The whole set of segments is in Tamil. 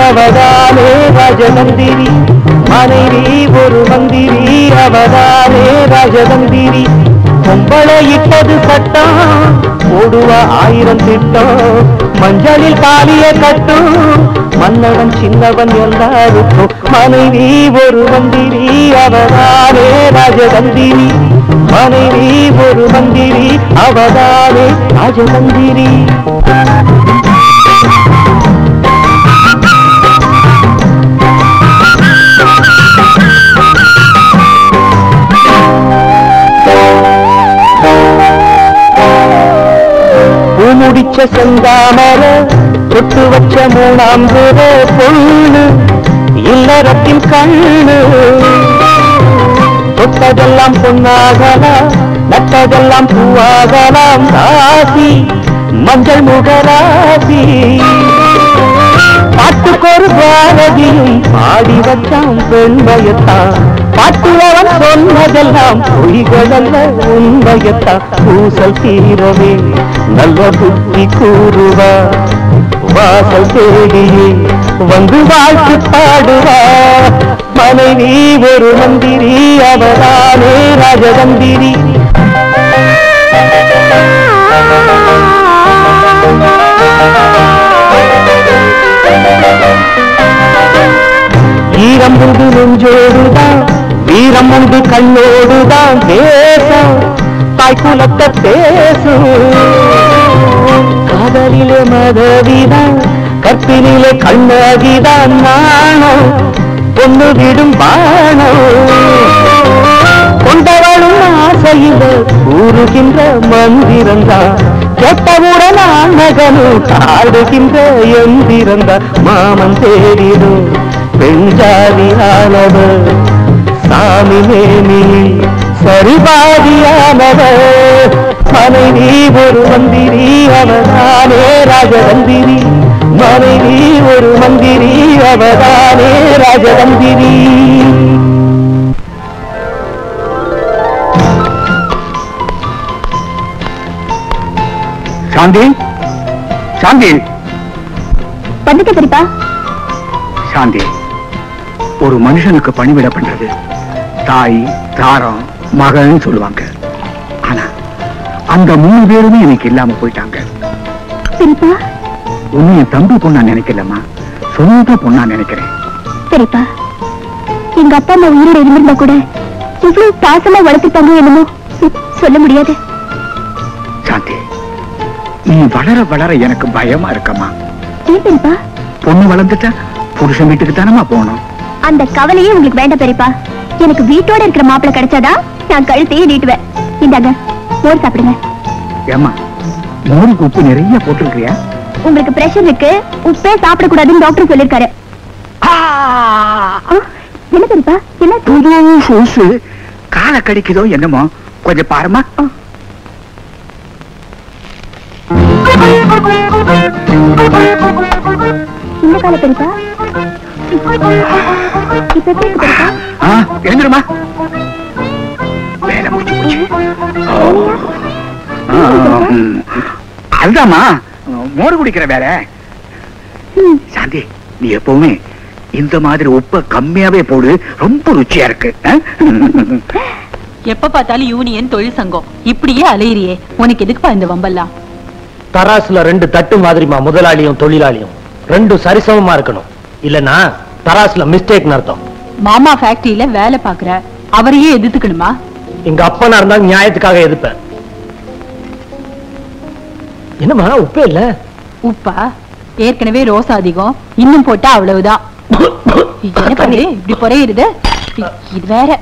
அவதானே ராஜதந்திரி மனைவி ஒரு மந்திரி அவதானே ராஜதந்திரி பொம்பளை இட்டது சட்டம் ஓடுவா 1000 திட்டம் மஞ்சளில் காலிய கட்டும் மன்னவன் சின்னவன் எல்லாருக்கும் மனைவி ஒரு மந்திரி அவதானே ராஜதந்திரி மனைவி ஒரு மந்திரி அவதானே ராஜதந்திரி முடிச்ச செந்தாமர தொட்டு வச்ச 3ஆம் பொண்ணு இல்லறத்தின் கண்ணு தொட்டதெல்லாம் பொன்னாகலாம் நட்டதெல்லாம் பூவாகலாம் ராசி மஞ்சள் முகராசி பாட்டுக்கொரு பாரதியும் பாடி வச்சான் பெண்மையத்தான் பாட்டுவன் சொன்னதெல்லாம் பொய்களல்ல உண்மையத்தான் பூசல் தீரவே நல்ல புத்தி கூறுவா வாசல் தேடியே வந்து வாழ்த்து பாடுவா மனைவி ஒரு மந்திரி அவதானே ராஜதந்திரி ஈரம் உண்டு நெஞ்சோடுதான் வீரம் உண்டு கண்ணோடுதான் பேசும் தாய்க்குலத்தை பேசும் காதலிலே மதவிதான் கற்பினிலே கண்ணகிதான் நாணம் பொண்ணு விடும் பாணம் கொண்டவளும் ஆசையில கூறுகின்ற மந்திரந்தான் கேட்டவுடன் மகனும் ஆடுகின்ற எந்திரந்தான் மாமன் தேடிடும் பெண்ஜாதியானவர் சாமி மேனியில் சரிபாதியானவர் மனைவி ஒரு மந்திரி அவதானே ராஜதந்திரி மனைவி ஒரு மந்திரி அவதானே ராஜதந்திரி சாந்தி சாந்தி வந்துட்ட பெரியப்பா சாந்தி ஒரு மனுஷனுக்கு பணிவிட பண்றது தாய் தாரம் மகன் சொல்லுவாங்க ஆனா அந்த 3 பேருமே எனக்கு இல்லாம போயிட்டாங்க பெரியப்பா உன்னை என் தம்பி பொண்ணா நினைக்கலம்மா சொந்த பொண்ணா நினைக்கிறேன் பெரியப்பா எங்க அப்பா அம்மா உயிரோட இருந்திருந்தா கூட இவ்வளவு பாசமா வளர்த்துட்டாங்க என்னமோ சொல்ல முடியாது சாந்தி நீ வளர வளர எனக்கு பயமா இருக்கம்மா ஏன் பெரியப்பா பொண்ணு வளர்ந்துட்டா புருஷன் வீட்டுக்கு தானமா போகணும் அந்த கவலையே உங்களுக்கு வேண்டாம் பெரியப்பா எனக்கு வீட்டோட இருக்கிற மாப்பிள்ளை கிடைச்சாதான் நான் கழுத்தையே நீட்டுவேன் இந்தாங்க மோர் சாப்பிடுங்க ஏமா மோருக்கு உப்பு நிறைய போட்டுருக்கியா உங்களுக்கு பிரஷர் இருக்கு உப்பே சாப்பிடக்கூடாதுன்னு டாக்டர் சொல்லிருக்காரு என்ன பெரியப்பா என்ன புது சூசு காலை கடிக்குதோ என்னமோ கொஞ்சம் பாருமா இந்த கால பெரியப்பா இப்ப எப்படி பெரியப்பா எழுந்துருமா வேலை முடிச்சு போச்சு அதுதாம்மா மோர் குடிக்கிற வேலை சாந்தி நீ எப்பவுமே இந்த மாதிரி உப்ப கம்மியாவே போடு ரொம்ப ருச்சியா இருக்கு எப்ப பார்த்தாலும் யூனியன் தொழில் சங்கம் இப்படியே அலையிறியே உனக்கு எதுக்குப்பா இந்த வம்பெல்லாம் தராசுல 2 தட்டு மாதிரிமா முதலாளியும் தொழிலாளியும் 2 சரிசமமா இருக்கணும் இல்லன்னா தராசுல மிஸ்டேக் அர்த்தம் மாமா ஃபேக்டரியில வேலை பாக்குற அவரையே எதிர்த்துக்கணுமா எங்க அப்பனா இருந்தா நியாயத்துக்காக எதிர்ப்பேன் என்னமா உப்பே இல்ல உப்பா ஏற்கனவே ரோஸ் அதிகம் இன்னும் போட்டா அவ்வளவுதான் என்ன பண்ணு இப்படி பொறையிருது இது வேற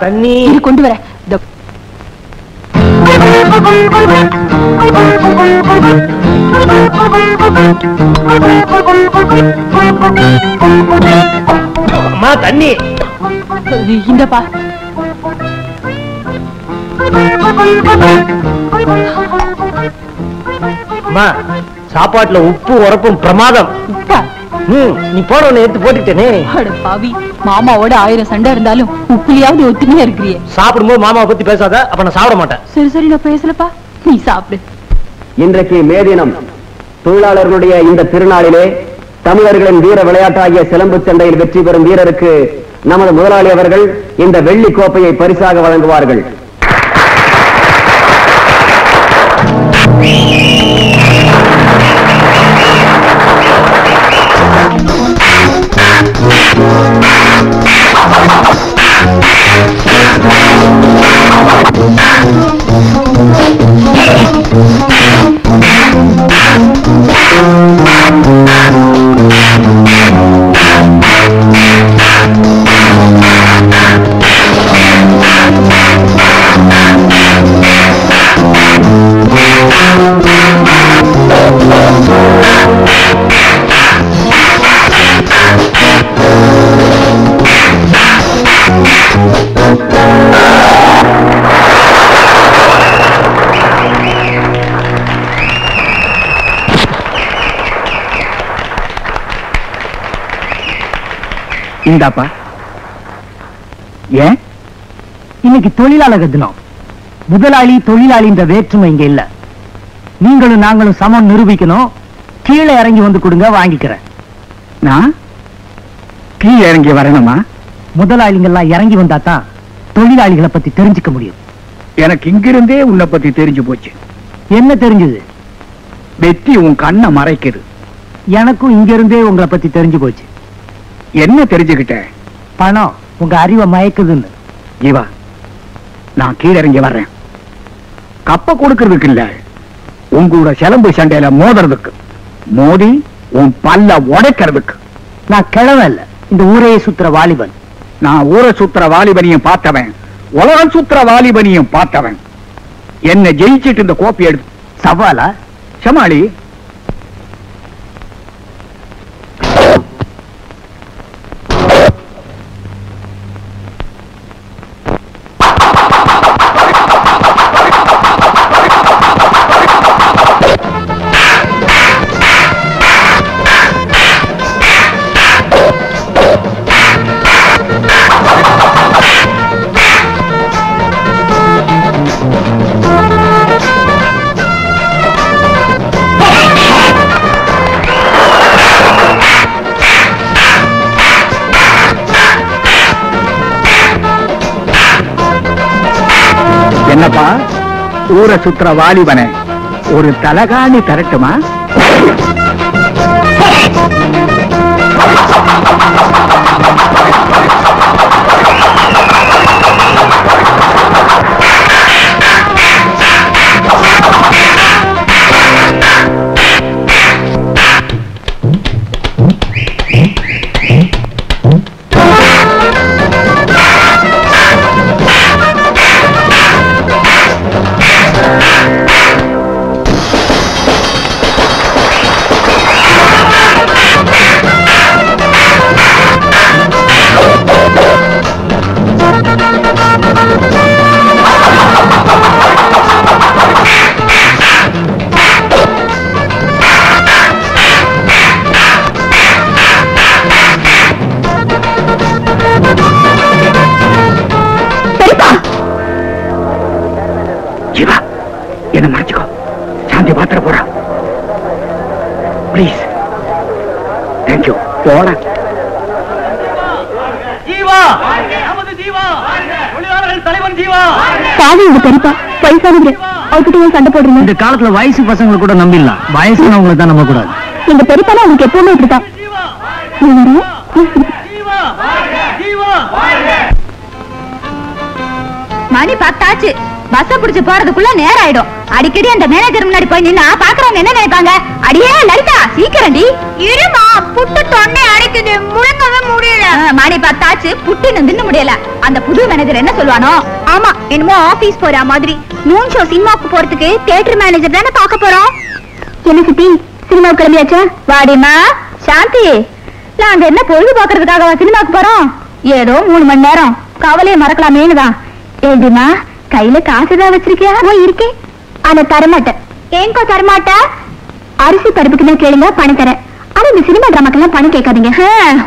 தண்ணி கொண்டு வர அம்மா தண்ணி இந்தப்பா அம்மா சாப்பாட்டுல உப்பு உரப்பும் பிரமாதம் உப்பா நீ போன எடுத்து போட்டுட்டேனே பாவி மாமாவோட 1000 சண்டை இருந்தாலும் உப்புலியாவது ஒத்துமையா இருக்கிறியே சாப்பிடும்போது மாமாவை பத்தி பேசாத அப்ப நான் சாப்பிட மாட்டேன் சரி சரி நான் பேசலப்பா நீ சாப்பிடு இன்றைக்கு மே தினம் தொழிலாளர்களுடைய இந்த திருநாளிலே தமிழர்களின் வீர விளையாட்டாகிய சிலம்பு சண்டையில் வெற்றி பெறும் வீரருக்கு நமது முதலாளி அவர்கள் இந்த வெள்ளி கோப்பையை பரிசாக வழங்குவார்கள். இந்தாப்பா. ஏன் இன்னைக்கு தொழிலாளர் தினம். முதலாளி தொழிலாளின்ற வேற்றுமை இங்க இல்ல. நீங்களும் நாங்களும் சமம் நிரூபிக்கணும். கீழே இறங்கி வந்து கொடுங்க, வாங்கிக்கிறேன். நான் கீழே இறங்கி வரணுமா? முதலாளிங்கெல்லாம் இறங்கி வந்தா தான் தொழிலாளிகளை பத்தி தெரிஞ்சுக்க முடியும். எனக்கு இங்கிருந்தே உன்னை பத்தி தெரிஞ்சு போச்சு. என்ன தெரிஞ்சது? வெற்றி உன் கண்ணை மறைக்குது. எனக்கும் இங்க இருந்தே உங்களை பத்தி தெரிஞ்சு போச்சு. என்ன தெரிஞ்சுக்கிட்ட? பணம் உங்க அறிவை மயக்குதுன்னு. ஜீவா, நான் கீழே இறங்கி வர்றேன். கப்ப கொடுக்கறதுக்கு இல்ல, உங்களோட சிலம்பு சண்டையில மோதுறதுக்கு, மோதி உன் பல்ல உடைக்கிறதுக்கு. நான் கிழவன் இல்ல, இந்த ஊரையே சுத்துற வாலிபன். நான் ஊரை சுத்துற வாலிபனியும் பார்த்தவன், உலகம் சுத்துற வாலிபனியும் பார்த்தவன். என்ன ஜெயிச்சிட்டு இந்த கோப்பை எடுத்து சவாலா? சமாளி. என்னப்பா, ஊரை சுத்துற வாலிபனை ஒரு தலகாணி தரட்டுமா? ஜீவா, என்ன மறைச்சுக்கோ. சாந்தி பாத்திர போறா. பிளீஸ். தேங்க்யூ. போட சண்டை போடுறீங்க. இந்த காலத்துல வயசு பசங்களை கூட நம்பிடலாம், வயசானவங்களை தான் நம்ப கூடாது. எங்க பெரியப்பானா உங்களுக்கு எப்பவுமே இப்படிதான். மணி 10 ஆச்சு. பஸ் பிடிச்சு போறதுக்குள்ள நேரம் ஆயிடும். அடிக்கடி அந்த மேனேஜர் முன்னாடி போய் நின்னா பாக்குறவங்க என்ன நினைப்பாங்க? அடியே லலிதா, சீக்கிரம்டி. இருமா, புட்டு தொண்டை அடைக்குது, முழுங்கவே முடியல. மணி 10 ஆச்சு, புட்டு நின்னு முடியல. அந்த புது மேனேஜர் என்ன சொல்லுவானோ? ஆமா, என்னமோ ஆபீஸ் போற மாதிரி. மூன் ஷோ சினிமாவுக்கு போறதுக்கு தியேட்டர் மேனேஜர் தானே பார்க்க போறோம். என்ன சித்தி, சினிமாவுக்கு கிளம்பியாச்சா? வாடிமா சாந்தி, நாங்க என்ன பொழுது பாக்குறதுக்காக சினிமாவுக்கு போறோம்? ஏதோ 3 மணி நேரம் கவலையை மறக்கலாமேனுதான். ஏடிமா, கையில காசுதான் வச்சிருக்கியா? இருக்கேன், ஆனா தரமாட்டேன். ஏங்கோ தரமாட்ட? அரிசி பருப்புக்குன்னு கேளுங்க, பணம் தரேன். ஆனா இந்த சினிமா டிராமாக்கெல்லாம் பணம் கேட்காதீங்க.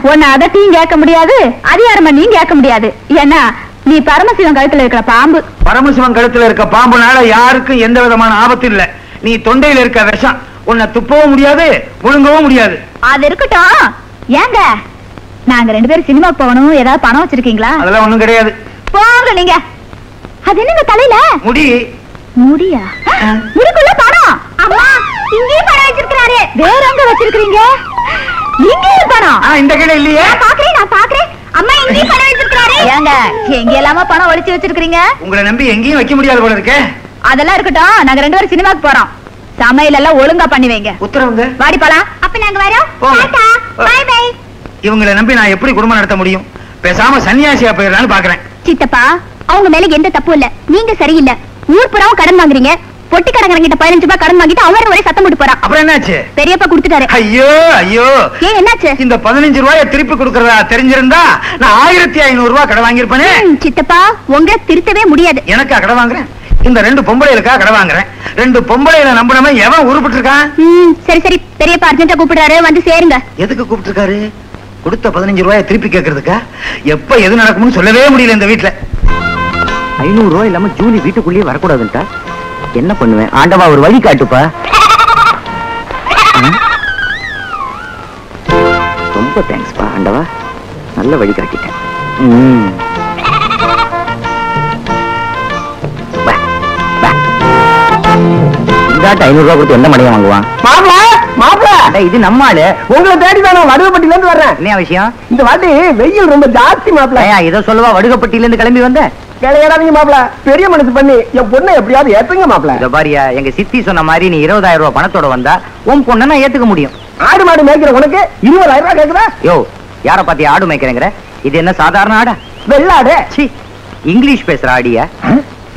உன்னை அதத்தையும் கேட்க முடியாது, அதிகாரமா நீ கேட்க முடியாது. ஏன்னா நீ பரமசிவன் கழுத்துல இருக்கிற பாம்பு. பரமசிவன் கழுத்துல இருக்க பாம்புனால யாருக்கும் எந்த விதமான ஆபத்து இல்ல. நீ தொண்டையில இருக்க விஷம், உன்னை துப்பவும் முடியாது, முழுங்கவும் முடியாது. அது இருக்கட்டும். ஏங்க நாங்க 2 பேரும் சினிமா போகணும், ஏதாவது பணம் வச்சிருக்கீங்களா? அதெல்லாம் ஒண்ணும் கிடையாது. போங்க நீங்க. அது என்னங்க தலையில முடி? முடியா? முடிக்குள்ள பணம். அம்மா இங்கேயும் பணம் வச்சிருக்காரு. வேற எங்க வச்சிருக்கீங்க? இங்கேயும் பணம். இந்த கீழே இல்லையே. நான் பாக்குறேன். அம்மா இங்கேயும் பணம் வச்சிருக்காரு. ஏங்க எங்க எல்லாமா பணம் ஒளிச்சு வச்சிருக்கீங்க? உங்களை நம்பி எங்கேயும் வைக்க முடியாது போல இருக்கே. அதெல்லாம் இருக்கட்டும். நாங்க 2 பேரும் சினிமாக்கு போறோம். சமையல் எல்லாம் ஒழுங்கா பண்ணி வைங்க. உத்தரவுங்க. வாடி போலாம். அப்ப நாங்க வரோம். Tata bye bye. இவங்களை நம்பி நான் எப்படி குடும்பம் நடத்த முடியும்? பேசாம சன்னியாசியா போயிடலாம்னு பாக்குறேன். சித்தப்பா அவங்க மேல எந்த தப்பும் இல்ல. நீங்க சரியில்லை. ஊர் புறாவும் கடன் வாங்குறீங்க. பொட்டி கடன்கிட்ட 15 ரூபாய் கடன் வாங்கிட்டு அவரை ஒரே சத்தம் போட்டு போறான். அப்புறம் என்னாச்சு? பெரியப்பா கொடுத்துட்டாரு. ஐயோ ஐயோ. ஏன் என்னாச்சு? இந்த 15 ரூபாயை திருப்பி கொடுக்கறதா தெரிஞ்சிருந்தா நான் 1500 ரூபாய் கடன் வாங்கியிருப்பேனே. சித்தப்பா உங்களை திருத்தவே முடியாது. எனக்கா கடன் வாங்குறேன்? இந்த 2 பொம்பளைகளுக்கா கடன் வாங்குறேன். 2 பொம்பளைகளை நம்பினவன் எவன் உருப்பிட்டு இருக்கான்? சரி சரி பெரியப்பா அர்ஜென்ட்டா கூப்பிடுறாரு, வந்து சேருங்க. எதுக்கு கூப்பிட்டு இருக்காரு? கொடுத்த 15 ரூபாயை திருப்பி கேட்கறதுக்கா? எப்ப எது நடக்கும்னு சொல்லவே முடியல இந்த வீட்டுல. 500 ரூபாய் இல்லாம ஜூலி வீட்டுக்குள்ளேயே வரக்கூடாதுன்ட்டா என்ன பண்ணுவேன்? ஆண்டவா ஒரு வழி காட்டுப்பா. ரொம்ப தேங்க்ஸ்ப்பா ஆண்டவா, நல்ல வழி காட்டிட்டேன். இந்தாட்ட 500 ரூபாய் கொடுத்து எந்த மடையை வாங்குவான்? மாப்பிள இது நம்ம ஆளு. உங்களை தேடிதான் நான் வடுகப்பட்டில இருந்து வர்றேன். என்ன விஷயம்? இந்த வாட்டி வெயில் ரொம்ப ஜாஸ்தி மாப்பிள. ஏதோ சொல்லுவா வடுகப்பட்டில இருந்து கிளம்பி வந்தேன். கிளையாடாதீங்க மாப்பிள, பெரிய மனசு பண்ணி என் பொண்ணை எப்படியாவது ஏத்துங்க மாப்பிள. இந்த பாரியா எங்க சித்தி சொன்ன மாதிரி நீ 20000 ரூபாய் பணத்தோட வந்தா உன் பொண்ணை நான் ஏத்துக்க முடியும். ஆடு மாடு மேய்க்கிற உனக்கு 20000 ரூபாய் கேக்குற? யோ யார பாத்தி ஆடு மேய்க்கிறேங்கிற? இது என்ன சாதாரண ஆடா? வெள்ளாடு. சி இங்கிலீஷ் பேசுற ஆடியா?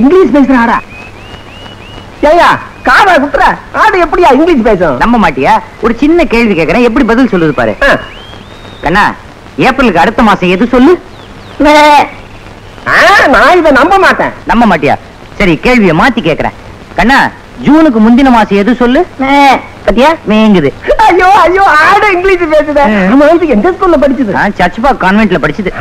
இங்கிலீஷ் பேசுற ஆடா? ஏயா காதா குத்துற ஆடு எப்படியா இங்கிலீஷ் பேசும்? நம்ப மாட்டியா? ஒரு சின்ன கேள்வி கேக்குறேன், எப்படி பதில் சொல்லுது பாரு. கண்ணா ஏப்ரலுக்கு அடுத்த மாசம் எது சொல்லு? நான் இதை நம்ப மாட்டேன். நம்ப மாட்டியா? சரி கேள்வியை மாத்தி கேக்குறேன். கண்ணா ஜூனுக்கு முந்தின மாசம் எது சொல்லு? பத்தியா மேங்குது. ஐயோ ஐயோ ஆடு இங்கிலீஷ் பேசுது. நம்ம எந்த ஸ்கூல்ல படிச்சது? சர்ச்பா கான்வென்ட்ல படிச்சது.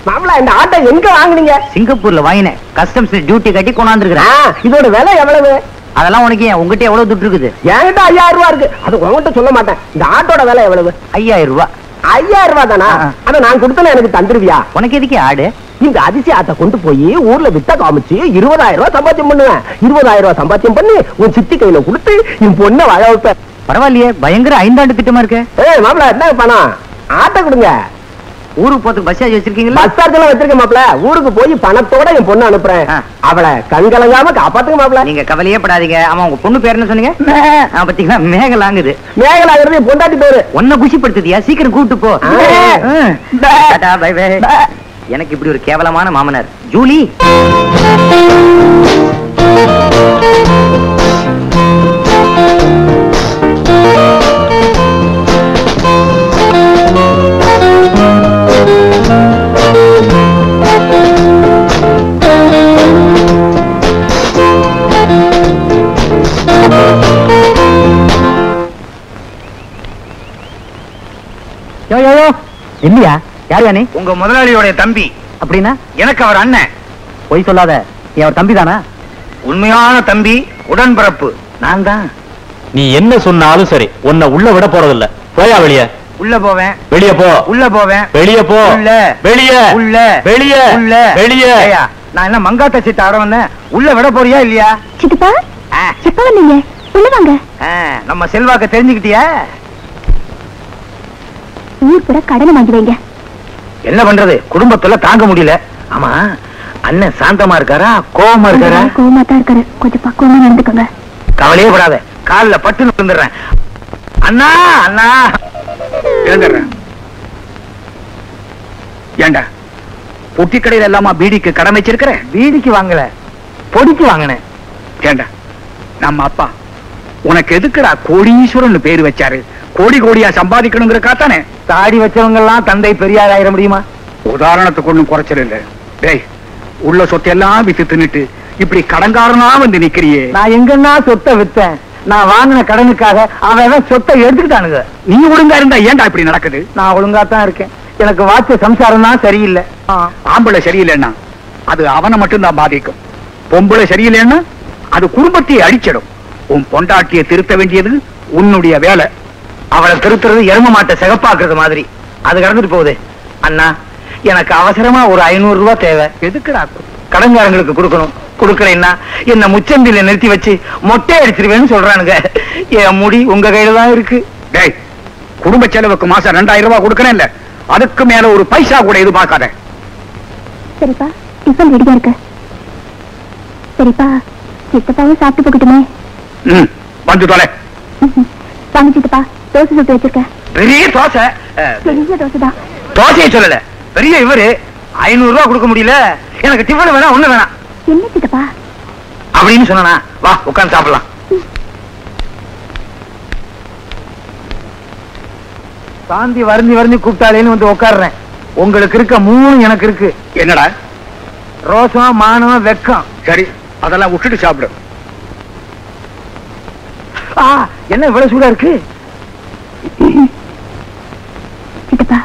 மாமலா இந்த ஆட்டை எங்க வாங்குனீங்க? சிங்கப்பூர்ல வாங்கினேன். கஸ்டம்ஸ் டியூட்டி கட்டி கொண்டாந்துருக்கேன். இதோட விலை எவ்வளவு? அதெல்லாம் உனக்கு ஏன்? உங்ககிட்ட எவ்வளவு துட்டு இருக்குது? என்கிட்ட 5000 ரூபாய் இருக்கு. அது உங்ககிட்ட சொல்ல மாட்டேன். இந்த ஆட்டோட விலை எவ்வளவு? 5000 ரூபாய். 5000 ரூபாய் தானா? அத நான் கொடுத்தல எனக்கு தந்துருவியா? உனக்கு எதுக்கு ஆடு? இந்த அதிசய ஆட்டை கொண்டு போய் ஊர்ல வித்த காமிச்சு 20000 ரூபாய் சம்பாத்தியம் பண்ணுவேன். 20000 ரூபாய் சம்பாத்தியம் பண்ணி உன் சித்தி கையில கொடுத்து என் பொண்ணை வாழ வைப்பேன். பரவாயில்லையே, பயங்கர 5 ஆண்டு திட்டமா இருக்கு. மாப்பிள என்ன பணம்? ஆட்டை கொடுங்க. ஊருக்கு போறதுக்கு பஸ் சார்ஜ் வச்சிருக்கீங்களா? பஸ் சார்ஜ் எல்லாம் வச்சிருக்கேன் மாப்பிள. ஊருக்கு போய் பணத்தோட என் பொண்ணு அனுப்புறேன். அவளை கண்கலங்காம காப்பாத்துங்க மாப்பிள. நீங்க கவலையே படாதீங்க. அவன் உங்க பொண்ணு பேர் என்ன சொன்னீங்க? பாத்தீங்களா மேகலாங்குது. மேகலாங்கிறது பொண்டாட்டி பேரு. ஒன்ன குஷிப்படுத்துதியா? சீக்கிரம் கூப்பிட்டு போ. Bye bye. எனக்கு இப்படி ஒரு கேவலமான மாமனார். ஜூலி இல்லையா? யார் யானே? உங்க முதலாளியோட தம்பி. அப்படின்னா எனக்கு அவர் அண்ணன். பொய் சொல்லாத, நீ அவர் தம்பி தானா? உண்மையான தம்பி, உடன்பிறப்பு நான் தான். நீ என்ன சொன்னாலும் சரி, உன்னை உள்ள விட போறதில்ல. போயா வெளியே. உள்ள போவேன். வெளியே போ. உள்ள போவேன். வெளியே போ. உள்ள. வெளியே. உள்ள. வெளியே. உள்ள. வெளியே. நான் என்ன மங்காத்த சீட்டு ஆட வந்தேன்? உள்ள விட போறியா இல்லையா? சித்தப்பா எப்ப வந்தீங்க? உள்ள வாங்க. நம்ம செல்வாக்க தெரிஞ்சுக்கிட்டியா? ஊர் கூட கடனை வாங்கி வைங்க. என்ன பண்றது, குடும்பத்துல தாங்க முடியல. ஆமா அண்ணன் சாந்தமா இருக்காரா கோவமா இருக்காரா? கோவமா தான் இருக்காரு. கொஞ்சம் பக்குவமா நடந்துக்கோங்க. கவலையே படாத, கால்ல பட்டு விழுந்துடுறேன். அண்ணா அண்ணா எழுந்துடுறேன். ஏண்டா பொட்டி கடையில எல்லாமா பீடிக்கு கடன் வச்சிருக்கிற? பீடிக்கு வாங்கல, பொடிக்கு வாங்கினேன். ஏண்டா நம்ம அப்பா உனக்கு எதுக்குடா கோடீஸ்வரன் பேரு வச்சாரு? கோடி கோடியா சம்பாதிக்கணுங்கிற காத்தானே. தாடி வச்சவங்க எல்லாம் தந்தை பெரியார் ஆயிட முடியுமா? உதாரணத்துக்கு ஒண்ணும் குறைச்சல் இல்ல. டேய் உள்ள சொத்தை எல்லாம் வித்து தின்னுட்டு இப்படி கடன்காரனா வந்து நிக்கிறியே. நான் எங்கன்னா சொத்தை வித்தேன்? நான் வாங்கின கடனுக்காக அவன் சொத்தை எடுத்துக்கிட்டானுங்க. நீ ஒழுங்கா இருந்தா ஏன்டா இப்படி நடக்குது? நான் ஒழுங்கா தான் இருக்கேன். எனக்கு வாச்ச சம்சாரம் தான் சரியில்லை. ஆம்பளை சரியில்லைன்னா அது அவனை மட்டும்தான் பாதிக்கும். பொம்பளை சரியில்லைன்னா அது குடும்பத்தை அடிச்சிடும். உன் பொண்டாட்டியை திருத்த வேண்டியது உன்னுடைய வேலை. அவளை திருத்துறது எரும மாட்டை சிகப்பாக்குறது மாதிரி. அது கடந்துட்டு போகுது. அண்ணா, எனக்கு அவசரமா ஒரு 500 ரூபாய் தேவை. எதுக்குடா? கடன்காரங்களுக்கு கொடுக்கணும். கொடுக்கலைன்னா என்ன முச்சந்தில நிறுத்தி வச்சு மொட்டை அடிச்சிருவேன்னு சொல்றானுங்க. என் முடி உங்க கையில தான் இருக்கு. டேய், குடும்ப செலவுக்கு மாசம் 2000 ரூபாய் கொடுக்கணும் இல்ல, அதுக்கு மேல ஒரு பைசா கூட எதிர்பார்க்காத. சரிப்பா, டிஃபன் ரெடியா இருக்கு. சரிப்பா, சித்தப்பாவும் சாப்பிட்டு போகட்டுமே. வந்து தொலை. வாங்க சித்தப்பா, தோசை சுட்டு வச்சிருக்கேன். பெரிய தோசை. பெரிய தோசை தான். தோசையை சொல்லல, பெரிய இவரு 500 ரூபாய் கொடுக்க முடியல. எனக்கு டிஃபன் வேணாம், ஒண்ணு வேணாம். என்ன சித்தப்பா அப்படின்னு சொன்னா, வா உட்கார்ந்து சாப்பிடலாம். சாந்தி வருந்தி கூப்பிட்டாலேன்னு வந்து உட்காடுறேன். உங்களுக்கு இருக்க 3 எனக்கு இருக்கு. என்னடா? ரோசம், மானம், வெக்கம். சரி, அதெல்லாம் விட்டுட்டு சாப்பிடு. என்ன இவ்வளவு சூடா இருக்கு? சித்தப்பா,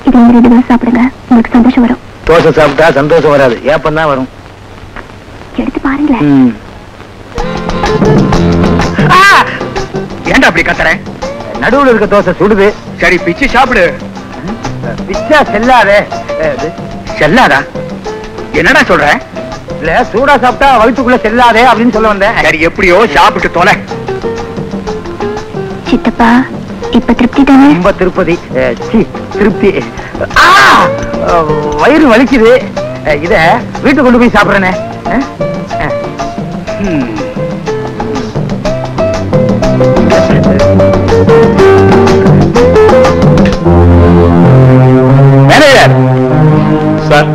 இது 2 தோசை சாப்பிடுங்க, உங்களுக்கு சந்தோஷம் வரும். தோசை சாப்பிட்டா சந்தோஷம் வராது, ஏப்பம் தான் வரும். எடுத்து பாருங்களேன். ஏன்டா அப்படி கத்துறேன்? நடுவுல இருக்க தோசை சுடுது. சரி, பிச்சு சாப்பிடு. பிச்சா செல்லாதே. செல்லாதா? என்னடா சொல்ற? இல்ல, சூடா சாப்பிட்டா வயிற்றுக்குள்ள செல்லாதே அப்படின்னு சொல்ல வந்தேன். சரி, எப்படியோ சாப்பிட்டு தொலை. சித்தப்பா, இப்ப திருப்தி தானே? ரொம்ப திருப்பதி. திருப்தி. வயிறு வலிக்குது. இத வீட்டுக்கு கொண்டு போய் சாப்பிடுறேனே. மேனேஜர் சார்,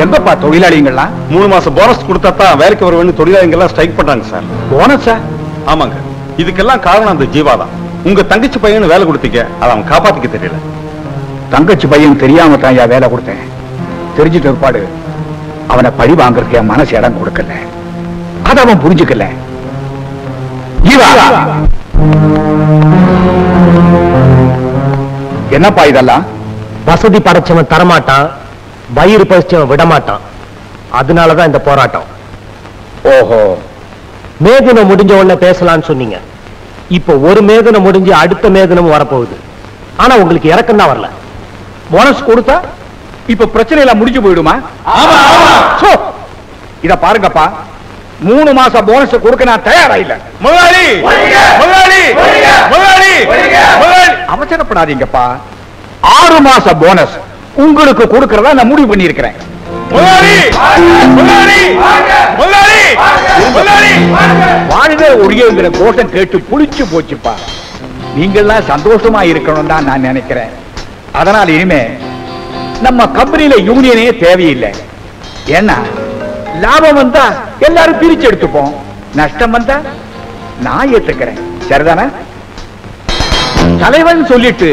எங்கப்பா தொழிலாளிகள்லாம்? 3 மாசம் போனஸ் கொடுத்தா தான் வேலைக்கு வருவேன்னு தொழிலாளிகள் எல்லாம் ஸ்ட்ரைக் பண்றாங்க சார். போனஸா? ஆமாங்க, இதுக்கெல்லாம் காரணம் அந்த ஜீவா தான். உங்க தங்கச்சி பையனு வேலை கொடுத்தீங்க, அதை அவன் காப்பாத்திக்க தெரியல. தங்கச்சி பையன் தெரியாம தான் வேலை கொடுத்தேன். தெரிஞ்சிட்ட ஒருபாடு அவனை பழி வாங்கறதுக்கு என் மனசு இடம் கொடுக்கல. அதை அவன் புரிஞ்சுக்கல. ஜீவா, என்னப்பா இதெல்லாம்? வசதி படைச்சவன் தரமாட்டான், வயிறு பறிச்சவன் விடமாட்டான். அதனாலதான் இந்த போராட்டம். ஓஹோ, மேதினம் முடிஞ்ச உடனே பேசலாம்னு சொன்னீங்க. இப்ப ஒரு மேதினம் முடிஞ்சு அடுத்த மேதினம் வரப்போகுது. ஆனா உங்களுக்கு இறக்கம் தான் வரல. போனஸ் கொடுத்தா இப்ப பிரச்சனை எல்லாம் முடிஞ்சு போயிடுமா? இத பாருங்கப்பா, 3 மாசம் போனஸ் கொடுக்க நான் தயாரா இல்ல. முதலாளி, முதலாளி, முதலாளி, முதலாளி, அவசரப்படாதீங்கப்பா. 6 மாசம் போனஸ் உங்களுக்கு கொடுக்கறதா நான் முடிவு பண்ணி இருக்கிறேன். முதலாளி, முதலாளி, முதலாளி, முதலாளி. வாழ்வே ஒழியுங்கிற கோஷம் கேட்டு புளிச்சு போச்சுப்பா. நீங்கெல்லாம் சந்தோஷமா இருக்கணும் தான் நான் நினைக்கிறேன். அதனால இனிமே நம்ம கம்பெனியில யூனியனே தேவையில்லை. ஏன்னா லாபம் வந்தா எல்லாரும் பிரிச்சு எடுத்துப்போம், நஷ்டம் வந்தா நான் ஏத்துக்கிறேன். சரிதானே? தலைவன் சொல்லிட்டு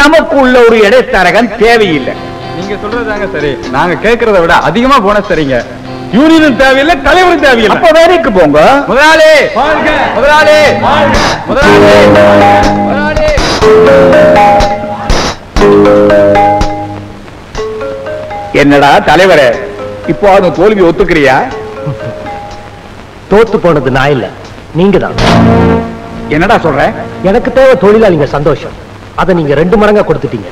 நமக்குள்ள ஒரு இடைத்தரகன் தேவையில்லை. நீங்க சொல்றதாங்க சரி. நாங்க கேட்கறத விட அதிகமா போனஸ் தரீங்க. யூனியனும் தேவையில்லை, தலைவரும் தேவையில்லை. அப்ப வேலைக்கு போங்க. முதலாளி, முதலாளி, முதலாளி, முதலாளி. என்னடா தலைவரே, இப்போ அந்த தோல்வி ஒத்துக்கிறியா? தோத்து போனது நான் இல்ல, நீங்க தான். என்னடா சொல்ற? எனக்கு தேவை தொழிலாளிங்க சந்தோஷம். அதை நீங்க 2 மடங்கா கொடுத்துட்டீங்க.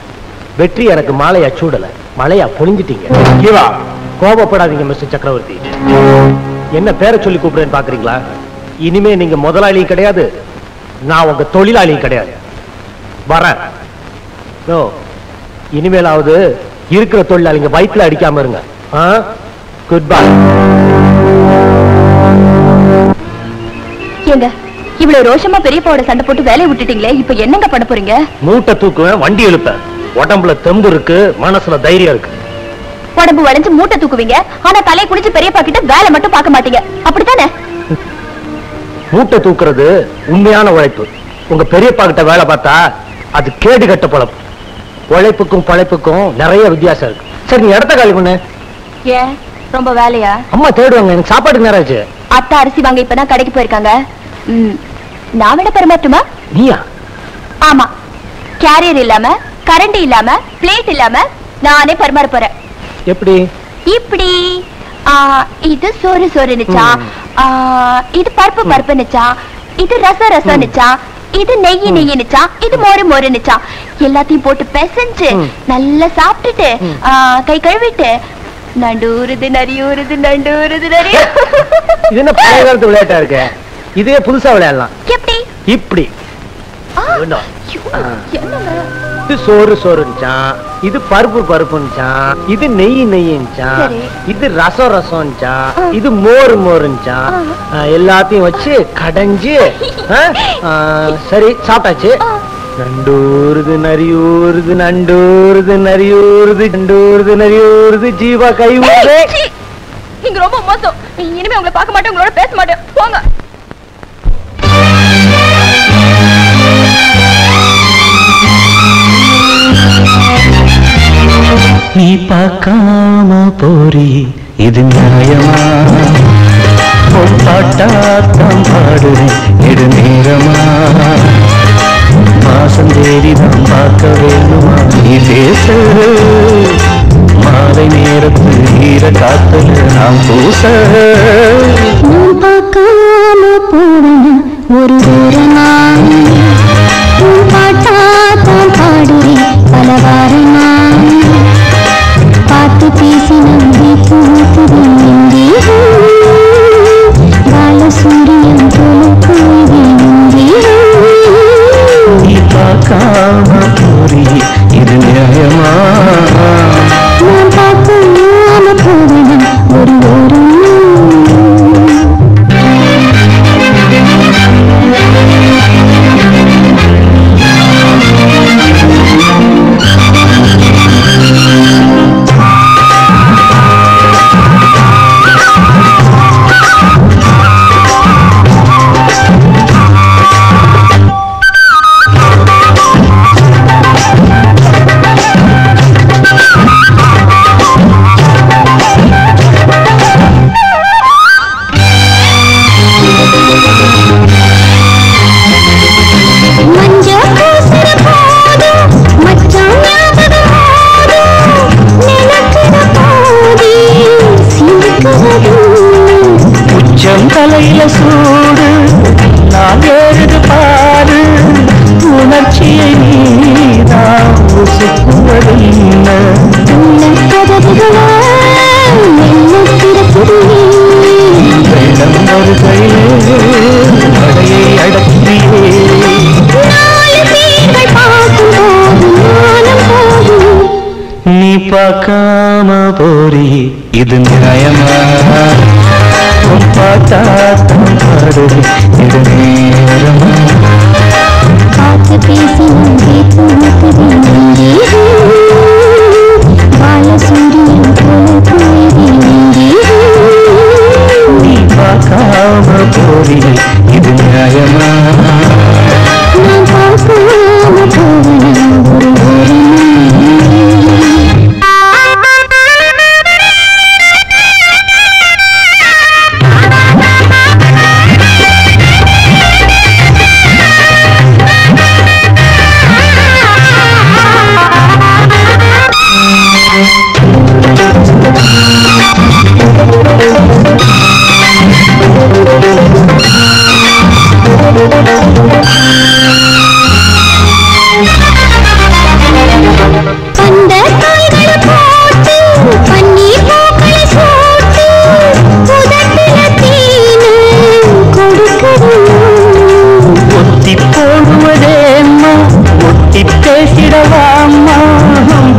வெற்றி எனக்கு மாலையா சூடல, மலையா பொழிஞ்சிட்டீங்க. ஜீவா, கோபப்படாதீங்க மிஸ்டர் சக்கரவர்த்தி. என்ன பேரை சொல்லி கூப்பிடுறேன்னு பாக்குறீங்களா? இனிமே நீங்க முதலாளியும் கிடையாது, நான் உங்க தொழிலாளியும் கிடையாது. வரேன். இனிமேலாவது இருக்கிற தொழிலாளிங்க வயிற்றுல அடிக்காம இருங்க. Good bye. ஏங்க, இவ்வளவு ரோஷமா பெரியப்பாவோட சண்டை போட்டு வேலையை விட்டுட்டீங்களே, இப்ப என்னங்க பண்ண போறீங்க? மூட்டை தூக்குவேன், வண்டி எழுப்பேன். உடம்புல தெம்பு இருக்கு, மனசுல தைரியம் இருக்கு. உடம்பு வளைஞ்சு மூட்டை தூக்குவீங்க, ஆனா தலையை குடிச்சு பெரியப்பா கிட்ட வேலை மட்டும் பார்க்க மாட்டீங்க, அப்படித்தானே? மூட்டை தூக்குறது உண்மையான உழைப்பு. உங்க பெரியப்பா கிட்ட வேலை பார்த்தா அது கேடு கட்ட பொழப்பு. உழைப்புக்கும் பழைப்புக்கும் நிறைய வித்தியாசம் இருக்கு. சரி, நீ இடத்த காலி பண்ணு. ஏன், ரொம்ப வேலையா? அம்மா தேடுவாங்க, எனக்கு சாப்பாட்டுக்கு நேரம் ஆச்சு. அத்தா அரிசி வாங்க இப்பதான் கடைக்கு போயிருக்காங்க. நான் விட பரமாட்டுமா? நீயா? ஆமா, கேரியர் இல்லாம, கரண்ட் இல்லாம, பிளேட் இல்லாம நானே பரிமாற போறேன். எப்படி? இப்படி இது சோறு சோறுனுச்சா, இது பருப்பு பருப்புனுச்சா, இது ரசம் ரசம்னுச்சா, இது நெய் நெய்னுச்சா, இது மோரு மோருன்னுச்சா. எல்லாத்தையும் போட்டு பிசைஞ்சு நல்லா சாப்பிட்டுட்டு கை கழுவிட்டு நண்டூருது நரியூருது நண்டூருது நரி. இது என்ன பழைய காலத்து விளையாட்டா இருக்கு? இதே புதுசா விளையாடலாம். எப்படி? இப்படி இது சோறு சோறுச்சான், இது பருப்பு பருப்புச்சான், இது நெய் நெய்ச்சான், இது ரசம் ரசம்ச்சான், இது மோர் மோருச்சான். எல்லாத்தையும் வச்சு கடைஞ்சு சரி சாப்பிட்டாச்சு. நண்டூருது நரியூருது நண்டூருது நரியூருது நண்டூருது நரியூருது ஜீவா கை ஊரு. நீங்க ரொம்ப மோசம். இனிமே உங்களை பார்க்க மாட்டேன், உங்களோட பேச மாட்டேன். போங்க. நீ பார்க்காம போரி இது நியாயமா? உன் பாட்டாத்தான் பாடுறேன் இது நேரமா? மாசம் தேடிதான் பார்க்க வேணுமா நீ பேச? மாலை நேரத்து ஈர காத்துல நான் பூச. நான் பார்க்காம போவேன் ஒரு தூரமா, உன் பாட்டாத்தான் பாடுறேன் பல வாரமா. பார்த்து பேசி நம்பி பூத்துது எங்கே வாழ சூரியன் போல போய் நீ பார்க்காம போரி இது நியாயமா? நான் பார்க்காம போவேன் ஒரு ஓரம். தலையில சூடு நான் ஏறுது பாரு, உணர்ச்சியை நீதான் உசுக்குவதென்ன? வெள்ளம் ஒரு கையிலே மழையை அடக்கியே. நீ பார்க்காம போரி இது நியாயமா? உன் பாட்டாத்தான் பாடுறேன் இது நேரமா? பார்த்து பேசி நம்பி பூத்துது எங்கே வாழ சூரியன் போல போய். நீ பார்க்காம போரி இது நியாயமா? நான் பார்க்காம போவேன் ஒரு ஓரம்.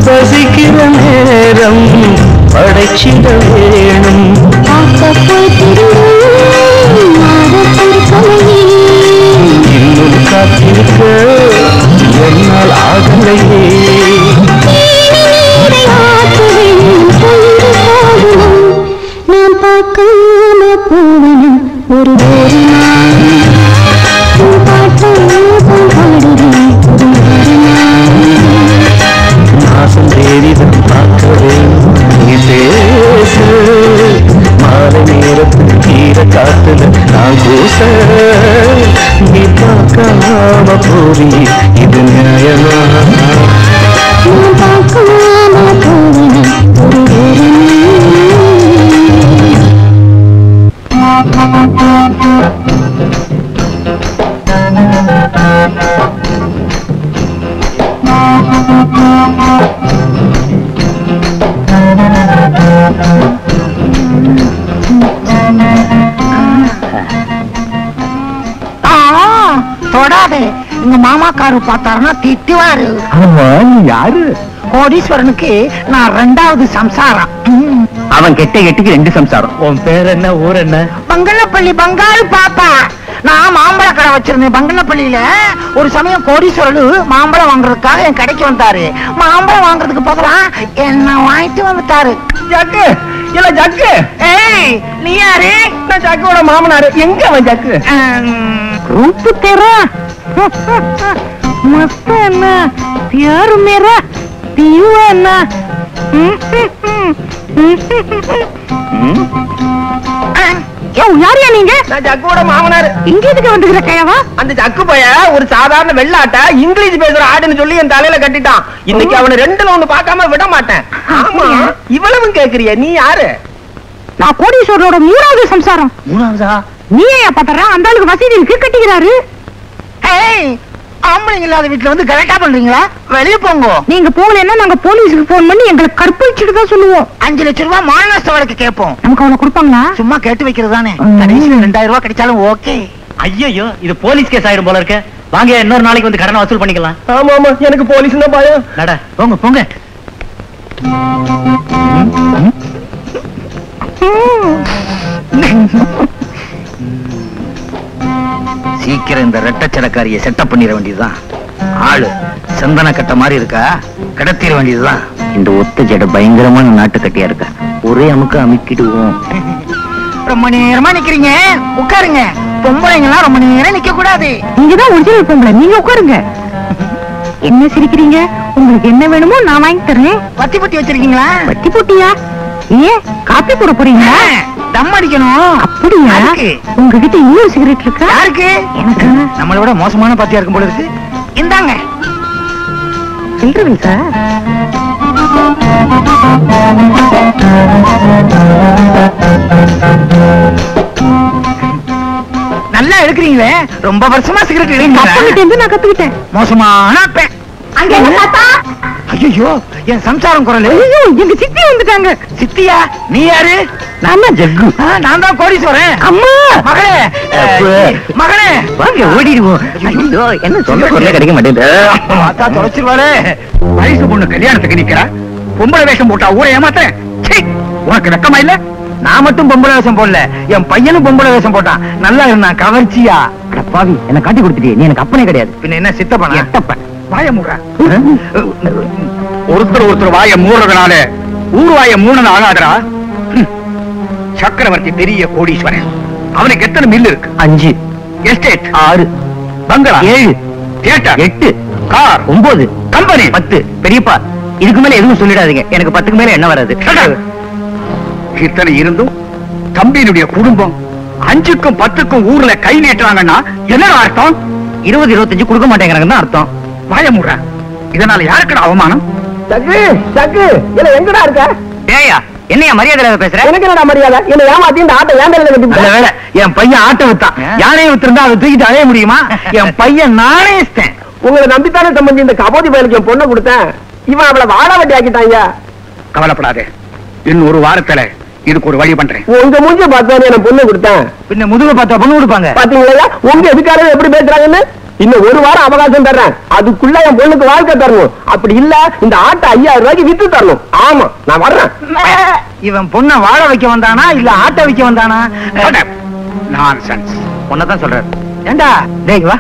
பசிக்கிற நேரம் படைச்சிட வேணும். இன்னும் காத்திருக்க என்னால் ஆகலையே. நான் பார்க்காம போவேன் ஒரு மாசம் தேடிதான் பார்க்கவே நீ பேசு. மாலை நேரத்தில் ஈர காத்துல நான் கூச. நீ பார்க்காம போரி இது நியாயமா? நான் பார்க்காம போவேன் ஒரு தொடாதே. எங்க மாமாக்காரு பார்த்தாருன்னா திட்டுவாரு. யாரு? கோடீஸ்வரனுக்கு நான் 2வது சம்சாரம். அவன் கெட்ட கெட்டுக்கு 2 சம்சாரம். உன் பேர் என்ன, ஊர் என்ன? பங்கனப்பள்ளி பங்காளி பாப்பா. நான் மாம்பழ கடை வச்சிருந்தேன் பங்கனப்பள்ளியில. ஒரு சமயம் கோடீஸ்வரனு மாம்பழம் வாங்குறதுக்காக என் கடைக்கு வந்தாரு. மாம்பழம் வாங்குறதுக்கு பதிலா என்ன வாங்கிட்டு வந்துட்டாரு. ஜக்கு இல்ல ஜக்கு. ஏய் நீ யாரு? நான் ஜக்குவோட மாமனாரு. எங்க அவன் ஜக்கு? रूप तेरा मस्त है ना, प्यार मेरा दीवाना. யாரியா நீங்க? நான் ஜக்குவோட மாமனாரு. இங்க எதுக்கு வந்துக்கிற கையவா? அந்த ஜக்கு பைய ஒரு சாதாரண வெள்ளாட்ட இங்கிலீஷ் பேசுற ஆடுன்னு சொல்லி என் தலையில கட்டிட்டான். இன்னைக்கு அவனை 2ல 1 பார்க்காம விட மாட்டேன். ஆமா, இவ்வளவு கேக்குறிய? நீ யாரு? நான் கோடீஸ்வரனோட 3வது சம்சாரம். 3வதா? நீ ஏன் பாத்தற? அந்த ஆளுக்கு வசதி இருக்கு, கட்டிக்கிறாரு. ஏய், ஆம்பளைங்க இல்லாத வீட்டுல வந்து கரெக்டா பண்றீங்களா? வெளிய போங்க. நீங்க போகலன்னா நாங்க போலீஸ்க்கு போன் பண்ணி எங்களை கற்பழிச்சிட்டு தான் சொல்லுவோம். 5 லட்சம் ரூபாய் மான நஷ்ட வழக்கு கேட்போம். நமக்கு அவனை கொடுப்பாங்களா? சும்மா கேட்டு வைக்கிறது தானே. கடைசியில 2000 ரூபாய் கிடைச்சாலும் ஓகே. ஐயோ, இது போலீஸ் கேஸ் ஆயிரும் போல இருக்கு. வாங்க, இன்னொரு நாளைக்கு வந்து கடனை வசூல் பண்ணிக்கலாம். ஆமா ஆமா, எனக்கு போலீஸ் தான் பயம். நட, போங்க போங்க. சீக்கிரம் இந்த ரெட்டச்சடக்காரிய செட்டப் பண்ணிட வேண்டியதுதான். ஆளு சந்தன கட்ட மாதிரி இருக்கா, கடத்திட வேண்டியதுதான். இந்த ஒத்த ஜட பயங்கரமான நாட்டு கட்டியா இருக்கா. ஒரே அமுக்க அமுக்கிடுவோம். ரொம்ப நேரமா நிக்கிறீங்க, உட்காருங்க. பொம்பளைங்கலாம் ரொம்ப நேரம் நிக்க கூடாது. நீங்கதான் ஒரிஜினல் பொம்பளை, நீங்க உட்காருங்க. என்ன சிரிக்கிறீங்க? உங்களுக்கு என்ன வேணுமோ நான் வாங்கி தரேன். வத்தி பொட்டி வச்சிருக்கீங்களா? வத்தி பொட்டியா? ஏன் காப்பி போட போறீங்களா? தம் அடிக்கணும். அப்படியா? உங்ககிட்ட இன்னொரு சிகரெட் இருக்கா? யாருக்கு? எனக்கு. நம்மளை விட மோசமான பாத்தியா இருக்கும் போல இருக்கு. இந்தாங்க. சொல்றீங்க சார். நல்லா எடுக்கிறீங்களே. ரொம்ப வருஷமா சிகரெட் எடுக்கிறீங்க. நான் கத்துக்கிட்டேன். மோசமான அப்பேன். ஐயோ, என் சம்சாரம் குரல். ஐயோ, எங்க சித்தி வந்துட்டாங்க. சித்தியா? நீ யாரு? நான் தான் ஜக்கு. நான் தான் கோடீஸ்வரன். அம்மா, மகளே மகளே வாங்க, ஓடிடுவோம். ஐயோ, என்ன சொல்ல சொல்ல கிடைக்க மாட்டேங்குது. பார்த்தா தொலைச்சிருவாரு. வயசு பொண்ணு கல்யாணத்துக்கு நிக்கிறா, பொம்பளை வேஷம் போட்டா ஊரை ஏமாத்த. உனக்கு வெக்கமா இல்ல? நான் மட்டும் பொம்பளை வேஷம் போடல, என் பையனும் பொம்பளை வேஷம் போட்டான். நல்லா இருந்தான், கவர்ச்சியா. பாவி, என்ன காட்டி கொடுத்துட்டியே. நீ எனக்கு அப்பனே கிடையாது. பின்ன என்ன சித்தப்பா? எட்டப்ப வாய மூடுற. ஒருத்தர் வாய மூடுறதுனால ஊர் வாய மூணு ஆகாதரா. சக்கரவர்த்தி பெரிய கோடீஸ்வரன். அவனுக்கு எத்தனை மில்லு இருக்கு? 5. எஸ்டேட் 6. பங்களா 7. தியேட்டர் 8. கார் 9. கம்பெனி 10. பெரியப்பா, இதுக்கு மேல எதுவும் சொல்லிடாதீங்க. எனக்கு 10க்கு மேல என்ன வராது. இத்தனை இருந்தும் தம்பியினுடைய குடும்பம் 5க்கும் 10க்கும் ஊர்ல கை நீட்டுறாங்கன்னா என்ன அர்த்தம்? 20, 25 கொடுக்க மாட்டேங்கிறாங்கன்னு அர்த்தம். வாய மூடுற. இதனால யாருக்குடா அவமானம்? ஜக்கு ஜக்கு, இல்ல எங்கடா இருக்க? ஏயா, என்னையா மரியாதை பேசுற? எனக்கு என்னடா மரியாதை? என்ன ஏமாத்தி இந்த ஆட்டை ஏன் தலையில கட்டி நல்ல வேளை, என் பையன் ஆட்டை வித்தான். யானையை வித்திருந்தா அதை தூக்கிட்டு அலைய முடியுமா? என் பையன் நானே இஷ்டேன். உங்களை நம்பித்தானே சம்பந்தி இந்த கபோதி பயலுக்கு என் பொண்ணை கொடுத்தேன். இவன் அவளை வாழ வட்டி ஆக்கிட்டாங்க. கவலைப்படாதே, இன்னும் ஒரு வாரத்துல இதுக்கு ஒரு வழி பண்றேன். உங்க மூஞ்சி பார்த்தா நான் பொண்ணு கொடுத்தேன். பின்ன முதுக பார்த்தா பொண்ணு கொடுப்பாங்க. பாத்தீங்களா உங்க எதுக்காரங்க எப்படி பேசுறாங்கன்னு? இன்னும் ஒரு வாரம் அவகாசம் தர்றேன். அதுக்குள்ள என் பொண்ணுக்கு வாழ்க்கை தரணும். அப்படி இல்ல இந்த ஆட்டை 5000 ரூபாய்க்கு வித்து தரணும். ஆமா, நான் வர்றேன். இவன் பொண்ணை வாழ வைக்க வந்தானா இல்ல ஆட்டை வைக்க வந்தானா? நான்சென்ஸ். உன்னதான் சொல்றாரு. ஏண்டா டேய் வா,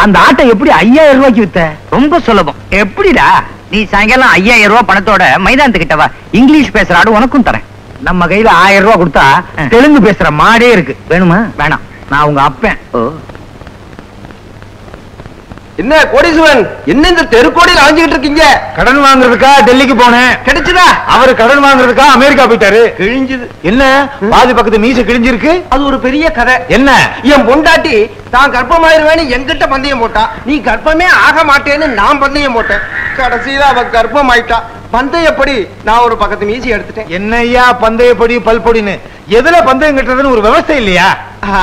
அந்த ஆட்டை எப்படி 5000 ரூபாய்க்கு வித்த? ரொம்ப சுலபம். எப்படிடா? நீ சாயங்காலம் 5000 ரூபாய் பணத்தோட மைதானத்துக்கிட்ட வா. இங்கிலீஷ் பேசுற ஆடு உனக்கும் தரேன். நம்ம கையில 1000 ரூபாய் கொடுத்தா தெலுங்கு பேசுற மாடே இருக்கு. வேணுமா? வேணாம், நான் உங்க அப்பேன். என்ன கோடீஸ்வரன், என்ன இந்த தெருக்கோடியில் அலைஞ்சிட்டு இருக்கீங்க? கடன் வாங்குறதுக்கா டெல்லிக்கு போனேன். கிடைச்சதா? அவரு கடன் வாங்குறதுக்கா அமெரிக்கா போயிட்டாரு. கிழிஞ்சது. என்ன பாதி பக்கத்து மீச கிழிஞ்சிருக்கு? அது ஒரு பெரிய கதை. என்ன? என் பொண்டாட்டி தான் கர்ப்பமாயிருவேன்னு என்கிட்ட பந்தயம் போட்டா. நீ கர்ப்பமே ஆக மாட்டேன்னு நான் பந்தயம் போட்டேன். கடைசியில அவ கர்ப்பம் ஆயிட்டா. பந்தயப்படி நான் ஒரு பக்கத்து மீசி எடுத்துட்டேன். என்னையா பந்தயப்படி பல்பொடின்னு எதுல பந்தயம் கட்டுறதுன்னு ஒரு விவசாயம் இல்லையா?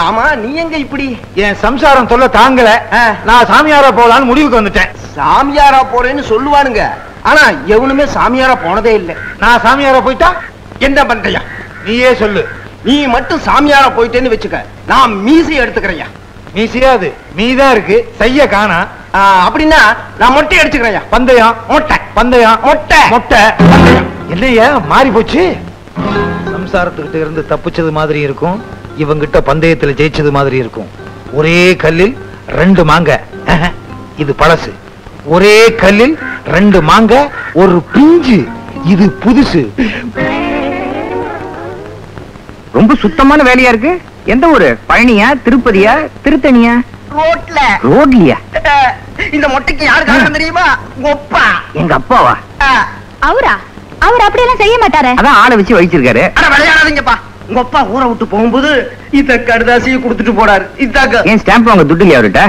ஆமா, நீ எங்க இப்படி? என் சம்சாரம் சொல்ல தாங்கல, நான் சாமியாரா போலான்னு முடிவுக்கு வந்துட்டேன். சாமியாரா போறேன்னு சொல்லுவானுங்க, ஆனா எவனுமே சாமியாரா போனதே இல்லை. நான் சாமியாரா போயிட்டா என்ன பந்தயம்? நீயே சொல்லு. நீ மட்டும் சாமியாரா போயிட்டேன்னு வச்சுக்க, நான் மீசி எடுத்துக்கிறேன். மீசியாது மீதான் இருக்கு செய்ய காணா. அப்படின்னா நான் மொட்டை அடிச்சுக்கிறேன். பந்தயம் மொட்டை பந்தயம் மொட்டை மொட்டை பந்தயம். என்னையா மாறி போச்சு? சம்சாரத்துக்கிட்ட இருந்து தப்பிச்சது மாதிரி இருக்கும், இவங்கிட்ட பந்தயத்துல ஜெயிச்சது மாதிரி இருக்கும். ஒரே கல்லில் 2 மாங்க. இது பழசு. ஒரே கல்லில் 2 மாங்க ஒரு பிஞ்சு. இது புதுசு. ரொம்ப சுத்தமான வேலையா இருக்கு. எந்த ஊரு? பழனியா, திருப்பதியா, திருத்தணியா? ரோட்ல ரோட்லியா? இந்த மொட்டைக்கு யாரு காரணம் தெரியுமா? ஒப்பா. எங்க அப்பாவா? அவரா? அவர் அப்படியெல்லாம் செய்ய மாட்டாரு. அதான் ஆளை வச்சு வச்சிருக்காரு. ஆனா விளையாடாதீங்கப்பா. உங்க அப்பா ஊரை விட்டு போகும்போது இத கடுதாசியை கொடுத்துட்டு போறாரு. இதாக்க ஏன் ஸ்டாம்ப் வாங்க துட்டு இல்லையா அவர்கிட்ட?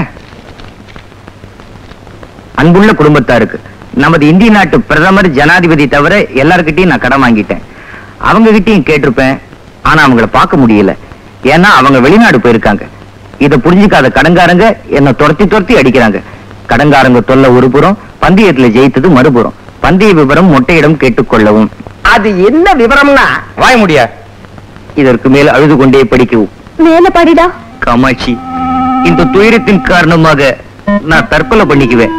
அன்புள்ள குடும்பத்தாருக்கு நமது இந்திய நாட்டு பிரதமர் ஜனாதிபதி தவிர எல்லார்கிட்டையும் நான் கடன் வாங்கிட்டேன். அவங்க கிட்டையும் கேட்டிருப்பேன், ஆனா அவங்கள பார்க்க முடியல. ஏன்னா அவங்க வெளிநாடு போயிருக்காங்க. இத புரிஞ்சுக்காத கடன்காரங்க என்ன துரத்தி அடிக்கிறாங்க. கடன்காரங்க தொல்லை ஒரு புறம், பந்தயத்துல ஜெயித்தது மறுபுறம். பந்தய விவரம் மொட்டையிடம் கேட்டுக்கொள்ளவும். அது என்ன விவரம்னா? வாய முடியா. இதற்கு மேல் அழுது கொண்டே படிக்கவும். மேல படிடா. காமாட்சி, இந்த துயரத்தின் காரணமாக நான் தற்கொலை பண்ணிக்குவேன்.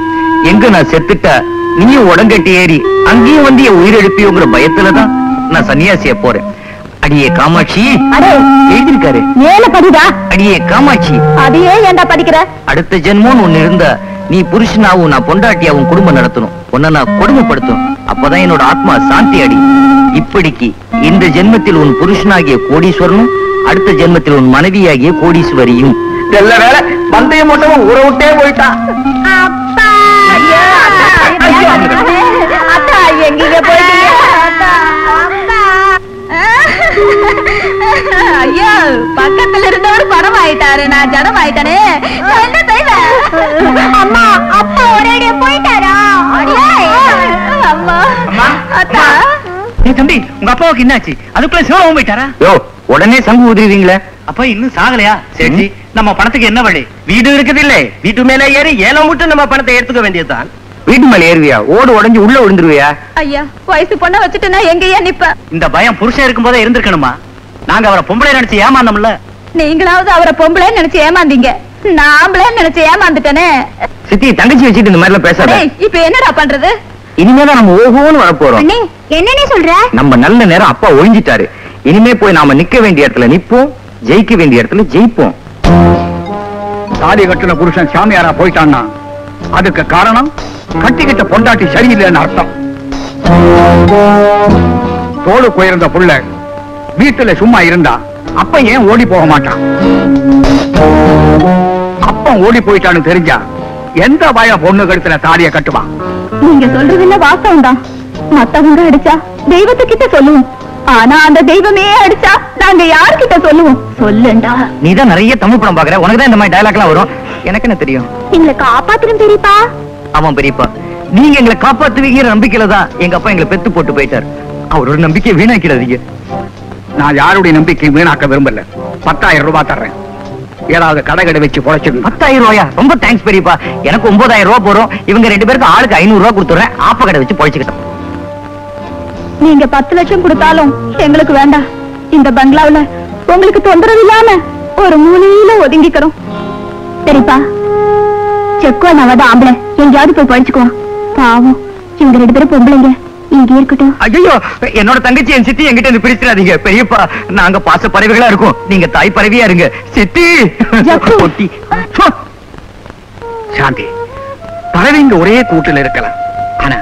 எங்க நான் செத்துட்டா நீயும் உடங்கட்டி ஏறி அங்கேயும் வந்து என் உயிரெழுப்பியோங்கிற பயத்துலதான் நான் சன்னியாசியா போறேன். அடியே காமாட்சி. எழுதிருக்காரு. மேல படிடா. அடியே காமாட்சி. அதையே ஏன்டா படிக்கிற? அடுத்த ஜென்மம் ஒண்ணு இருந்தா நீ புருஷனாவும் நான் பொண்டாட்டியாவும் குடும்பம் நடத்தணும். உன்னை நான் கொடுமைப்படுத்தணும். அப்பதான் என்னோட ஆத்மா சாந்தி அடி. இப்படிக்கு இந்த ஜென்மத்தில் உன் புருஷனாகிய கோடீஸ்வரனும், அடுத்த ஜென்மத்தில் உன் மனைவியாகிய கோடீஸ்வரியும். நல்ல வேலை பந்தயம் மட்டும் ஊரை விட்டே போயிட்டான். அப்பா அத்தா எங்கீங்க போயிட்டீங்க? ஐயோ, பக்கத்துல இருந்தவர் படம் ஆயிட்டாரு, நான் ஜடம் ஆயிட்டானே. என்ன செய்வேன்? அம்மா, அப்பா ஒரேடியா போயிட்டாரா? அம்மா, அத்தா. தம்பி, உங்க அப்பாவுக்கு என்னாச்சு? அதுக்குள்ள சிவம் போயிட்டாரா? யோ, உடனே சங்கு ஊதுறீங்களே. அப்பா இன்னும் சாகலையா? சரி, நம்ம பணத்துக்கு என்ன வழி? வீடு இருக்குது இல்ல, வீட்டு மேல ஏறி ஏலம் விட்டு நம்ம பணத்தை எடுத்துக்க வேண்டியதுதான். வீட்டு மேல ஏறுவியா? ஓடு உடைஞ்சு உள்ள விழுந்துருவியா? ஐயா, வயசு பொண்ண வச்சுட்டு நான் எங்கேயா நிப்ப? இந்த பயம் புருஷன் இருக்கும் போதே இருந்திருக்கணுமா? நாங்க அவரை பொம்பளை நினைச்சு ஏமாந்தோம்ல. நீங்களாவது அவரை பொம்பளை நினைச்சு ஏமாந்தீங்க, நாமளே நினைச்சு ஏமாந்துட்டேனே. சித்தி, தங்கச்சி வச்சுட்டு இந்த மாதிரி பேசாத. இப்ப என்னடா பண்றது? இனிமேதான் நம்ம ஓஹோன்னு வரப்போறோம். என்ன சொல்ற? நம்ம நல்ல நேரம் அப்பா ஒழிஞ்சிட்டாரு. இனிமே போய் நாம நிக்க வேண்டிய இடத்துல நிப்போம், ஜெயிக்க வேண்டிய இடத்துல ஜெயிப்போம். தாலி கட்டின புருஷன் சாமியாரா போயிட்டான்னா அதுக்கு காரணம் கட்டிக்கிட்ட பொண்டாட்டி சரியில்லைன்னு அர்த்தம். தோடு போயிருந்த புள்ள வீட்டுல சும்மா இருந்தா அப்ப ஏன் ஓடி போக மாட்டான்? அப்ப ஓடி போயிட்டான்னு தெரிஞ்சா எந்த பய பொண்ணு கழுத்துல தாலிய கட்டுவான்? நீங்க சொல்றதுல வாஸ்தவம் தான். மத்தவங்க அடிச்சா தெய்வத்துக்கிட்ட சொல்லுவோம், ஆனா அந்த தெய்வமே அடிச்சா நாங்க யாருக்கிட்ட சொல்லுவோம்? சொல்லுண்டா. நீதான் நிறைய தமிழ் படம் பாக்குற, உனக்குதான் இந்த மாதிரி டயலாக் எல்லாம் வரும். எனக்கு என்ன தெரியும்? எங்களை காப்பாத்துறோம் பெரியப்பா. ஆமாம் பெரியப்பா, நீங்க எங்களை காப்பாத்துவீங்கிற நம்பிக்கையில தான் எங்க அப்பா எங்களை பெத்து போட்டு போயிட்டார். அவரோட நம்பிக்கையை வீணாக்கிறாதீங்க. நான் யாருடைய நம்பிக்கை வீணாக்க விரும்பல. 10,000 ரூபாய் தர்றேன். ஏதாவது கடை வச்சு பொழைச்சிருங்க. 10,000 ரூபாயா? ரொம்ப தேங்க்ஸ் பெரியப்பா. எனக்கு 9,000 ரூபாய் போறோம். இவங்க 2 பேருக்கு ஆளுக்கு 500 ரூபாய் கொடுத்துறேன். ஆப்ப கடை வச்சு பொழைச்சுக்கிட்டோம். நீங்க 10 லட்சம் கொடுத்தாலும் எங்களுக்கு வேண்டாம். இந்த பங்களாவுல உங்களுக்கு தொந்தரவு இல்லாம ஒரு மூலையில ஒதுங்கிக்கிறோம். சரிப்பா, செக்கோ நவத ஆம்பளை எங்கேயாவது போய் பழிச்சுக்குவான். பாவம், இவங்க 2 பேரும் பொம்பளைங்க, இங்க இருக்கட்டும். ஐயோ, என்னோட தங்கச்சி என் சித்தி என்கிட்ட இருந்து பிரிச்சிடாதீங்க பெரியப்பா. நாங்க பாச பறவைகளா இருக்கோம், நீங்க தாய் பறவையா இருங்க. சித்தி ஒட்டி சாந்தி, பறவைங்க ஒரே கூட்டுல இருக்கலாம், ஆனா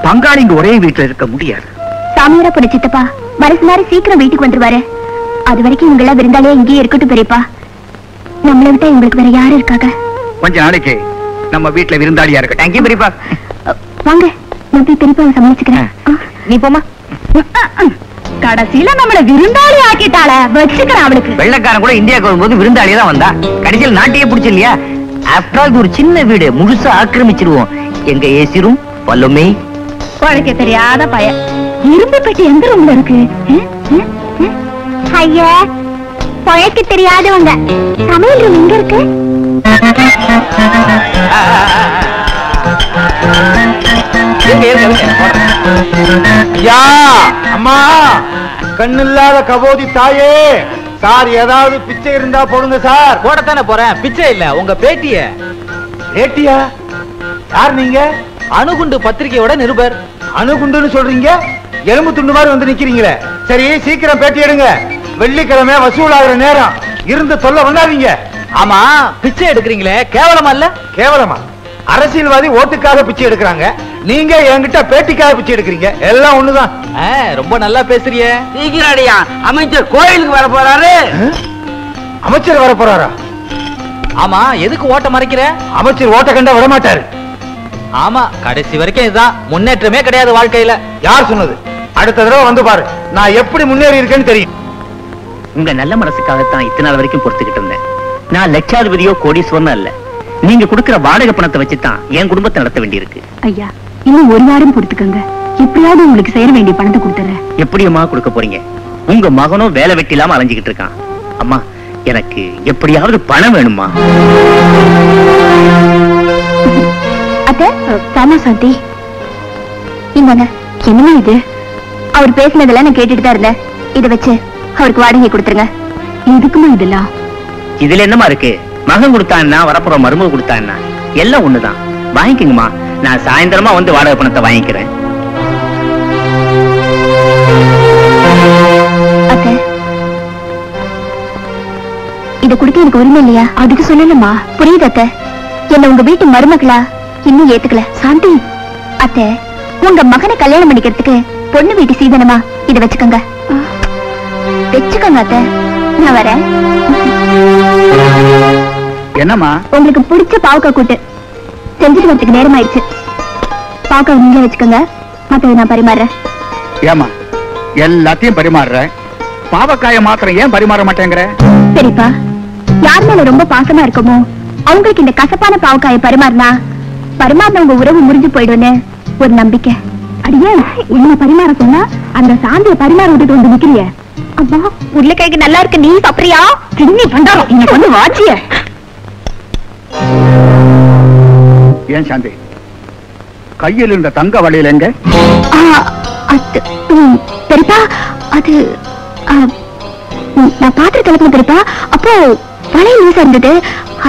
பங்காளிங்க ஒரே வீட்டுல இருக்க முடியாது. சாமியார போன சித்தப்பா மனசு நேரம் சீக்கிரம் வீட்டுக்கு வந்துருவாரு. அது வரைக்கும் இவங்க எல்லாம் விருந்தாலே இங்கேயே இருக்கட்டும் பெரியப்பா. நம்மளை விட்டா இவங்களுக்கு வேற யாரு இருக்காங்க? கொஞ்ச நாளைக்கு நம்ம வீட்டுல விருந்தாளியா இருக்க. தேங்க்யூ பெரியப்பா. வாங்க, நான் போய் பெரியப்பாவை சமாளிச்சுக்கிறேன். நீ போமா. கடைசியில நம்மள விருந்தாளி ஆக்கிட்டாள, வச்சுக்கிறேன் அவளுக்கு. வெள்ளக்காரன் கூட இந்தியாவுக்கு வரும்போது விருந்தாளியே தான் வந்தா. கடைசியில் நாட்டையே பிடிச்ச இல்லையா? ஆஃப்டர் ஆல் ஒரு சின்ன வீடு முழுசா ஆக்கிரமிச்சிருவோம். எங்க ஏசி ரூம் பல்லுமே. குழைக்க தெரியாத பையன். இரும்பு பெட்டி எந்த ரூம்ல இருக்கு? ஐயா, குழைக்க தெரியாதவங்க. சமையல் ரூம் எங்க இருக்கு? யா அம்மா, கண்ணில்லாத கபோதி தாயே, சார் ஏதாவது பிச்சை இருந்தா போடுங்க சார். போடத்தானே போறேன், பிச்சை இல்ல உங்க பேட்டிய. பேட்டியா? யார் நீங்க? அணுகுண்டு பத்திரிகையோட நிருபர். அணுகுண்டுன்னு சொல்றீங்க, எலும்பு துண்டு மாதிரி வந்து நிக்கிறீங்களே. சரி சீக்கிரம் பேட்டி எடுங்க, வெள்ளிக்கிழமை வசூல் ஆகிற நேரம். இருந்து சொல்ல வந்தாதீங்க. ஆமா, பிச்சை எடுக்கிறீங்களே கேவலமா இல்ல? கேவலமா? அரசியல்வாதி ஓட்டுக்காக பிச்சை எடுக்கிறாங்க, நீங்க என்கிட்ட பேட்டிக்காக பிச்சை எடுக்கிறீங்க. எல்லாம் ஒண்ணுதான். ரொம்ப நல்லா பேசுறிய. சீக்கிரடியா, அமைச்சர் கோயிலுக்கு வர போறாரு. அமைச்சர் வர போறாரா? ஆமா, எதுக்கு ஓட்ட மறைக்கிற? அமைச்சர் ஓட்ட கண்டா விட மாட்டாரு. ஆமா, கடைசி வரைக்கும் இதுதான், முன்னேற்றமே கிடையாது வாழ்க்கையில. யார் சொன்னது? அடுத்த தடவை வந்து பாரு, நான் எப்படி முன்னேறி இருக்கேன்னு தெரியும். உங்க நல்ல மனசுக்காகத்தான் இத்தனை நாள் வரைக்கும் பொறுத்துக்கிட்டு இருந்தேன். நான் லட்சாதிபதியோ கோடீஸ்வரனும் அல்ல. நீங்க கொடுக்கிற வாடகை பணத்தை வச்சுதான் என் குடும்பத்தை நடத்த வேண்டியிருக்கு. ஐயா, இன்னும் ஒரு வாரம் பொறுத்துக்கங்க, எப்படியாவது உங்களுக்கு சேர வேண்டிய பணத்தை கொடுத்துறேன். எப்படியம்மா கொடுக்க போறீங்க? உங்க மகனும் வேலை வெட்டி இல்லாம அலைஞ்சுக்கிட்டு இருக்கான். அம்மா, எனக்கு எப்படியாவது பணம் வேணுமா? அத்தை, ராமா சாந்தி, இந்தாங்க. என்னமா இது? அவர் பேசினதெல்லாம் நான் கேட்டுட்டு தான் இருந்தேன். இதை வச்சு அவருக்கு வாடகை கொடுத்துருங்க. எதுக்குமா இதெல்லாம்? இதுல என்னமா இருக்கு? மகன் கொடுத்தான்னா, வரப்புற மருமக கொடுத்தான்னா எல்லாம் ஒண்ணுதான். வாங்கிக்கங்கம்மா, நான் சாயந்தரமா வந்து வாடகை பணத்தை வாங்கிக்கிறேன். அத்தை, இதை கொடுக்க எனக்கு உரிமை இல்லையா? அதுக்கு சொல்லணுமா? புரியுது அத்தை, என்ன உங்க வீட்டு மருமகளா இன்னும் ஏத்துக்கல. சாந்தி அத்தை, உங்க மகனை கல்யாணம் பண்ணிக்கிறதுக்கு பொண்ணு வீட்டு சீதனமா இதை வச்சுக்கோங்க. வச்சுக்கோங்க அத்தை, நான் வரேன். என்னம்மா? உங்களுக்கு பிடிச்ச பாவக்காய் கூட்டு செஞ்சுட்டு வரதுக்கு நேரம் ஆயிடுச்சு. பாவக்காய் நீங்களே வச்சுக்கோங்க, மத்ததை நான் பரிமாறுறேன். ஏமா எல்லாத்தையும் பரிமாறுற, பாவக்காய மாத்திரம் ஏன் பரிமாற மாட்டேங்கிற? சரிப்பா, யார் மேல ரொம்ப பாசமா இருக்குமோ அவங்களுக்கு இந்த கசப்பான பாவக்காயை பரிமாறினவங்க உறவு முறிஞ்சு போயிடும்னு ஒரு நம்பிக்கை. அடியே, என்ன பரிமாற சொன்னா அந்த சாந்தியை பரிமாற விட்டுட்டு வந்து நிக்கிறிய? அம்மா, உருளைக்கிழங்கு நல்லா இருக்கு, நீ சாப்பிடுறியா? சின்னி பண்டாரம், இன்னைக்கு வந்து வாச்சிய. ஏன் சாந்தி, கையில் இருந்த தங்க வளையல் எங்க? பெரியப்பா, அது நான் பாத்திரம் கலக்கணும் பெரியப்பா. அப்போ வளையல் லூசா இருந்தது,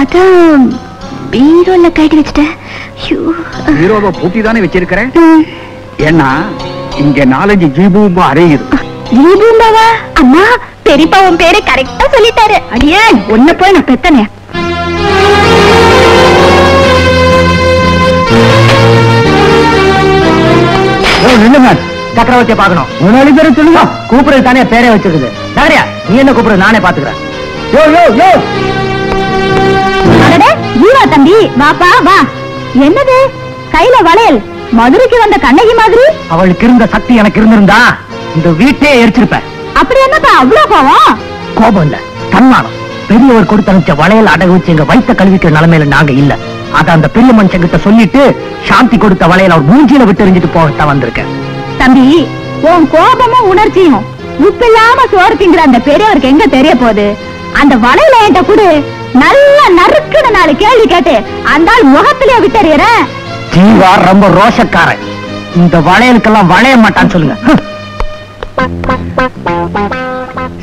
அதான் பீரோல கட்டி வச்சுட்டேன். பீரோவை பூட்டி தானே வச்சிருக்கிறேன். ஏன்னா இங்க 4-5 ஜீபூம்பா அறையுது. ஜீபூம்பாவா? அம்மா, பெரியப்பா உன் பேரை கரெக்டா சொல்லிட்டாரு. அடியே, ஒன்ன போய் நான் பெத்தனே. சக்கரவர்த்தியை பார்க்கணும். முன்னாடி பேரை சொல்லுங்க. கூப்பிடுறது தானே பேரே வச்சிருக்குது. சரியா, நீ என்ன கூப்பிடுறது, நானே பாத்துக்கிறேன். ஜீவா தம்பி, வாப்பா வா. என்னது கையில வளையல்? மதுரைக்கு வந்த கண்ணகி மாதிரி. அவளுக்கு இருந்த சக்தி எனக்கு இருந்திருந்தா இந்த வீட்டே எரிச்சிருப்பேன். அப்படி என்னப்பா அவ்வளவு கோவம்? கோபம் இல்ல, தன்மானம். பெரியவர் கொடுத்து அனுப்பிச்ச வளையல் அடகு வச்சு எங்க வைத்த கல்விக்கிற நிலைமையில நாங்க இல்ல. அத அந்த பெரிய மனுஷன் கிட்ட சொல்லிட்டு சாந்தி கொடுத்த வளையல் அவர் மூஞ்சியில விட்டு எறிஞ்சிட்டு போகத்தான் வந்திருக்கேன். தம்பி, உன் கோபமும் உணர்ச்சியும் உப்பில்லாம சோறு திங்கிற அந்த பெரியவருக்கு எங்க தெரிய போகுது? அந்த வளையல என்கிட்ட கூட நல்லா நறுக்குன்னு 4 கேள்வி கேட்டு அந்த முகத்திலே விட்டறியற. ஜீவா ரொம்ப ரோஷக்காரன். இந்த வளையலுக்கெல்லாம் வளைய மாட்டான்னு சொல்லுங்க.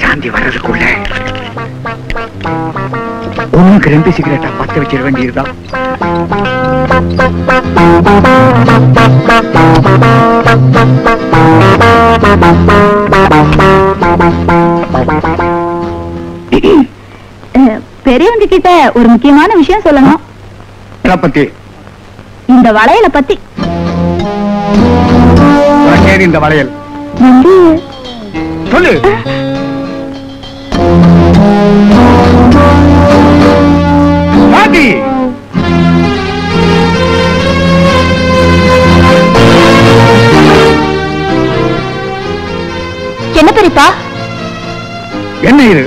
சாந்தி வர்றதுக்குள்ள 1க்கு 2 சிகரெட்டா பத்த வச்சிட வேண்டியதுதான். பெரியவங்க கிட்ட ஒரு முக்கியமான விஷயம் சொல்லணும். பத்தி? இந்த வளையல பத்தி. இந்த வளையல் சொல்லு. சாந்தி, என்ன பெரியப்பா? என்ன இது?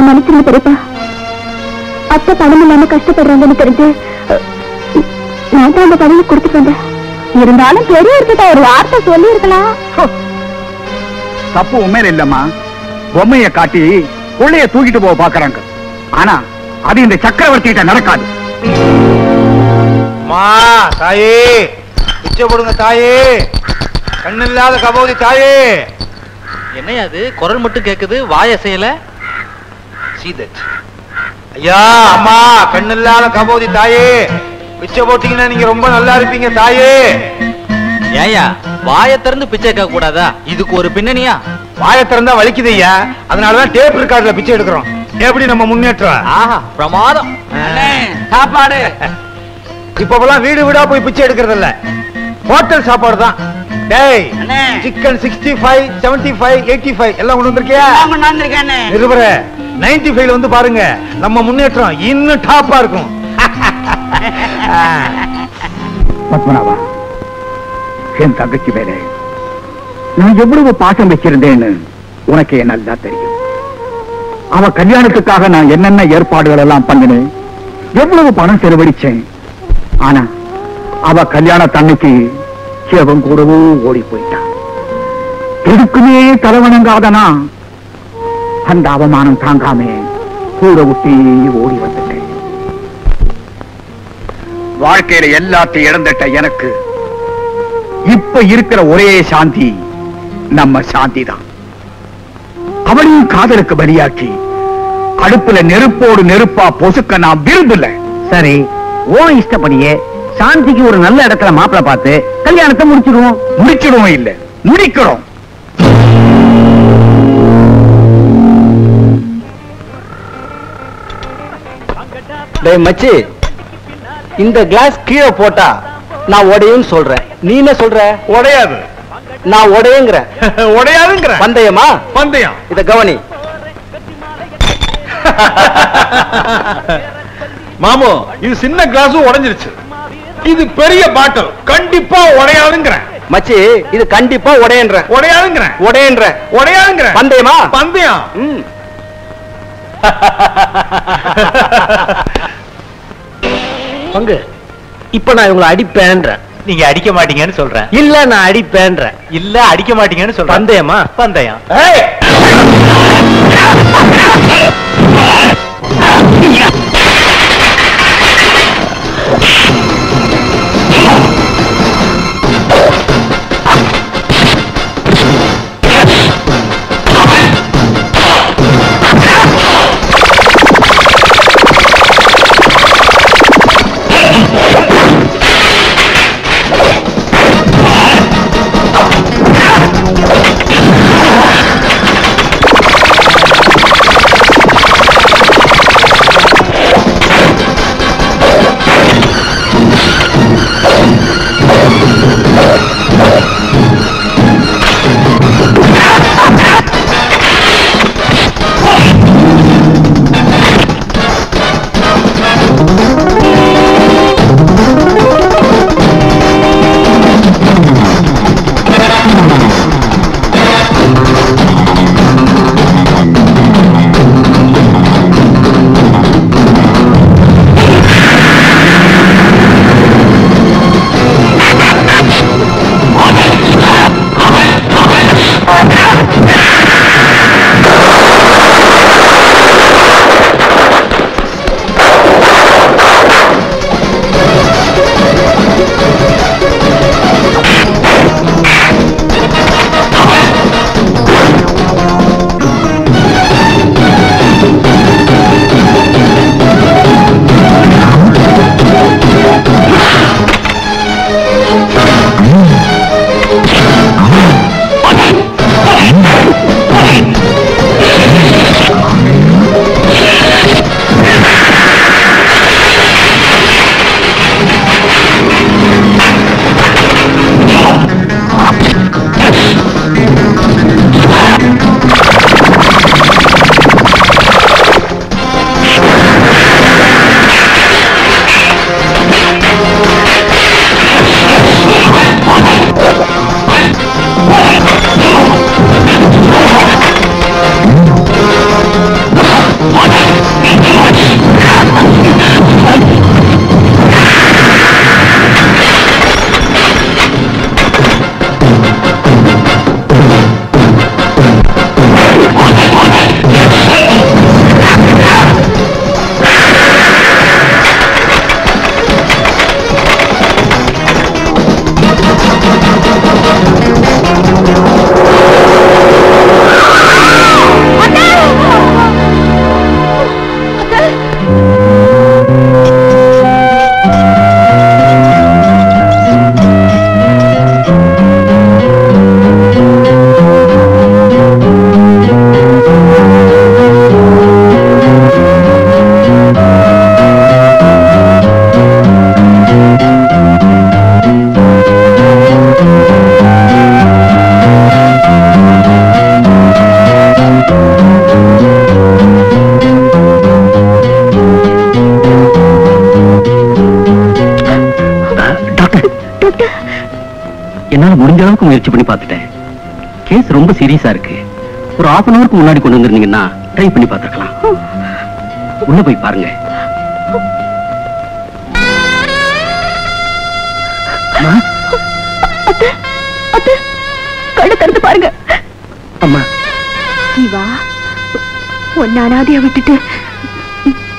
மன்னிச்சிருங்க பெரியப்பா, அத்தை பணம் இல்லாம கஷ்டப்படுறாங்கன்னு தெரிஞ்சு நான் தான் அந்த பணம் கொடுத்துட்டு வந்தேன். இருந்தாலும் பெரியவர்கிட்ட ஒரு வார்த்தை சொல்லி இருக்கலாம். தப்பு உண்மையில இல்லம்மா. பொம்மைய காட்டி கொள்ளைய தூக்கிட்டு போக பாக்குறாங்க. ஆனா அது இந்த சக்கரவர்த்தி கிட்ட நடக்காது. தாயே, பிச்சை போடுங்க தாயே, கண்ணில்லாத கபோதி தாயே. என்னையா அது குரல் மட்டும் கேக்குது, வாய செய்யல? ஐயா அம்மா, கண்ணில்லாத கபோதி தாயே, பிச்சை போட்டீங்கன்னா நீங்க ரொம்ப நல்லா இருப்பீங்க தாயே. ஏயா வாய திறந்து பிச்சை கேட்க கூடாதா? இதுக்கு ஒரு பின்னணியா? வாய திறந்தா வலிக்குது ஐயா, அதனாலதான் டேப் ரெக்கார்ட்ல பிச்சை எடுக்கிறோம். எப்படி நம்ம முன்னேற்றம்? ஆஹா பிரமாதம். சாப்பாடு இப்பெல்லாம் வீடு வீடா போய் பிச்சை எடுக்கிறது இல்ல, ஹோட்டல் சாப்பாடு தான். டேய், சிக்கன் 65, 75, 85 எல்லாம் கொண்டு வந்திருக்கியா? நிருபர 95 வந்து பாருங்க, நம்ம முன்னேற்றம் இன்னும் டாப்பா இருக்கும். பத்மநாபா, என் தங்கச்சி மேலே நான் எவ்வளவு பாசம் வச்சிருந்தேன்னு உனக்கே நல்லா தெரியும். அவ கல்யாணத்துக்காக நான் என்னென்ன ஏற்பாடுகள் எல்லாம் பண்ணினேன், எவ்வளவு பணம் செலவழிச்சேன். ஆனா அவ கல்யாண தன்னைக்கு சிவன் கூடவோ ஓடி போயிட்டான். எதுக்குமே தலைவணங்காதனா அந்த அவமானம் தாங்காம கூட விட்டு ஓடி வந்துட்டேன். வாழ்க்கையில எல்லாத்தையும் இழந்துட்ட எனக்கு இப்ப இருக்கிற ஒரே சாந்தி நம்ம சாந்தி தான். அவளையும் காதலுக்கு பலியாக்கி அடுப்புல நெருப்போடு நெருப்பா பொசுக்க நான் விரும்பல. சரி, ஓ இஷ்டப்படியே சாந்திக்கு ஒரு நல்ல இடத்துல மாப்பிளை பார்த்து கல்யாணத்தை முடிச்சிடுவோம். முடிச்சிடுவோம் இல்ல, முடிக்கிறோம். டேய் மச்சி, இந்த கிளாஸ் கீழே போட்டா நான் உடையும் சொல்றேன், நீ என்ன சொல்ற? உடையாது. நான் உடையங்கிற. உடையாதுங்கிற. பந்தயமா? பந்தயம். இத கவனி. மாமு, இது சின்ன கிளாஸும் உடைஞ்சிருச்சு, இது பெரிய பாட்டில், கண்டிப்பா உடையாதுங்கிற. மச்சி, இது கண்டிப்பா உடையன்ற. உடையாதுங்கிற. உடையன்ற. உடையாதுங்கிற. பந்தயமா? பந்தயம். பங்கு, இப்ப நான் இவங்களை அடிப்பேன்ற. நீங்க அடிக்க மாட்டீங்கன்னு சொல்றேன். இல்ல, நான் அடிப்பேன்ற. இல்ல அடிக்க மாட்டீங்கன்னு சொல்றேன். பந்தயமா? பந்தயம். முடிஞ்ச அளவுக்கு முயற்சி பண்ணி பார்த்துட்டேன். கேஸ் ரொம்ப சீரியஸா இருக்கு. ஒரு 1/2 hourக்கு முன்னாடி கொண்டு வந்திருந்தீங்கன்னா ட்ரை பண்ணி பார்த்துக்கலாம். உள்ள போய் பாருங்க. கண்ணு திறந்து பாருங்க. அம்மா சிவா, உன்னை அனாதையா விட்டுட்டு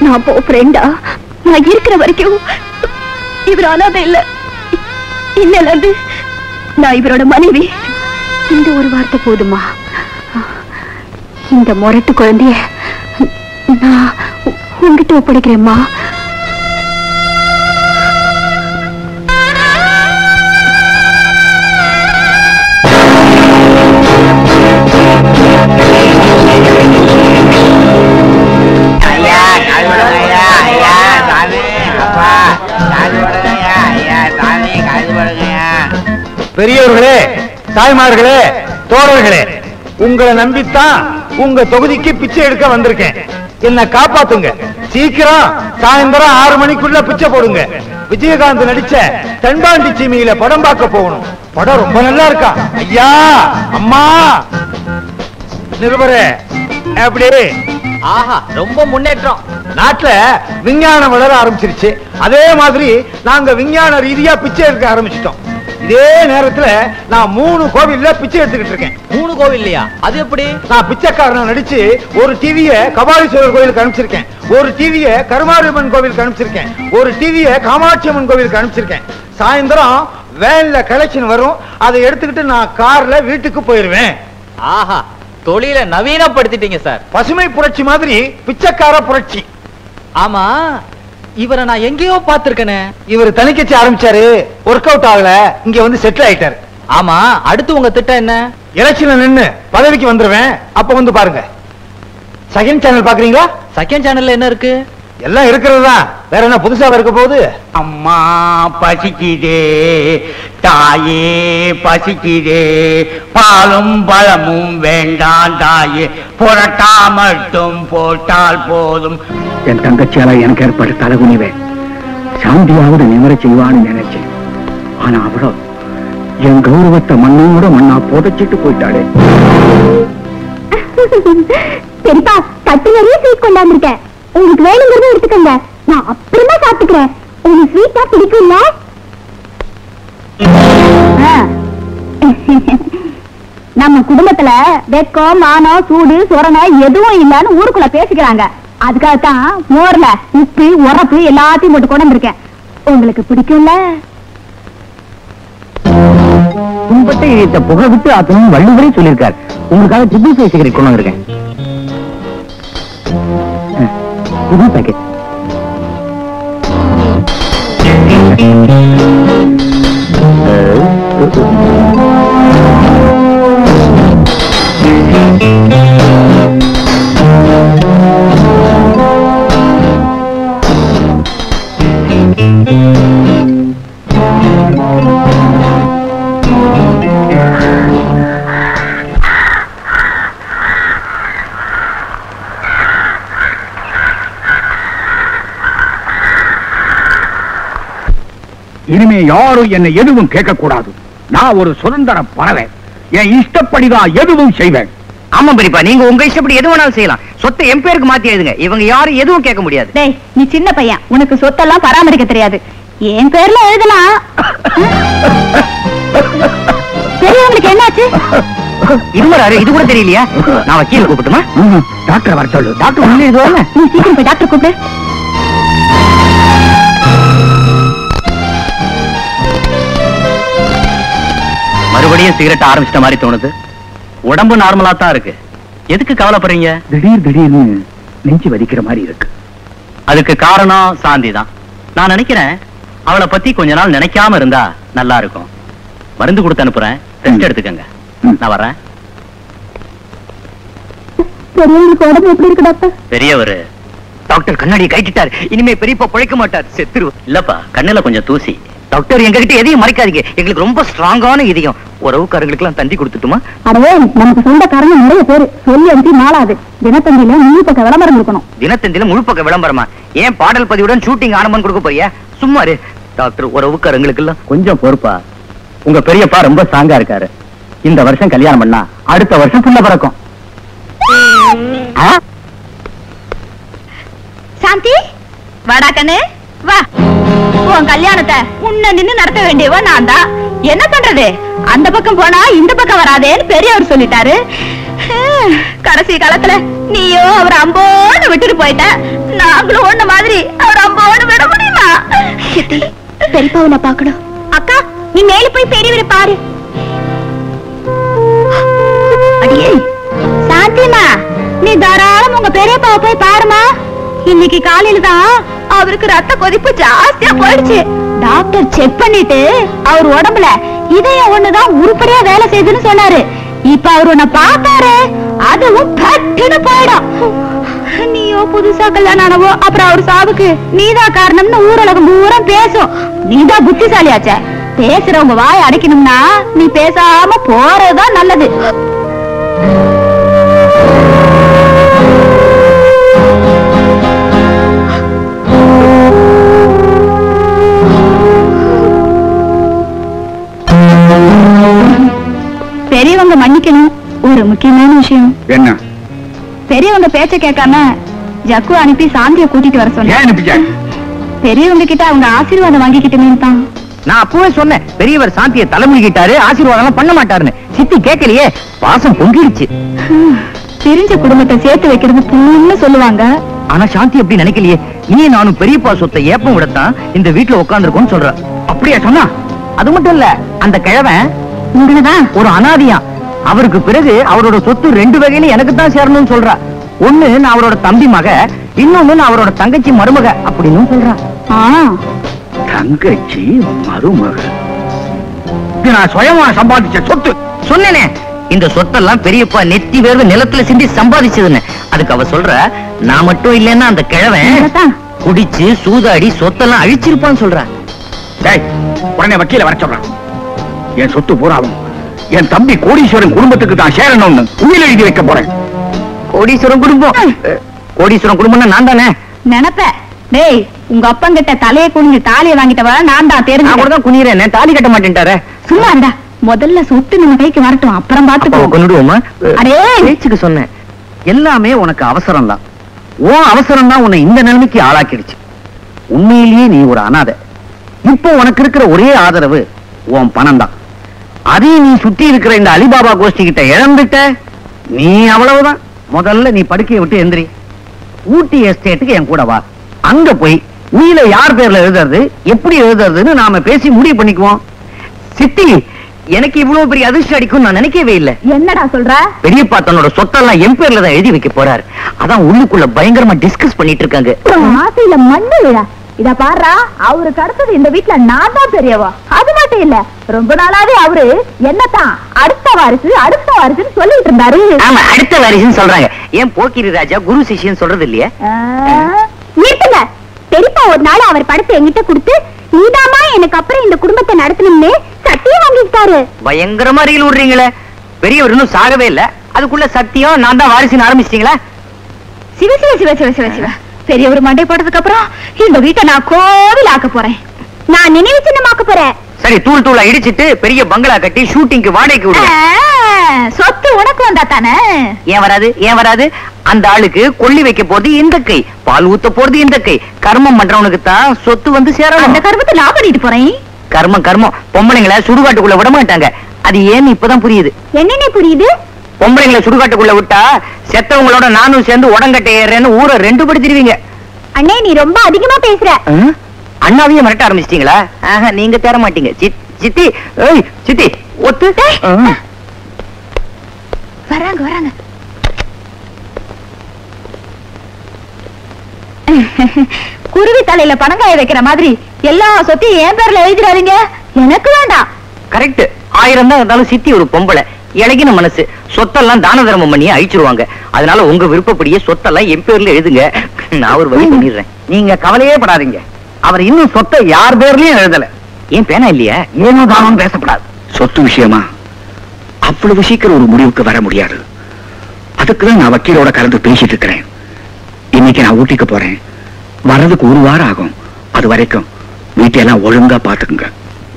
நான் ஃப்ரெண்டா? நான் இருக்கிற வரைக்கும் இவர் அனாதை இல்ல. இன்னல இருந்து நான் இவரோட மனைவி. இந்த ஒரு வார்த்தை போதுமா? இந்த முரட்டு குழந்தைய நான் உங்ககிட்ட ஒப்படைக்கிறேம்மா. பெரியவர்களே, தாய்மார்களே, தோழர்களே, உங்களை நம்பித்தான் உங்க தொகுதிக்கு பிச்சை எடுக்க வந்திருக்கேன். என்ன காப்பாத்துங்க. சீக்கிரம் சாயந்தரம் 6 மணிக்குள்ள பிச்சை போடுங்க. விஜயகாந்த் நடிச்ச தென்பாண்டி சீமையில படம் பார்க்க போகணும். படம் ரொம்ப நல்லா இருக்கா. ஐயா, அம்மா, நிருபரே, எப்படி? ஆஹா, ரொம்ப முன்னேற்றம். நாட்டுல விஞ்ஞானம் வளர ஆரம்பிச்சிருச்சு. அதே மாதிரி நாங்க விஞ்ஞான ரீதியா பிச்சை எடுக்க ஆரம்பிச்சிட்டோம். இதே நேரத்துல நான் 3 கோவில்ல பிச்சை எடுத்துக்கிட்டு இருக்கேன். 3 கோவில்லையா? அது எப்படி? நான் பிச்சைக்காரனை நடிச்சு ஒரு டிவிய கபாலீஸ்வரர் கோவிலுக்கு அனுப்பிச்சிருக்கேன், ஒரு டிவிய கருமாரியம்மன் கோவிலுக்கு அனுப்பிச்சிருக்கேன், ஒரு டிவிய காமாட்சி அம்மன் கோவிலுக்கு அனுப்பிச்சிருக்கேன். சாயந்தரம் வேன்ல கலெக்ஷன் வரும். அதை எடுத்துக்கிட்டு நான் கார்ல வீட்டுக்கு போயிருவேன். ஆஹா, தொழில நவீனப்படுத்திட்டீங்க சார். பசுமை புரட்சி மாதிரி பிச்சைக்கார புரட்சி. ஆமா, இவரை நான் எங்கேயோ பார்த்திருக்கேனே. இவர் தனிக்கட்சி ஆரம்பிச்சாரு, ஒர்க் அவுட் ஆகல, இங்க வந்து செட்டில் ஆயிட்டாரு. ஆமா, அடுத்து உங்க திட்டம் என்ன? எலெக்ஷன்ல நின்னு பதவிக்கு வந்துருவேன். அப்ப வந்து பாருங்க. செகண்ட் சேனல் பாக்குறீங்களா? செகண்ட் சேனல்ல என்ன இருக்கு? எல்லாம் இருக்கிறது தான். வேற என்ன புதுசா இருக்க போகுது? அம்மா பசிக்குதே, தாயே பசிக்குதே, பாலும் பழமும் வேண்டாம் தாயே, புரட்டா மட்டும் போட்டால் போதும். என் தங்கச்சியால எனக்கு ஏற்பட்ட தலைகுனிவே சாந்தியாவது நிமிர செய்வான்னு நினைச்சேன். ஆனா அவளோ என் கௌரவத்தை மண்ணோட மண்ணா புதைச்சிட்டு போயிட்டாளே. பெரியப்பா, தட்டு நிறைய ஸ்வீட் கொண்டாந்துருக்கேன். உங்களுக்கு வேணுங்கிறத எடுத்துக்கங்க, நான் அப்புறமா சாப்பிட்டுக்கிறேன். உங்களுக்கு ஸ்வீட்டா பிடிக்கும்ல? நம்ம குடும்பத்துல வெக்கம், மானம், சூடு, சொரணை எதுவும் இல்லன்னு ஊருக்குள்ள பேசிக்கிறாங்க. அதுக்காகத்தான் மோர்ல உப்பு, உரப்பு எல்லாத்தையும் போட்டு கொண்டு வந்திருக்கேன். உங்களுக்கு பிடிக்கும்ல? கும்பட்டை இழுத்த புகை விட்டு அப்படின்னு வள்ளுவரே சொல்லியிருக்கார். உங்களுக்காக ட்ரிபிள் சைஸ் சிகரெட் கொண்டு வந்திருக்கேன். புது பேக்கெட். இனிமே யாரும் என்னை எதுவும் கேட்க கூடாது. நான் ஒரு சுதந்திர பறவை. என் இஷ்டப்படிதான் எதுவும் செய்வேன். ஆமா பெரியப்பா, நீங்க உங்க இஷ்டப்படி எது வேணாலும் செய்யலாம். சொத்தை என் பேருக்கு மாத்தி எழுதுங்க. இவங்க யாரும் எதுவும் கேட்க முடியாது. டேய், நீ சின்ன பையன், உனக்கு சொத்தெல்லாம் பராமரிக்க தெரியாது. என் பேர்ல எழுதலாம். பெரியவங்களுக்கு என்னாச்சு? இருமராரு, இது கூட தெரியலையா? நான் வக்கீல கூப்பிட்டுமா? டாக்டர் வர சொல்லு. டாக்டர் உள்ளே இதுவாங்க. நீ சீக்கிரம் போய் டாக்டர் கூப்பிடு. மறுபடியும் சிகரெட் ஆரம்பிச்சிட்ட மாதிரி தோணுது. உடம்பு நார்மலா தான் இருக்கு. எதுக்கு கவலைப்படுறீங்க? திடீர்னு நெஞ்சு வலிக்கிற மாதிரி இருக்கு. அதுக்கு காரணம் சாந்தி தான். நான் நினைக்கிறேன் அவளை பத்தி கொஞ்ச நாள் நினைக்காம இருந்தா நல்லா இருக்கும். மருந்து கொடுத்து அனுப்புறேன், ரெஸ்ட் எடுத்துக்கங்க. நான் வரேன். பெரியவங்களுக்கு உடம்பு எப்படி இருக்கு டாக்டர்? பெரியவர் டாக்டர் கண்ணாடியை கைட்டிட்டார். இனிமே பெரியப்பா பிழைக்க மாட்டார், செத்துரு. இல்லப்பா, கண்ணுல கொஞ்சம் தூசி. டாக்டர், எங்ககிட்ட எதையும் மறைக்காதீங்க. எங்களுக்கு ரொம்ப ஸ்ட்ராங்கான இதயம். உறவுக்காரங்களுக்கு எல்லாம் தந்தி கொடுத்துட்டுமா? அடவே, நமக்கு சொந்தக்காரங்க நிறைய பேரு. சொல்லி அனுப்பி நாளாது. தினத்தந்தியில முழு பக்க விளம்பரம் இருக்கணும். தினத்தந்தியில முழு பக்க விளம்பரமா? ஏன் பாடல் பதிவுடன் ஷூட்டிங் ஆரம்பம் கொடுக்க போறியா? சும்மா இரு. டாக்டர், உறவுக்காரங்களுக்கு எல்லாம் கொஞ்சம் பொறுப்பா. உங்க பெரியப்பா ரொம்ப ஸ்ட்ராங்கா இருக்காரு. இந்த வருஷம் கல்யாணம் பண்ணா அடுத்த வருஷம் புள்ள பிறக்கும். சாந்தி வாடா கண்ணு வா. உன் கல்யாணத்தை உன்ன நின்னு நடத்த வேண்டியவ நான் தான். என்ன பண்றது, அந்த பக்கம் போனா இந்த பக்கம் வராதேன்னு பெரியவர் சொல்லிட்டாரு. கடைசி காலத்துல நீயோ அவர் அம்போன்னு விட்டுட்டு போயிட்ட. நாங்களும் ஒண்ணு மாதிரி அவர் அம்போன்னு விட முடியுமா? பெரியப்பாவை நான் பாக்கணும். அக்கா நீ மேல போய் பெரியவரை பாரு. அடியே சாந்திமா, நீ தாராளம் உங்க பெரியப்பாவை போய் பாருமா. இன்னைக்கு காலையில தான் அவருக்கு ரத்த கொதிப்பு ஜாஸ்தியா போயிடுச்சு. டாக்டர் செக் பண்ணிட்டு அவர் உடம்புல இதயம் ஒண்ணுதான் உருப்படியா வேலை செய்யுதுன்னு சொன்னாரு. இப்ப அவர் உன்னை பார்த்தாரு, அதுவும் பட்டுன்னு போயிடும். நீயோ புதுசா கல்யாணம் ஆனவோ அப்புறம் அவர் சாவுக்கு நீதான் காரணம்னு ஊரலகம் பூரா பேசும். நீதான் புத்திசாலியாச்ச. பேசுறவங்க வாய் அடைக்கணும்னா நீ பேசாம போறதுதான் நல்லது. பெரியவங்க மன்னிக்கணும். ஒரு முக்கியமான விஷயம். என்ன? பெரியவங்க பேச்ச கேட்காம ஜக்கு அனுப்பி சாந்திய கூட்டிட்டு வர சொன்னேன். பெரியவங்க கிட்ட அவங்க ஆசீர்வாதம் வாங்கிக்கிட்டுமே தான். நான் அப்பவே சொன்னேன், பெரியவர் சாந்தியை தலைமுடிக்கிட்டாரு, ஆசீர்வாதம் பண்ண மாட்டாருன்னு. சித்தி கேட்கலையே, பாசம் பொங்கிடுச்சு. பிரிஞ்ச குடும்பத்தை சேர்த்து வைக்கிறது புண்ணியம்னு சொல்லுவாங்க. ஆனா சாந்தி அப்படி நினைக்கலையே. நீ நானும் பெரியப்பா சொத்தை ஏப்பம் விடத்தான் இந்த வீட்டுல உட்கார்ந்துருக்கோம்னு சொல்ற. அப்படியா சொன்னா? அது மட்டும் இல்ல, அந்த கிழவன் உங்களதான் ஒரு அனாதியா. அவருக்கு பிறகு அவரோட சொத்து 2 வகையில எனக்கு தான் சேரணும்னு சொல்றா. ஒண்ணு நான் அவரோட தம்பி மக, இன்னொன்னு நான் அவரோட தங்கச்சி மருமக அப்படின்னு சொல்றா. தங்கச்சி மருமக? நான் சுயமா சம்பாதிச்ச சொத்து. சொன்னேனே, இந்த சொத்தெல்லாம் பெரியப்பா நெத்தி வேர்வை நிலத்துல சிந்தி சம்பாதிச்சதுன்னு. அதுக்கு அவ சொல்ற, நான் மட்டும் இல்லைன்னா அந்த கிழவன் குடிச்சு சூதாடி சொத்தெல்லாம் அழிச்சிருப்பான்னு சொல்ற. உடனே வக்கீல வர சொல்றான். என் சொத்து பூராவும் என் தம்பி கோடீஸ்வரன் குடும்பத்துக்கு தான் சேரணும்னு உயிர் எழுதி வைக்க போறேன். கோடீஸ்வரன் குடும்பம்? கோடீஸ்வரன் குடும்பம்னா நான் தானே நினைப்ப. டேய், உங்க அப்பங்கிட்ட தலையை குனிஞ்சு தாலியை வாங்கிட்டவ நான் தான். தெரிஞ்சு நான் கூட தான் குனிறேன், தாலி கட்ட மாட்டேன்ட்டாரு. சும்மா இருந்தா முதல்ல சொத்து நம்ம கைக்கு வரட்டும், அப்புறம் பாத்துக்கோ. கொண்டுடுவோமா? அடே பேச்சுக்கு சொன்னேன். எல்லாமே உனக்கு அவசரம் தான். உன் அவசரம் தான் உன்னை இந்த நிலைமைக்கு ஆளாக்கிடுச்சு. உண்மையிலேயே நீ ஒரு அனாதை. இப்போ உனக்கு இருக்கிற ஒரே ஆதரவு உன் பணம் தான். அதையும் நீ சுத்தி இருக்கிற இந்த அலிபாபா கோஷ்டி கிட்ட இழந்துட்ட, நீ அவ்வளவுதான். முதல்ல நீ படுக்கையை விட்டு எந்திரி. ஊட்டி எஸ்டேட்டுக்கு என் கூட வா. அங்க போய் உயில யார் பேர்ல எழுதுறது, எப்படி எழுதுறதுன்னு நாம பேசி முடிவு பண்ணிக்குவோம். சித்தி, எனக்கு இவ்வளவு பெரிய அதிர்ஷ்டம் அடிக்கும் நான் நினைக்கவே இல்லை. என்னடா சொல்ற? பெரியப்பா தன்னோட சொத்தெல்லாம் என் பேர்ல தான் எழுதி வைக்க போறாரு. அதான் உள்ளுக்குள்ள பயங்கரமா டிஸ்கஸ் பண்ணிட்டு இருக்காங்க. ஆசையில மண்ணு விழா. இத பாருடா, அவருக்கு அடுத்தது இந்த வீட்டுல நான் தான் பெரியவா. அது மட்டும் இல்ல, ரொம்ப நாளாவே அவரு என்னத்தான் அடுத்த வாரிசுன்னு சொல்லிட்டு இருந்தாரு. ஆமா, அடுத்த வாரிசுன்னு சொல்றாங்க. ஏன் போக்கிரி ராஜா குரு சிஷ்யன்னு சொல்றது இல்லையா? நிறுத்துங்க. பெரியப்பா ஒரு நாள் அவர் படத்தை என்கிட்ட கொடுத்து, நீதாமா எனக்கு அப்புறம் இந்த குடும்பத்தை நடத்தணும்னு சத்தியம் வாங்கிட்டாரு. பயங்கரமா ரீல் விடுறீங்களே. பெரியவர் இன்னும் சாகவே இல்ல, அதுக்குள்ள சத்தியம் நான் தான் வாரிசுன்னு ஆரம்பிச்சிட்டீங்களா? சிவ சிவ சிவ சிவ சிவ சிவ. பெரியவர் மண்டை போட்டதுக்கு அப்புறம் இந்த வீட்டை நான் கோவில் ஆக்க போறேன். நான் நினைவு சின்னமாக்க போறேன். சரி, தூள் தூளா இடிச்சிட்டு பெரிய பங்களா கட்டி ஷூட்டிங்க்கு வாடகைக்கு விடுங்க. சொத்து உனக்கு வந்தா தானே? ஏன் வராது, ஏன் வராது? அந்த ஆளுக்கு கொள்ளி வைக்க போறது இந்த கை, பால் ஊத்த போறது இந்த கை. கர்மம் பண்றவனுக்கு தான் சொத்து வந்து சேரணும். அந்த கர்மத்தை நான் பண்ணிட்டு போறேன். கர்மம் கர்மம். பொம்பளைங்களை சுடுகாட்டுக்குள்ள விட மாட்டாங்க. அது ஏன்னு இப்பதான் புரியுது. என்னென்ன புரியுது? பொம்பளைங்களை சுடுகாட்டுக்குள்ள விட்டா செத்தவங்களோட நானும் சேர்ந்து உடங்கட்டை ஏறேன்னு ஊரை 2 படுத்திடுவீங்க. அண்ணே, நீ ரொம்ப அதிகமா பேசுற. அண்ணாவையும் மிரட்ட ஆரம்பிச்சிட்டீங்களா? நீங்க தேர மாட்டீங்க. சித்தி, ஏய் சித்தி, ஒத்து. வராங்க வராங்க. குருவி தலையில பணங்காய வைக்கிற மாதிரி எல்லா சொத்தையும் என் பேர்ல எழுதிடாதீங்க. எனக்கு வேண்டாம். கரெக்ட். 1000 தான் இருந்தாலும் சித்தி ஒரு பொம்பளை, இழகின மனசு. சொத்தெல்லாம் தான தர்மம் பண்ணி அழிச்சிருவாங்க. அதனால உங்க விருப்பப்படியே சொத்தெல்லாம் என் பேர்ல எழுதுங்க. நான் ஒரு வழி பண்ணிடுறேன். நீங்க கவலையே படாதீங்க. அவர் இன்னும் சொத்தை யார் பேர்லயும் எழுதல. ஏன் பேனா இல்லையா? ஏனோ தானோன்னு பேசப்படாது. சொத்து விஷயமா அவ்வளவு சீக்கிரம் ஒரு முடிவுக்கு வர முடியாது. அதுக்குதான் நான் வக்கீலோட கலந்து பேசிட்டு இருக்கிறேன். இன்னைக்கு நான் ஊட்டிக்கு போறேன். வர்றதுக்கு 1 வாரம் ஆகும். அது வரைக்கும் வீட்டையெல்லாம் ஒழுங்கா பாத்துக்குங்க.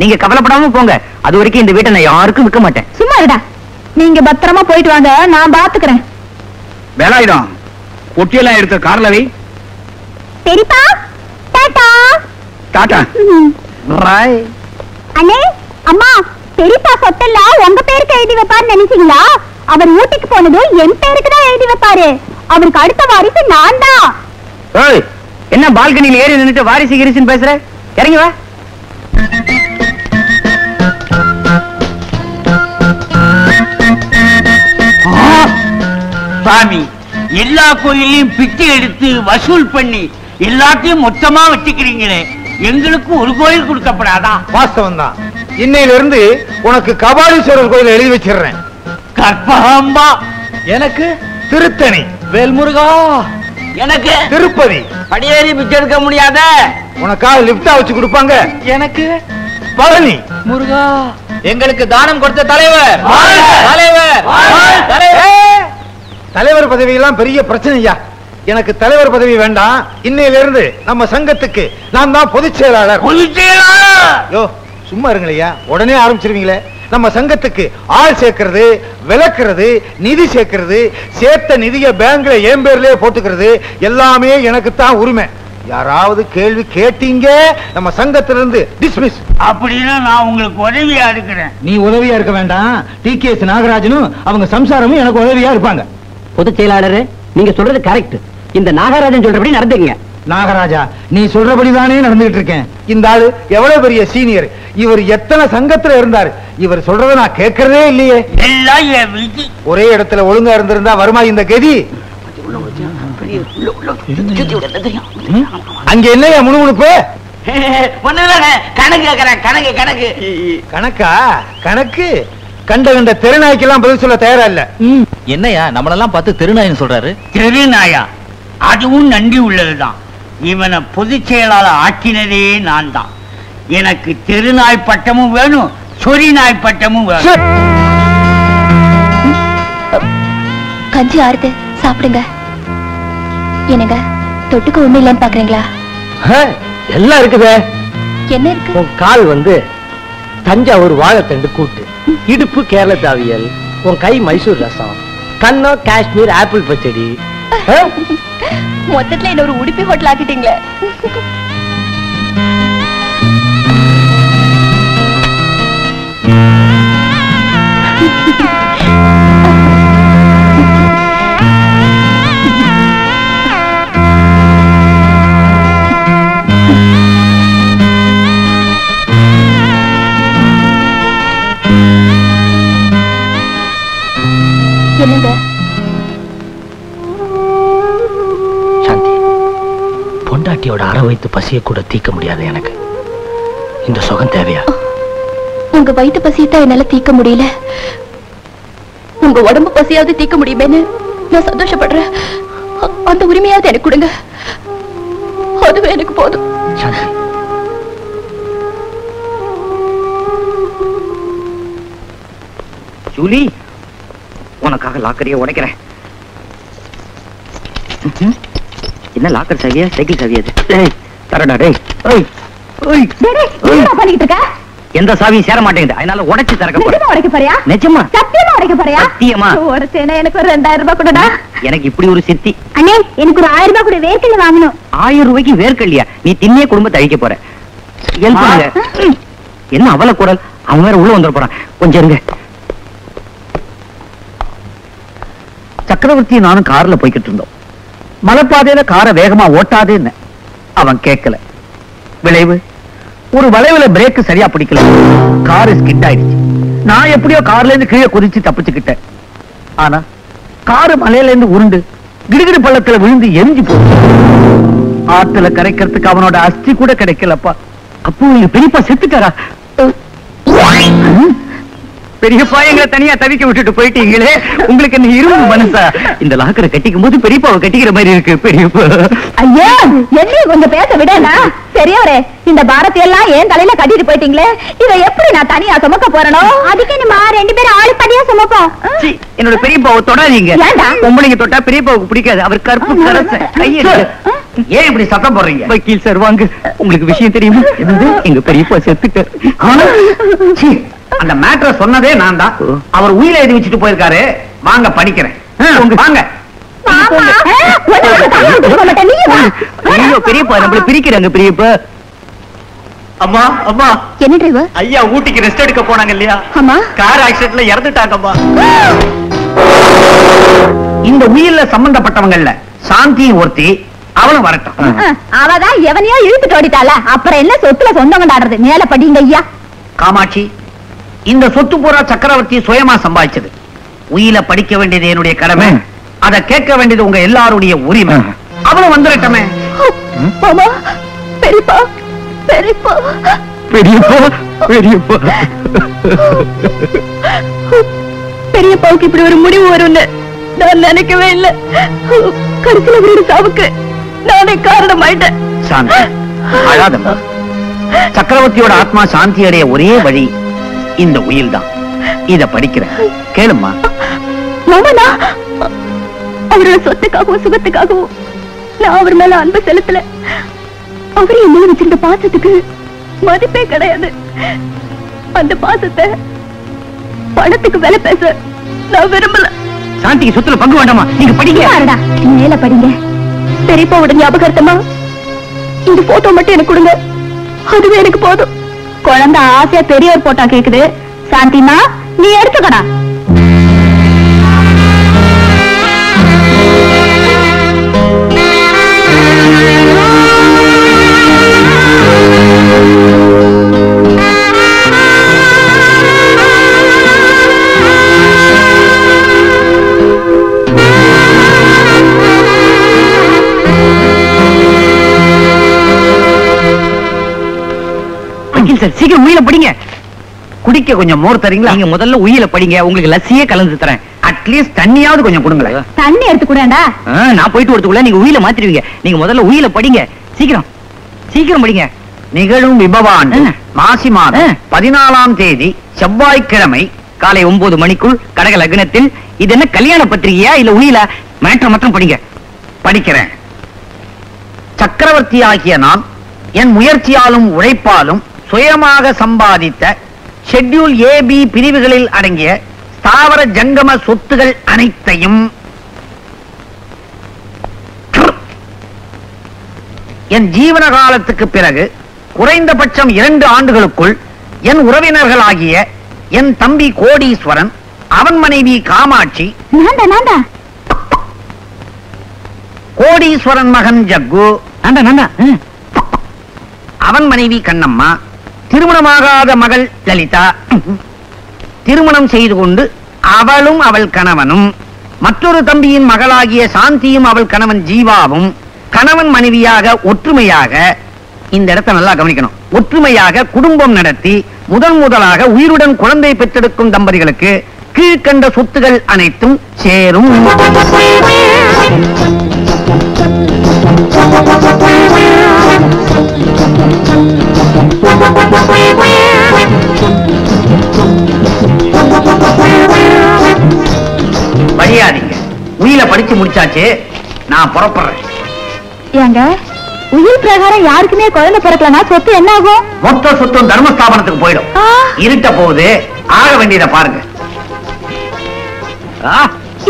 நீங்க கவலைப்படாம போங்க. அது வரைக்கும் இந்த வீட்டை நான் யாருக்கும் விற்க மாட்டேன். சும்மா இருடா. நீங்க பத்திரமா போயிட்டு வாங்க, நான் பாத்துக்கிறேன். வேலாயுதம், பொட்டியெல்லாம் எடுத்து கார்ல வை. பெரியப்பா டாடா. டாடா. பாய். அண்ணே, அம்மா, பெரியப்பா சொத்தெல்லாம் உங்க பேருக்கு எழுதி வைப்பாருன்னு நினைச்சீங்களா? அவர் ஊட்டிக்கு போனதும் என் பேருக்கு தான் எழுதி வைப்பாரு. அவருக்கு அடுத்த வாரிசு நான் தான். ஏய், என்ன பால்கனியில் ஏறி நின்னுட்டு வாரிசு கிரிசுன்னு பேசுற? இறங்கி வா. சாமி, எல்லா கோயிலையும் பிச்சை எடுத்து வசூல் பண்ணி எல்லாத்தையும் மொத்தமா வச்சுக்கிறீங்களே, எங்களுக்கு ஒரு கோயில் கொடுக்கப்படாதா? வாஸ்தவம் தான். இன்னையில இருந்து உனக்கு கபாலீஸ்வரர் கோயில் எழுதி வச்சிடுறேன். கற்பகாம்பா. எனக்கு திருத்தணி. வேல்முருகா. எனக்கு திருப்பதி. படியேறி பிச்சை எடுக்க முடியாத, உனக்காக லிப்டா வச்சு கொடுப்பாங்க. எனக்கு பழனி. முருகா. எங்களுக்கு தானம் கொடுத்த தலைவர். தலைவர் பதவி எல்லாம் பெரிய பிரச்சனையா. எனக்கு தலைவர் பதவி வேண்டாம். இன்னையில இருந்து நம்ம சங்கத்துக்கு நான் தான் பொதுச் செயலாளர். யோ, சும்மா இருங்களையா, உடனே ஆரம்பிச்சிருவீங்களே. நம்ம சங்கத்துக்கு ஆள் சேர்க்கிறது, விளக்குறது, நிதி சேர்க்கிறது, சேர்த்த நிதியை பேங்க்ல என் பேர்லயே போட்டுக்கிறது எல்லாமே எனக்கு தான் உரிமை. யாராவது கேள்வி கேட்டீங்க, நம்ம சங்கத்திலிருந்து டிஸ்மிஸ். அப்படின்னா நான் உங்களுக்கு உதவியா இருக்கிறேன். நீ உதவியா இருக்க வேண்டாம். டிகேஎஸ் நாகராஜனும் அவங்க சம்சாரமும் எனக்கு உதவியா இருப்பாங்க. பொதுச் செயலாளர், நீங்க சொல்றது கரெக்ட். இந்த நாகராஜன் சொல்றபடி நடந்துங்க. நாகராஜா, நீ சொல்றபடிதானே நடந்துகிட்டு இருக்கேன். இந்த ஆளு எவ்வளவு பெரிய சீனியர். இவர் எத்தனை சங்கத்துல இருந்தாரு. இவர் சொல்றதை நான் கேட்கறதே இல்லையே. எல்லாம் என் விதி. ஒரே இடத்துல ஒழுங்கா இருந்திருந்தா வருமா இந்த கதி? அங்க என்னையா முணுமுணுப்பு? கணக்கு கணக்கு கணக்கு கணக்கா? கணக்கு கண்ட தெருநாய்க்கெல்லாம் பதில் சொல்ல தயாரா இல்ல. என்னையா நம்மளெல்லாம் பார்த்து திருநாயின்னு சொல்றாரு? தெருநாயா? அதுவும் நன்றி உள்ளதுதான். இவனை பொதுச் செயலாளர் ஆக்கினதே நான் தான். எனக்கு தெருநாய் பட்டமும் வேணும், சொறி நாய் பட்டமும் வேணும். கஞ்சி ஆறுது, சாப்பிடுங்க. என்னங்க, தொட்டுக்கு ஒண்ணு இல்லைன்னு பாக்குறீங்களா? எல்லாம் இருக்குதே. என்ன இருக்கு? உன் கால் வந்து தஞ்சாவூர் வாழைத்தண்டு கூட்டு, இடுப்பு கேரள தாவியல், உன் கை மைசூர் ரசம், கண்ணோ காஷ்மீர் ஆப்பிள் பச்சடி. மொத்தத்துல என்ன ஒரு உடுப்பி ஹோட்டல் ஆக்கிட்டீங்களே. என்னங்க? சாந்தி, பொண்டாட்டியோட அரை வயிற்று பசியை கூட தீர்க்க முடியாது எனக்கு. இந்த சுகம் தேவையா? உங்க வயிற்று பசியத்தான் என்னால தீர்க்க முடியல. உங்க உடம்பு பசியாவது தீர்க்க முடியுமேன்னு நான் சந்தோஷப்படுறேன். அந்த உரிமையாவது எனக்கு கொடுங்க. அதுவே எனக்கு போதும். சாந்தி, ஜூலி, உனக்காக லாக்கரையே உடைக்கிறேன். என்ன லாக்கர் சாவியா, சைக்கிள் சாவியா? தரடா டேய். பண்ணிட்டு இருக்க? எந்த சாவியும் சேர மாட்டேங்குது, அதனால உடைச்சு திறக்க போறேன். உடைக்க போறியா? நிஜமா? சத்தியமா உடைக்க போறியா? சத்தியமா. உடைச்சேனா எனக்கு ஒரு 2000 ரூபாய் கொடுடா. எனக்கு இப்படி ஒரு சித்தி. அண்ணே, எனக்கு ஒரு 1000 ரூபாய் கூட வேர்க்கல்ல வாங்கணும். 1000 ரூபாய்க்கு வேர்க்கல்லையா? நீ தின்னே குடும்பத்தை அழிக்க போற. என்ன அவல குரல்? அவன் வேற உள்ள வந்துட போறான். கொஞ்சம் இருங்க. சக்கரவர்த்தி நானும் கார்ல போய்கிட்டு இருந்தோம். மலைப்பாதையில காரை வேகமா ஓட்டாதேன்னு அவன் கேட்கல. விளைவு, ஒரு வளைவுல பிரேக் சரியா பிடிக்கல, கார் ஸ்கிட் ஆயிடுச்சு. நான் எப்படியோ கார்ல இருந்து கீழே குதிச்சு தப்பிச்சுக்கிட்டேன். ஆனா காரு மலையில இருந்து உருண்டு கிடுகிடு பள்ளத்துல விழுந்து எரிஞ்சு போச்சு. ஆத்துல கரைக்கிறதுக்கு அவனோட அஸ்தி கூட கிடைக்கலப்பா. அப்போ எங்க பெரியப்பா செத்துட்டாரா? பெரியப்பா எங்களை தனியா தவிக்க விட்டுட்டு போயிட்டீங்களே, உங்களுக்கு என்ன இரும்பு மனசா? இந்த லாக்கரை கட்டிக்கும் போது பெரியப்பாவை கட்டிக்கிற மாதிரி இருக்கு. பெரியப்பா ஐயா, என்னையும் கொஞ்சம் பேச விடனா? பெரியவரே, இந்த பாரத்தை எல்லாம் ஏன் தலையில கட்டிட்டு போயிட்டீங்களே, இதை எப்படி நான் தனியா சுமக்க போறனோ? அதுக்கு நம்ம 2 பேரும் ஆளு படியா சுமப்போம். என்னோட பெரியப்பாவை தொடாதீங்க. பொம்பளைங்க தொட்டா பெரியப்பாவுக்கு பிடிக்காது. அவர் கருப்பு கரச கையை ஏன் இப்படி சத்தம் போடுறீங்க? வக்கீல் சார் வாங்க, உங்களுக்கு விஷயம் தெரியுமா? எங்க பெரியப்பா செத்துட்டார். அந்த மேட்டரை சொன்னதே நான் தான். அவர் உயிரை எழுதி வச்சுட்டு போயிருக்காரு. வாங்க படிக்கிறேன். வாங்க. பெரியப்பா நம்மள பிரிக்கிறாங்க. பெரியப்பா அம்மா அம்மா என்ன டிரைவர்? ஐயா ஊட்டிக்கு ரெஸ்ட் எடுக்க போனாங்க இல்லையா? ஆமா. கார் ஆக்சிடென்ட்ல இறந்துட்டாங்கம்மா. இந்த உயிர்ல சம்பந்தப்பட்டவங்கல்ல சாந்தி ஒருத்தி, அவளும் வரட்டும். அவதான் எவனையோ இழுத்துட்டு ஓடிட்டால, அப்புறம் என்ன சொத்துல சொந்தம் கொண்டாடுறது? மேல படிங்க ஐயா. காமாட்சி, இந்த சொத்து பூரா சக்கரவர்த்தி சுயமா சம்பாதிச்சது. உயில படிக்க வேண்டியது என்னுடைய கடமை, அதை கேட்க வேண்டியது உங்க எல்லாருடைய உரிமை. அவளும் வந்துடட்டமே. மாமா, பெரியப்பா பெரியப்பா பெரியப்பா பெரியப்பா பெரியப்பாவுக்கு இப்படி ஒரு முடிவு வரும்னு நான் நினைக்கவே இல்லை. கடைசியில வீடு சாவுக்கு நானே காரணமாயிட்டேன். சாந்தி, அழாதம்மா. சக்கரவர்த்தியோட ஆத்மா சாந்தி அடைய ஒரே வழி இந்த உயில் தான். இத படிக்கிறேன், கேளுமா. மாமா, அவரோட சொத்துக்காகவும் சுகத்துக்காகவும் நான் அவர் மேல அன்பு செலுத்தல. அவரு என்ன வச்சிருந்த பாசத்துக்கு மதிப்பே கிடையாது. அந்த பாசத்தை பணத்துக்கு விலை பேச நான் விரும்பல. சாந்திக்கு சொத்துல பங்கு வேண்டாமா? நீங்க படிங்க. மேல படிங்க. பெரியப்பாவோட ஞாபகார்த்தமா இந்த போட்டோ மட்டும் எனக்கு கொடுங்க, அதுவே எனக்கு போதும். குழந்தை ஆசையா பெரியவர் போட்டோ கேக்குது. சாந்திமா, நீ எடுத்துக்கடா. சீக்கிரம் உயில படிங்க. குடிக்க கொஞ்சம் மோர் தரீங்களா? நீங்க முதல்ல உயில படிங்க, உங்களுக்கு லஸ்ஸியே கலந்து தரேன். அட்லீஸ்ட் தண்ணியாவது கொஞ்சம் கொடுங்களேன். தண்ணி எடுத்து கூடா. நான் போயிட்டு வரதுக்குள்ள நீங்க உயில மாத்திடுவீங்க. நீங்க முதல்ல உயில படிங்க. சீக்கிரம் சீக்கிரம் படிங்க. நிகழும் விபவாண்டு மாசி மாதம் 14ஆம் தேதி செவ்வாய்க்கிழமை காலை 9 மணிக்குள் கடக லக்னத்தில். இது என்ன கல்யாண பத்திரிகையா இல்ல உயில? மேட்டர் மட்டும் படிங்க. படிக்கிறேன். சக்கரவர்த்தி ஆகிய நான் என் முயற்சியாலும் உழைப்பாலும் சுயமாக சம்பாதித்த ஷெட்யூல் AB பிரிவுகளில் அடங்கிய ஸ்தாவர ஜங்கம சொத்துகள் அனைத்தையும் என் ஜீவன காலத்துக்கு பிறகு குறைந்தபட்சம் 2 ஆண்டுகளுக்குள் என் உறவினர்களாகிய என் தம்பி கோடீஸ்வரன், அவன் மனைவி காமாட்சி, கோடீஸ்வரன் மகன் ஜக்கு, அவன் மனைவி கண்ணம்மா, திருமணமாகாத மகள் லலிதா திருமணம் செய்து கொண்டு அவளும் அவள் கணவனும், மற்றொரு தம்பியின் மகளாகிய சாந்தியும் அவள் கணவன் ஜீவாவும் கணவன் மனைவியாக ஒற்றுமையாக, இந்த இடத்தை நல்லா கவனிக்கணும், ஒற்றுமையாக குடும்பம் நடத்தி முதலாக உயிருடன் குழந்தை பெற்றெடுக்கும் தம்பதிகளுக்கு கீழ்கண்ட சொத்துகள் அனைத்தும் சேரும். வழியாதீங்க. உயில படிச்சு முடிச்சாச்சு, நான் புறப்படுறேன். ஏங்க, உயிர் பிரகாரம் யாருக்குமே குழந்தை பிறக்கலனா சொத்து என்ன ஆகும்? மொத்த சொத்தும் தர்மஸ்தாபனத்துக்கு போயிடும். இருட்ட போகுது, ஆக வேண்டியதை பாருங்க.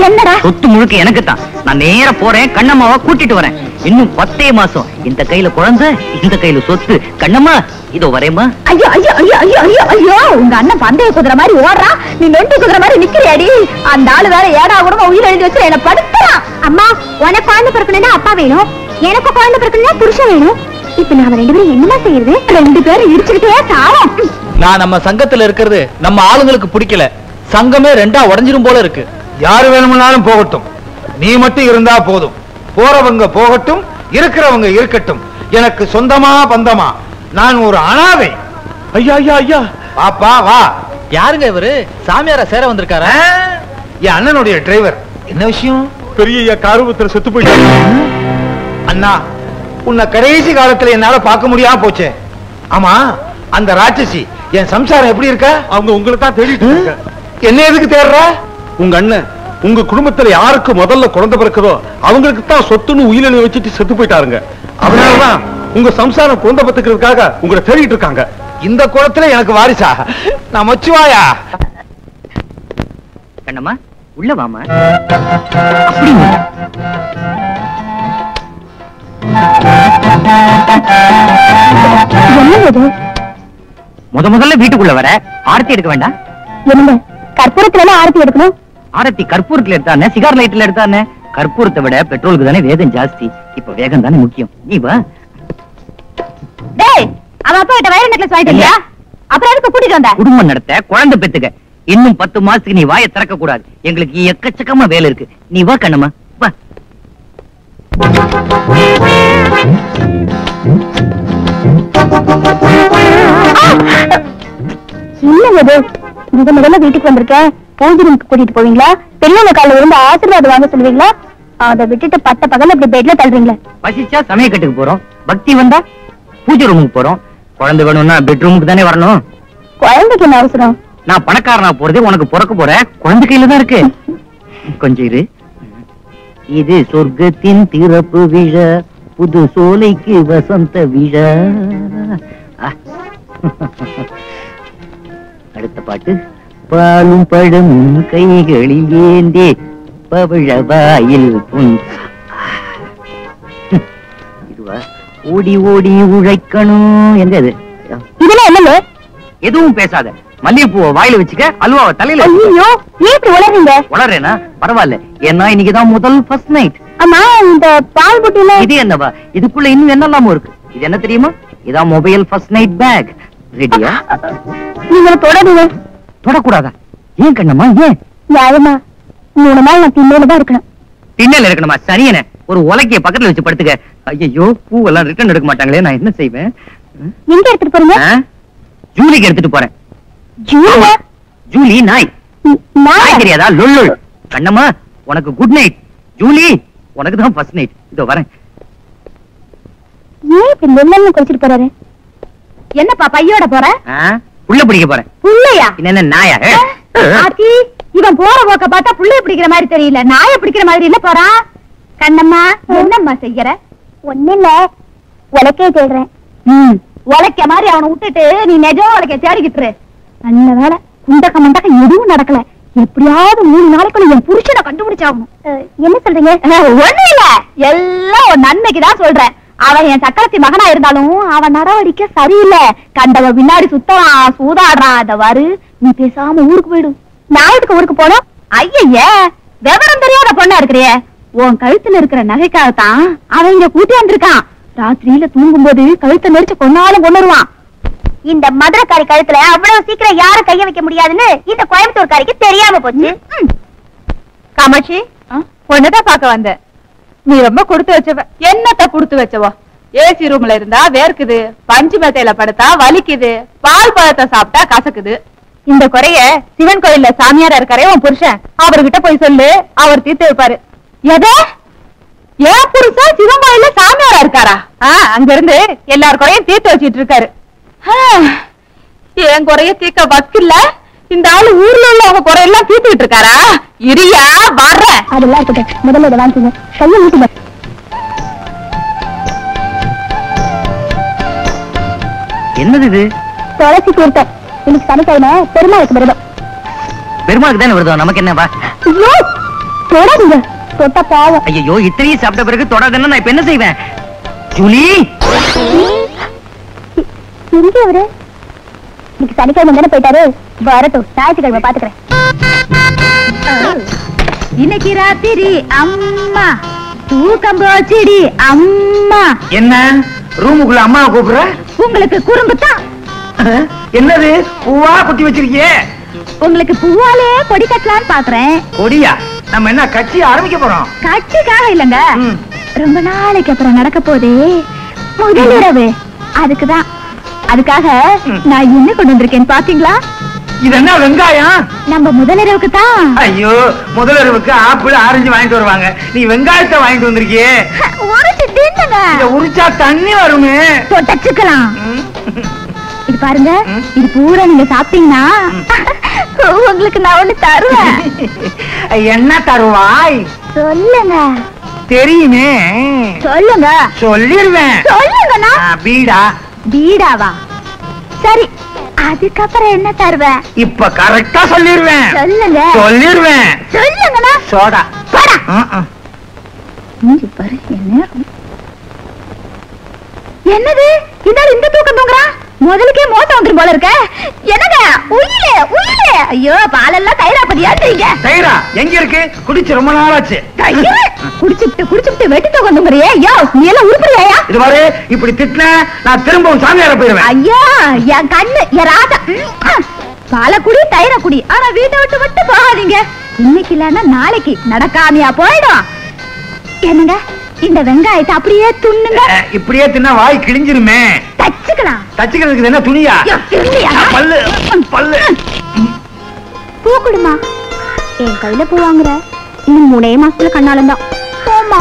என்னடா சொத்து முழுக்க எனக்கு தான். நான் நேர போறேன், கண்ணம்மாவை கூட்டிட்டு வரேன். இன்னும் 10 மாசம் இந்த கையில குழந்தை, இந்த கையில சொத்து. கண்ணம்மா, இதோ வரேம்மா. ஐயோ ஐயோ ஐயோ ஐயோ ஐயோ ஐயோ, உங்க அண்ணன் பந்தய குதிரை மாதிரி ஓடுறா, நீ நொண்டி குதிரை மாதிரி நிக்கிறியாடி. அந்த ஆளு வேற ஏடா கூடமா உயிர் எழுதி வச்சு என்ன படுத்துறான். அம்மா, உனக்கு குழந்தை பிறக்கணும்னா அப்பா வேணும், எனக்கு குழந்தை பிறக்கணும்னா புருஷன் வேணும். இப்ப நாம 2 பேரும் என்னமா செய்யறது? 2 பேரும் இடிச்சுக்கிட்டே சாவோம். நான் நம்ம சங்கத்துல இருக்கிறது நம்ம ஆளுங்களுக்கு பிடிக்கல. சங்கமே 2ஆ உடைஞ்சிரும் போல இருக்கு. யாரு வேணும்னாலும் போகட்டும், நீ மட்டும் இருந்தா போதும். போறவங்க போகட்டும், இருக்கிறவங்க இருக்கட்டும். எனக்கு சொந்தமா பந்தமா நான் ஒரு அனாதை. ஐயா ஐயா ஐயா, பாப்பா வா. யாருங்க இவரு? சாமியாரா சேர வந்திருக்காரா? என் அண்ணனுடைய டிரைவர். என்ன விஷயம்? பெரிய காரூபத்துல செத்து போயிட்டாங்க. அண்ணா, உன்னை கடைசி காலத்துல என்னால பார்க்க முடியாம போச்சே. ஆமா, அந்த ராட்சசி என் சம்சாரம் எப்படி இருக்க? அவங்க உங்களை தான் தேடிட்டு இருக்காங்க. என்ன எதுக்கு தேடுற? உங்க அண்ணன் உங்க குடும்பத்துல யாருக்கு முதல்ல குழந்தை பிறக்குதோ அவங்களுக்கு தான் சொத்துன்னு உயிரினை வச்சுட்டு செத்து போயிட்டாருங்க. அதனாலதான் உங்க சம்சாரம் குழந்தை பத்துக்கிறதுக்காக உங்களை தேடிட்டு இருக்காங்க. இந்த குளத்துல எனக்கு வாரிசா? நான் மச்சுவாயா? கண்ணம்மா உள்ள வாமா. முதல்ல வீட்டுக்குள்ள வர ஆரத்தி எடுக்க வேண்டாம். என்ன கற்பூரத்துல ஆரத்தி எடுக்கணும்? ஆரத்தி கற்பூரத்துல எடுத்தானே, சிகார் லைட்ல எடுத்தானே. கற்பூரத்தை விட பெட்ரோலுக்கு தானே வேகம் ஜாஸ்தி. இப்ப வேகம் தானே முக்கியம். நீ வா. டேய், அவ அப்பா கிட்ட வயர் நெக்லஸ் வாங்கிட்டியா? அப்புறம் எதுக்கு கூட்டிட்டு வந்த? குடும்பம் நடத்த, குழந்தை பெத்துக்க. இன்னும் 10 மாசத்துக்கு நீ வாயை திறக்க கூடாது. எங்களுக்கு எக்கச்சக்கமா வேலை இருக்கு. நீ வா கண்ணம்மா வா. இல்ல முதல்ல வீட்டுக்கு வந்திருக்கேன். பூஜை ரூமுக்கு கூட்டிட்டு போவீங்களா? பெரியவங்க காலில் இருந்து ஆசீர்வாதம் வாங்க சொல்லுவீங்களா? அதை விட்டுட்டு பட்ட பகல் அப்படி பெட்ல தள்ளுறீங்களா? பசிச்சா சமயக்கட்டுக்கு போறோம், பக்தி வந்தா பூஜை ரூமுக்கு போறோம். குழந்தை வேணும்னா பெட்ரூமுக்கு தானே வரணும். குழந்தைக்கு என்ன அவசரம்? நான் பணக்காரனா போறதே உனக்கு பிறக்க போற குழந்தை கையில தான் இருக்கு. கொஞ்சம் இரு. இது சொர்க்கத்தின் திறப்பு விழா, புது சோலைக்கு வசந்த விழா. அடுத்த பாட்டு. பாலும் பழமும் கைகளில் ஏந்தே பவழவாயில் இதுவா? ஓடி ஓடி உழைக்கணும். எங்க இது? இதெல்லாம் என்னங்க? எதுவும் பேசாத. மல்லிகைப்பூவை வாயில வச்சுக்க, அல்வாவை தலையில. ஐயோ, ஏன் இப்படி உளறீங்க? உளறேனா? பரவாயில்ல. ஏன்னா இன்னைக்குதான் முதல் ஃபர்ஸ்ட் நைட். அம்மா, இந்த பால் புட்டில இது என்னவா? இதுக்குள்ள இன்னும் என்னெல்லாமோ இருக்கு. இது என்ன தெரியுமா? இதான் மொபைல் ஃபர்ஸ்ட் நைட் பேக். ரெடியா? நீங்க தொடருங்க. தொடக்கூடாதா? ஏன் கண்ணம்மா? ஏன்? நியாயமா 3 நாள் நான் திண்ணையில தான் இருக்கணும். திண்ணையில இருக்கணுமா? சரியன ஒரு உலக்கைய பக்கத்துல வச்சு படுத்துக்க. ஐயோ, பூவெல்லாம் ரிட்டர்ன் எடுக்க மாட்டாங்களே, நான் என்ன செய்வேன்? எங்க எடுத்துட்டு போறீங்க? ஜூலிக்கு எடுத்துட்டு போறேன். ஜூலியா? ஜூலி நாய். நாய் தெரியாதா? லொல்லு. கண்ணம்மா உனக்கு குட் நைட். ஜூலி உனக்கு தான் ஃபர்ஸ்ட் நைட். இதோ வரேன். ஏன் இப்படி லொல்லன்னு குடிச்சிட்டு போறாரு? என்னப்பா பையோட போற? புள்ள பிடிக்க போறேன். புள்ளையா? என்ன நாயா? ஆத்தி, இவன் போற போக்க பார்த்தா புள்ளைய பிடிக்கிற மாதிரி தெரியல, நாயை பிடிக்கிற மாதிரி இல்ல போறான். கண்ணம்மா, என்னம்மா செய்யற? ஒண்ணு இல்ல, உலக்கைய தேடுறேன். உலக்க மாதிரி அவனை விட்டுட்டு நீ நிஜம் உலக்கைய தேடிக்கிட்டு. நல்ல வேலை, குண்டக்க மண்டக்க எதுவும் நடக்கல. எப்படியாவது 3 நாளைக்குள்ள என் புருஷனை கண்டுபிடிச்சாகணும். என்ன சொல்றீங்க? ஒண்ணு இல்ல, எல்லாம் ஒரு நன்மைக்குதான் சொல்றேன். அவன் என் சக்கரத்தி மகனா இருந்தாலும் அவன் நடவடிக்கை சரியில்லை. கண்டவ பின்னாடி சுத்தறான், சூதாடுறான். அத வாரு, நீ பேசாம ஊருக்கு போயிடும். நான் எதுக்கு ஊருக்கு போனோம்? ஐய, விவரம் தெரியாத பொண்ணா இருக்கிறிய. உன் கழுத்துல இருக்கிற நகைக்காகத்தான் அவன் இங்க கூட்டி வந்திருக்கான். ராத்திரியில தூங்கும் போது கழுத்தை நெரிச்சு கொன்னாலும் கொண்டுருவான். இந்த மதுரைக்காரி கழுத்துல அவ்வளவு சீக்கிரம் யாரும் கைய வைக்க முடியாதுன்னு இந்த கோயம்புத்தூர்காரிக்கு தெரியாம போச்சு. காமாட்சி, ஒன்னதான் பாக்க வந்த. நீ ரொம்ப கொடுத்து வச்சவ. என்னத்த கொடுத்து வச்சவோ? ஏசி ரூம்ல இருந்தா வேர்க்குது, பஞ்சு மெத்தையில படுத்தா வலிக்குது, பால் பழத்தை சாப்பிட்டா கசக்குது. இந்த குறைய சிவன் கோயில்ல சாமியாரா இருக்காரே உன் புருஷன், அவர்கிட்ட போய் சொல்லு, அவர் தீர்த்து வைப்பாரு. எத? ஏன் புருஷன் சிவன் கோயில்ல சாமியாரா இருக்காரா? அங்க இருந்து எல்லார் குறையும் தீர்த்து வச்சிட்டு இருக்காரு. என் குறைய தீர்க்க வக்கில்ல, இந்த ஆளு ஊர்ல உள்ள அவங்க குறையெல்லாம் தீர்த்துக்கிட்டு இருக்காரா? இரியா வர்ற. அதெல்லாம் இருக்கட்டும், முதல்ல இதை வாங்கிங்க. கையை ஊட்டுங்க. என்னது இது? துளசி தீர்த்தம். இன்னைக்கு சனிக்கிழமை பெருமாளுக்கு விரதம். பெருமாளுக்கு தானே விரதம், நமக்கு என்னவா? ஐயோ, தொடாதீங்க, தொட்ட பாவம். ஐயோ, இத்தனையும் சாப்பிட்ட பிறகு தொடாதுன்னா நான் இப்ப என்ன செய்வேன்? ஜூலி, எங்க அவரு? இன்னைக்கு சனிக்கிழமை தானே போயிட்டாரு. வரட்டும், ஞாயிற்றுக்கிழமை பாத்துக்கிறேன். இன்னைக்கு ராத்திரி அம்மா தூக்கம் போச்சுடி அம்மா. என்ன ரூமுக்குள்ள அம்மாவை கூப்பிடுற? உங்களுக்கு குறும்பு தான். என்னது பூவா குத்தி வச்சிருக்கியே? உங்களுக்கு பூவாலே கொடி கட்டலான்னு பாக்குறேன். கொடியா? நம்ம என்ன கட்சி ஆரம்பிக்க போறோம்? கட்சிக்காக இல்லங்க, ரொம்ப நாளைக்கு அப்புறம் நடக்க போதே முதல் இரவு, அதுக்குதான். அதுக்காக நான் என்ன கொண்டு வந்திருக்கேன் பாத்தீங்களா? இது என்ன வெங்காயம்? நம்ம முதலிரவுக்கு தான். ஐயோ, முதலிரவுக்கு ஆப்பிள் ஆரஞ்சு வாங்கிட்டு வருவாங்க, நீ வெங்காயத்தை வாங்கிட்டு வந்திருக்கியே. உரிச்சு தின்னுங்க. இத உரிச்சா தண்ணி வருமே. தொட்டச்சுக்கலாம். இது பாருங்க, இது பூரா நீங்க சாப்பிட்டீங்கன்னா உங்களுக்கு நான் ஒண்ணு தருவேன். என்ன தருவாய்? சொல்லுங்க. தெரியுமே. சொல்லுங்க. சொல்லிருவேன். சொல்லுங்கண்ணா. பீடா. பீடாவா? சரி, அதுக்கப்புறம் என்ன தருவேன்? இப்ப கரெக்டா சொல்லிருவேன். சொல்லுங்க. சொல்லிருவேன். சொல்லுங்கண்ணா. சோடா. போடா. இங்க பாரு என்ன என்னது இந்த தூக்கம் தூங்குறா? முதலுக்கே மோசம் வந்துரும் போல இருக்க. என்னங்க உயிலே உயிலே. ஐயோ பாலெல்லாம் தயிரா பதியாட்டீங்க. தயிரா எங்க இருக்கு? குடிச்சு ரொம்ப நாள் ஆச்சு. குடிச்சுட்டு வெட்டி தூக்கம் தூங்குறியே. ஐயோ நீ எல்லாம் உருப்படியா? இது பாரு, இப்படி திட்டின நான் திரும்பவும் சாமியார போயிருவேன். ஐயா என் கண்ணு என் ராசா. பால குடி தயிர குடி, ஆனா வீட்டை விட்டு விட்டு போகாதீங்க. இன்னைக்கு இல்லன்னா நாளைக்கு நடக்காமையா போயிடும். என்னங்க இந்த வெங்காயத்தை அப்படியே துண்ணுங்க. இப்படியே தின்னா வாய் கிழிஞ்சிருமே. தச்சுக்கலாம். தச்சுக்கிறதுக்கு என்ன துணியா? பல்லு பல்லு. பூ கொடுமா. என் கையில பூ வாங்குற இன்னும் 3 மாசத்துல கண்ணாலம் தான். போமா.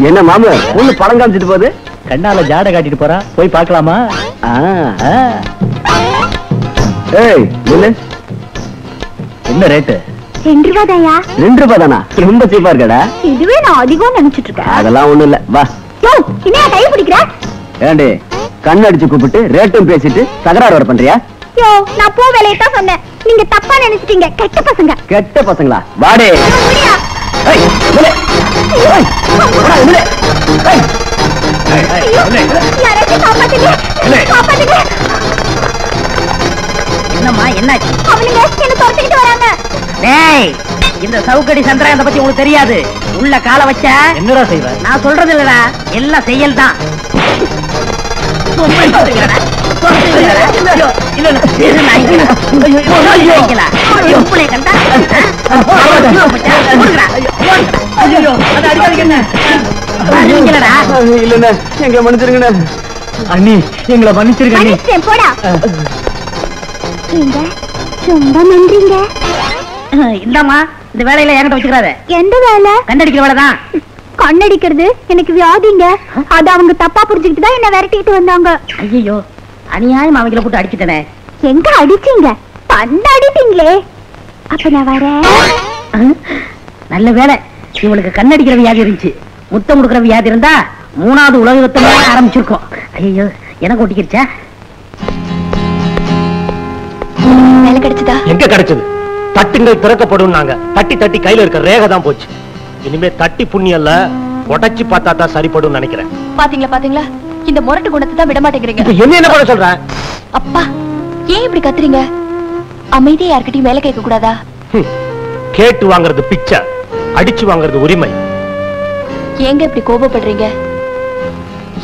என்ன மாமு ஒண்ணு படம் காமிச்சிட்டு போகுது? கண்ணால ஜாடை காட்டிட்டு போறா, போய் பார்க்கலாமா? ஏய் நில்லு. என்ன ரேட்டு? 2 ரூபாய் தாயா? 2 ரூபாய் தானா? ரொம்ப சீப்பா இருக்கடா. இதுவே நான் அதிகம் நினைச்சிட்டு இருக்கேன். அதெல்லாம் ஒண்ணு இல்ல, வா. யோ இன்னையா கை பிடிக்கிற? ஏண்டி கண்ணடிச்சு கூப்பிட்டு ரேட்டும் பேசிட்டு தகராறு வர பண்றியா? யோ நான் பூ வேலையை தான் சொன்னேன், நீங்க தப்பா நினைச்சிட்டீங்க. கெட்ட பசங்க. கெட்ட பசங்களா? வாடே. ஏய் நில்லு. ஏய் போடா நில்லு. ஏய் யாராச்சும் காப்பாத்துங்க. காப்பாத்துங்க. என்னம்மா என்னாச்சு? அவனுங்க என்ன துரத்திக்கிட்டு வராங்க. டேய் இந்த சவுக்கடி சந்திரகாந்த பத்தி உங்களுக்கு தெரியாது. உள்ள கால வச்ச என்னடா செய்வ? நான் சொல்றது இல்லடா, எல்லாம் செயல் தான். எங்களை மன்னிச்சிருங்க அண்ணி, எங்களை மன்னிச்சிருங்க அண்ணி. போடா. ரொம்ப நன்றிங்க. இந்தாமா இந்த வேலையில என்கிட்ட வச்சுக்கிறாத. எந்த வேலை? கண்ணடிக்கிற வேலைதான். கண்ணடிக்கிறது எனக்கு வியாதிங்க. அது அவங்க தப்பா புரிஞ்சுக்கிட்டு தான் என்ன விரட்டிட்டு வந்தாங்க. ஐயோ அநியாயம் அவங்கள போட்டு அடிச்சுட்டனே. எங்க அடிச்சீங்க? பந்து அடிப்பீங்களே. அப்ப நான் வரேன். நல்ல வேலை இவளுக்கு கண்ணடிக்கிற வியாதி இருந்துச்சு. முத்தம் கொடுக்கிற வியாதி இருந்தா 3வது உலக யுத்தமே ஆரம்பிச்சிருக்கோம். ஐயோ எனக்கு ஒட்டிக்கிடுச்சா? வேலை கிடைச்சதா? எங்க கிடைச்சது? தட்டுங்கள் திறக்கப்படும். நாங்க தட்டி தட்டி கையில இருக்க ரேகை தான் போச்சு. இனிமே தட்டி புண்ணியல்ல உடைச்சு பார்த்தா தான் சரிப்படும் நினைக்கிறேன். பாத்தீங்களா பாத்தீங்களா, இந்த முரட்டு குணத்தை தான் விட மாட்டேங்கிறீங்க. என்ன பண்ண சொல்ற? அப்பா ஏன் இப்படி கத்துறீங்க? அமைதியா யார்கிட்டயும் வேலை கேட்க கூடாதா? கேட்டு வாங்குறது பிச்சை, அடிச்சு வாங்குறது உரிமை. ஏங்க இப்படி கோபப்படுறீங்க?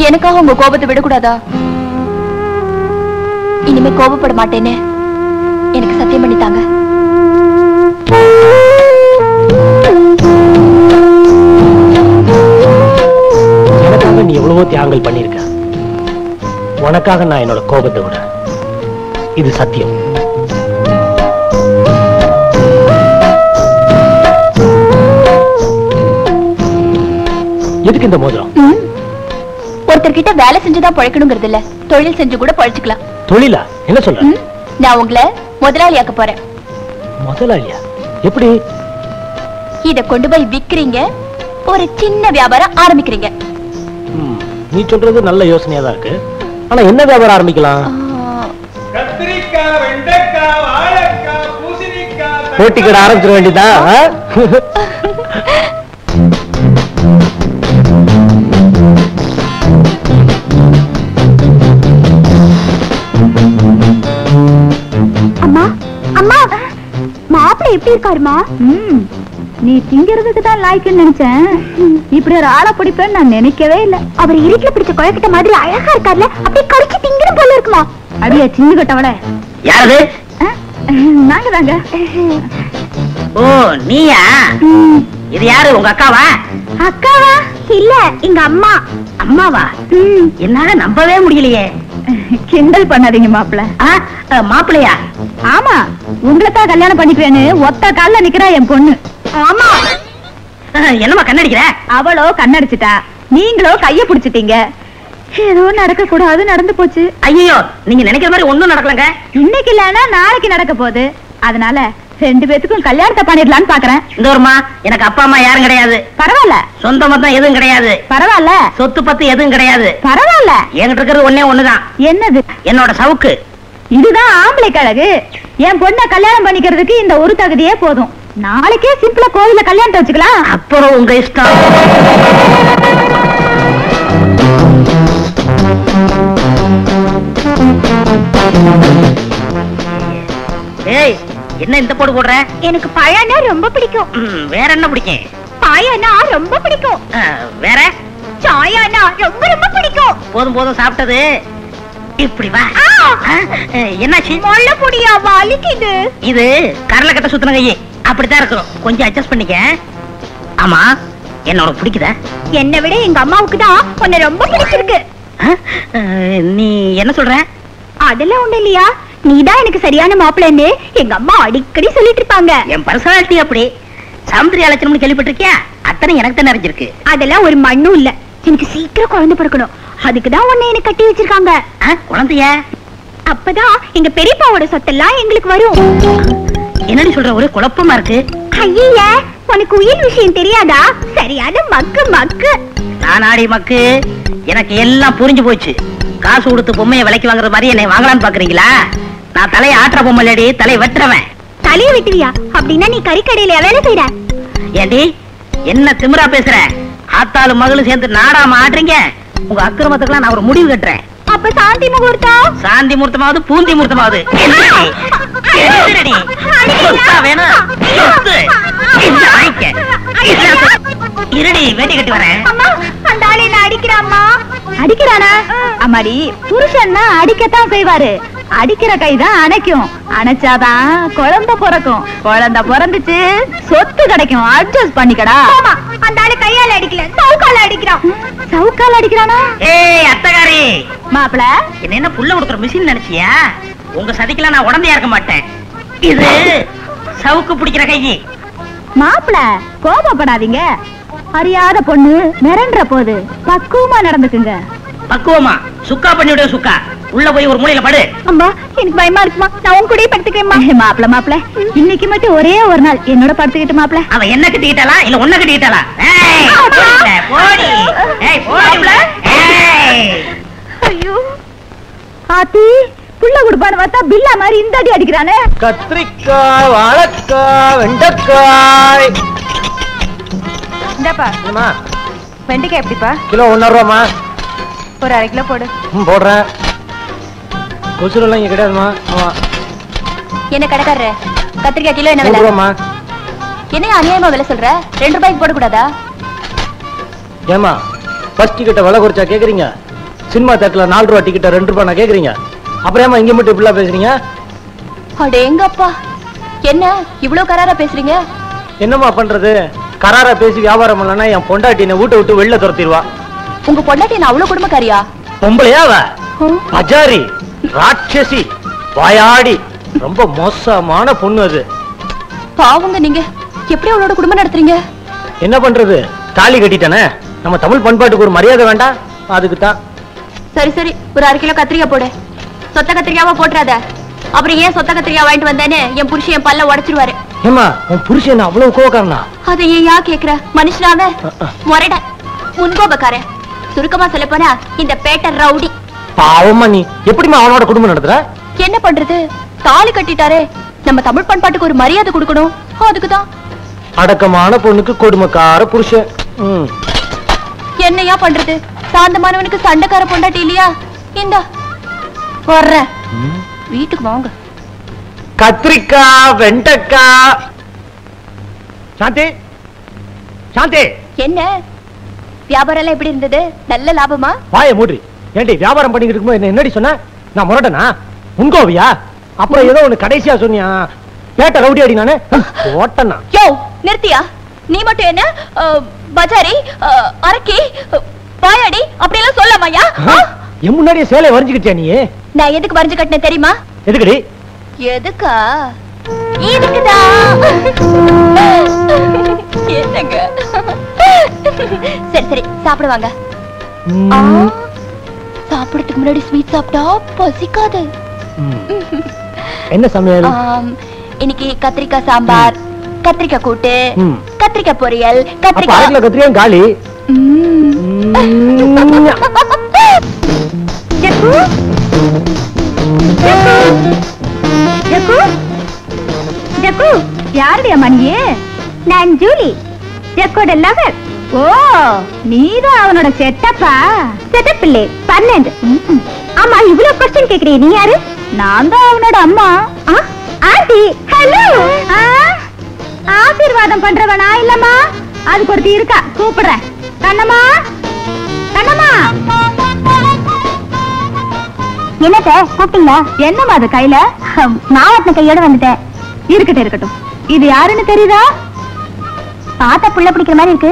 எனக்காக உங்க கோபத்தை விடக்கூடாதா? இனிமே கோபப்பட மாட்டேன்னு எனக்கு சத்தியம் பண்ணித்தாங்க. எனக்காக நீ எவ்வளவோ தியாகங்கள் பண்ணிருக்க. உனக்காக நான் என்னோட கோபத்தை விட இது சத்தியம். எதுக்கு இந்த மோதிரம்? ஒருத்தர்கிட்ட வேலை செஞ்சுதான் பழைக்கணுங்கிறது இல்ல, தொழில் செஞ்சு கூட பழைச்சுக்கலாம். தொழிலா? என்ன சொல்ற? நான் உங்களை முதலாளியாக்க போறேன். முதலாளியா? எப்படி? இத கொண்டு போய் விக்கிறீங்க, ஒரு சின்ன வியாபாரம் ஆரம்பிக்கிறீங்க. நீ சொல்றது நல்ல யோசனையா தான் இருக்கு. ஆனா என்ன வியாபாரம் ஆரம்பிக்கலாம்? கத்திரிக்காய், வெண்டைக்காய், வாழைக்காய், பூசணிக்காய். போட்டி கடை ஆரம்பிச்சிட வேண்டியதான். அம்மா அம்மா, மாப்பிள்ளை எப்படி இருக்காருமா? நீ திங்கிறதுக்கு தான் லாய்க்குன்னு நினைச்சேன். இப்படி ஒரு ஆளை பிடிப்பேன்னு நான் நினைக்கவே இல்லை. அவர் இருட்டுல பிடிச்ச குழக்கிட்ட மாதிரி அழகா இருக்கார்ல, அப்படியே கடிச்சு திங்கிற போல இருக்குமா? அடியா சின்ன கட்டவள. யாரு? நாங்க தாங்க. ஓ நீயா? இது யாரு, உங்க அக்காவா? அக்காவா? இல்ல எங்க அம்மா. அம்மாவா? என்னால நம்பவே முடியலையே. கிண்டல் பண்ணாதீங்க மாப்பிள்ள. மாப்பிள்ளையா? ஆமா, உங்களைத்தான் கல்யாணம் பண்ணிக்குவேன்னு ஒத்த கால்ல நிக்கிறா என் பொண்ணு. ஆமா. என்னமா கண்ணடிக்கிற? அவளோ கண்ணடிச்சிட்டா, நீங்களும் கைய புடிச்சிட்டீங்க. ஏதோ நடக்க கூடாது நடந்து போச்சு. ஐயோ, நீங்க நினைக்கிற மாதிரி ஒண்ணும் நடக்கலங்க. இன்னைக்கு இல்லன்னா நாளைக்கு நடக்க போகுது. அதனால 2 பேத்துக்கும் கல்யாணத்தை பண்ணிடலான்னு பாக்குறேன். இந்த ஒருமா, எனக்கு அப்பா அம்மா யாரும் கிடையாது. பரவாயில்ல. சொந்த மொத்தம் எதுவும் கிடையாது. பரவாயில்ல. சொத்து பத்து எதுவும் கிடையாது. பரவாயில்ல. என்கிட்ட இருக்கிறது ஒண்ணே ஒண்ணுதான். என்னது? என்னோட சவுக்கு. இதுதான் ஆம்பளை கழகு. என் பொண்ணை கல்யாணம் பண்ணிக்கிறதுக்கு இந்த ஒரு தகுதியே போதும். நாளைக்கே சிம்பிளா கோவில கல்யாணத்தை வச்சுக்கலாம். அப்புறம் உங்க இஷ்டம். ஏய், என்ன இந்த போடு போடுற? எனக்கு பழம்னா ரொம்ப பிடிக்கும். வேற என்ன பிடிக்கும்? பாயனா ரொம்ப பிடிக்கும். வேற? சாயானா ரொம்ப ரொம்ப பிடிக்கும். போதும் போதும் சாப்பிட்டது. இப்படி வா. என்னாச்சு? முள்ள புடியா வலிக்குது. இது கரல கட்ட சுத்தின கையே. அப்படித்தான் இருக்கும். கொஞ்சம் அட்ஜஸ்ட் பண்ணிக்க. ஆமா, என்ன உனக்கு பிடிக்குதா? என்னை விட எங்க அம்மாவுக்கு தான் உன்னை ரொம்ப பிடிச்சிருக்கு. நீ என்ன சொல்ற? அதெல்லாம் ஒண்ணு இல்லையா. நீதான் எனக்கு சரியான மாப்பிள்ளைன்னு எங்க அம்மா அடிக்கடி சொல்லிட்டு இருப்பாங்க. என் பர்சனாலிட்டி அப்படி. சௌந்தரிய அலட்சணம்னு கேள்விப்பட்டிருக்கியா? அத்தனை எனக்கு தான் நிறைஞ்சிருக்கு. அதெல்லாம் ஒரு மண்ணும் இல்ல. எனக்கு சீக்கிரம் குழந்தை பிறக்கணும். அதுக்குதான் உன்னை எனக்கு கட்டி வச்சிருக்காங்க. குழந்தைய? அப்பதான் எங்க பெரியப்பாவோட சொத்தெல்லாம் எங்களுக்கு வரும். என்னடி சொல்ற? ஒரே குழப்பமா இருக்கு. ஐயா, உனக்கு உயிர் விஷயம் தெரியாதா? சரியான மக்கு மக்கு. நானாடி மக்கு? எனக்கு எல்லாம் புரிஞ்சு போச்சு. காசு கொடுத்து பொம்மையை விலைக்கு வாங்குற மாதிரி என்னை வாங்கலான்னு பாக்குறீங்களா? நான் தலையை ஆட்டுற பொம்மை இல்லடி, தலையை வெட்டுறவன். தலையை வெட்டுவியா? அப்படின்னா நீ கறிக்கடையில வேலை செய்யற? ஏண்டி என்ன திமிரா பேசுற? ஆத்தாலும் மகளும் சேர்ந்து நாடாம ஆடுறீங்க. உங்க அக்கிரமத்துக்கெல்லாம் நான் ஒரு முடிவு கட்டுறேன். அப்ப சாந்தி முகூர்த்தம்? சாந்தி முகூர்த்தமாவது பூந்தி முகூர்த்தமாவது இருடி, வேட்டி கட்டி வரேன். அந்த ஆளு என்ன அடிக்கிறாமா? அடிக்கிறானா? அம்மாடி, புருஷன் அடிக்கத்தான் செய்வாரு. அடிக்கிற கைதான் அணைக்கும். அணைச்சாதான் குழந்தை பிறக்கும். குழந்தை பிறந்துச்சு சொத்து கிடைக்கும். அட்ஜஸ்ட் பண்ணிக்கடா. அந்த ஆளு கையால அடிக்கல, சவுக்கால அடிக்கிறான். சவுக்கால அடிக்கிறானா? ஏய் அத்தகாரி மாப்பிள, என்ன புள்ள கொடுக்குற மிஷின் நினைச்சியா? உங்க சதிக்கெல்லாம் நான் உடந்தையா இருக்க மாட்டேன். இது சவுக்கு பிடிக்கிற கையி. மாப்பிள, கோபப்படாதீங்க. அறியாத பொண்ணு மிரண்ட போது பக்குவமா நடந்துக்குங்க. பக்குவமா? சுக்கா பண்ணிவிட. சுக்கா உள்ள போய் ஒரு மூலையில படு. அம்மா, எனக்கு பயமா இருக்குமா. நான் உன் கூட படுத்துக்கிறேம்மா. மாப்பிள மாப்பிள, இன்னைக்கு மட்டும் ஒரே ஒரு நாள் என்னோட படுத்துக்கிட்டு மாப்பிள. அவ என்ன கட்டிக்கிட்டாளா இல்ல உன்ன கட்டிக்கிட்டாளா? ஐயோ ஆத்தி, புள்ள குடுப்பான பார்த்தா பில்லா மாதிரி இந்த அடி அடிக்கிறானே. கத்திரிக்காய், வாழைக்காய், வெண்டைக்காய். இந்தாப்பா. என்னம்மா? வெண்டைக்காய் எப்படிப்பா? கிலோ 1.5 ரூபாமா? ஒரு 1/2 கிலோ போடு. போடுறேன். கொசுரெல்லாம் இங்க கிடையாதுமா. ஆமா. என்ன கடைக்காரரு, கத்திரிக்காய் கிலோ என்ன விலை? 3 ரூபாமா? என்ன அநியாயமா விலை சொல்ற? 2 ரூபாய்க்கு போடக்கூடாதா? ஏமா, பஸ் டிக்கெட்டை விலை குறைச்சா கேக்குறீங்க? சினிமா தேட்டர்ல 4 ரூபா டிக்கெட்டை 2 ரூபாய் நான் கேக்குறீங்க? அப்புறம் ஏமா இங்க மட்டும் இப்படிலாம் பேசுறீங்க? அடேங்கப்பா, என்ன இவ்வளவு கராரா பேசுறீங்க? என்னம்மா பண்றது? கராரா பேசி வியாபாரம் பண்ணலன்னா என் பொண்டாட்டி என்ன வீட்டை விட்டு வெளில துரத்திடுவா. உங்க பொண்டாட்டி என்ன அவ்வளவு குடும்பக்காரியா? பொம்பளையா அவ? பஜாரி, ராட்சசி, வாயாடி, ரொம்ப மோசமான பொண்ணு அது. பாவங்க நீங்க. எப்படி அவளோட குடும்பம் நடத்துறீங்க? என்ன பண்றது? தாலி கட்டிட்டானே. நம்ம தமிழ் பண்பாட்டுக்கு ஒரு மரியாதை வேண்டாம்? அதுக்கு தான். சரி சரி, ஒரு 1/2 கிலோ கத்திரிக்காய் போடு. சொத்த கத்திரிக்காவா போட்டுறாத. அப்புறம் ஏன் சொத்த கத்திரிக்காய் வாங்கிட்டு வந்தேன்னு என் புருஷன் என் பல்ல உடைச்சிருவாரு. ஏமா, உன் புருஷன் அவ்வளவு கோவக்காரனா? அதை ஏயா கேக்குற? மனுஷனாவே முரட முன்கோபக்காரன். சுருக்கமா சொல்ல போனா இந்த பேட்டர் ரவுடி. பாவமா நீ. எப்படிமா அவனோட குடும்பம் நடத்துற? என்ன பண்றது? தாலி கட்டிட்டாரே. நம்ம தமிழ் பண்பாட்டுக்கு ஒரு மரியாதை கொடுக்கணும். அதுக்குதான். அடக்கமான பொண்ணுக்கு கொடுமைக்கார புருஷன். என்னையா பண்றது? சாந்தமானவனுக்கு சண்டைக்கார பொண்டாட்டி இல்லையா? இந்த வர்ற வீட்டுக்கு வாங்க. கத்திரிக்காய், வெண்டைக்காய். சாந்தி, சாந்தி. என்ன வியாபாரம் எல்லாம் எப்படி இருந்தது? நல்ல லாபமா? வாய மூடி. ஏண்டி வியாபாரம் பண்ணிக்கிட்டு இருக்கும்போது என்ன என்னடி சொன்ன? நான் முரட்டனா? முன்கோவியா? அப்புறம் ஏதோ ஒண்ணு கடைசியா சொன்னியா? பேட்ட ரவுடி அடி நானு ஓட்டனா? யோ நிறுத்தியா? நீ மட்டும் என்ன பஜாரி, அரக்கி, பாயாடி அப்படி எல்லாம் சொல்லமாயா? என் முன்னாடியே சேலை வரைஞ்சுக்கிட்டியா நீ? நான் எதுக்கு வரைஞ்சு கட்டினேன் தெரியுமா? எதுக்குடி? எதுக்கா? இதுக்குதான். என்னங்க சரி சரி சாப்பிடுவாங்க. சாப்பிடறதுக்கு முன்னாடி ஸ்வீட் சாப்பிட்டா பசிக்காது. என்ன சமையல்? இன்னைக்கு கத்திரிக்காய் சாம்பார், கத்திரிக்காய் கூட்டு, கத்திரிக்காய் பொரியல், கத்திரிக்காய் காலி. யாருடைய மணியே? நான் ஜூலி, ஜக்கோட லவர். ஓ, நீதான் அவனோட செட்டப்பா? செட்டப் இல்லே, 12. ஆமா, இவ்வளவு கொஸ்டின் கேக்குறீ, நீ யாரு? நான் தான் அவனோட அம்மா. Aunty, hello. ஆசீர்வாதம் பண்றவனா இல்லம்மா? அதுக்கு ஒருத்தி இருக்கா, கூப்பிடுறேன். கண்ணம்மா, கண்ணம்மா. என்னத்த கூப்பிட்டீங்களா? என்னம்மா அது கையில? மாவட்ட கையோட வந்துட்டேன். இருக்கட்டும் இருக்கட்டும். இது யாருன்னு தெரியுதா? பாத்தா புள்ள பிடிக்கிற மாதிரி இருக்கு.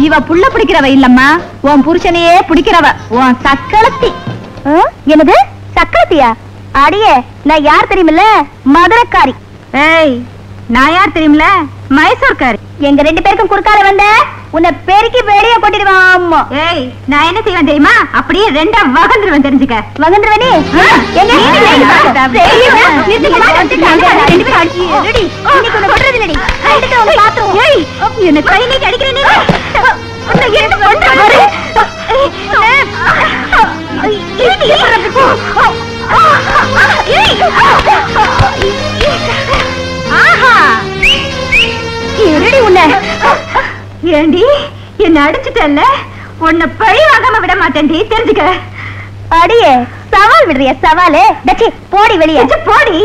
இவ புள்ள பிடிக்கிறவ இல்லம்மா, உன் புருஷனையே பிடிக்கிறவ, உன் சக்களத்தி. என்னது சக்களத்தியா? அடியே, நான் யார் தெரியுமில்ல? மதுரக்காரி. ஏய், நான் யார் தெரியுமில்ல? மைசூர்காரி. எங்க 2 பேருக்கும் குறுக்கால வந்த உன்னை பெருக்கி வெளியே கொட்டிடுவான். ஏய், நான் என்ன செய்வேன் தெரியுமா? அப்படியே 2ஆ வகந்துருவேன், தெரிஞ்சுக்க. வகந்துருவேனே? என்ன கை நீட்டி அடிக்கிறேன். ஏண்டி என்ன அடிச்சுட்டல்ல, உன்னை பழி வாங்காம விட மாட்டேன்டி, தெரிஞ்சுக்க. அடியே, சவால் விடுறிய? சவாலு போடி வெளியே, போடி.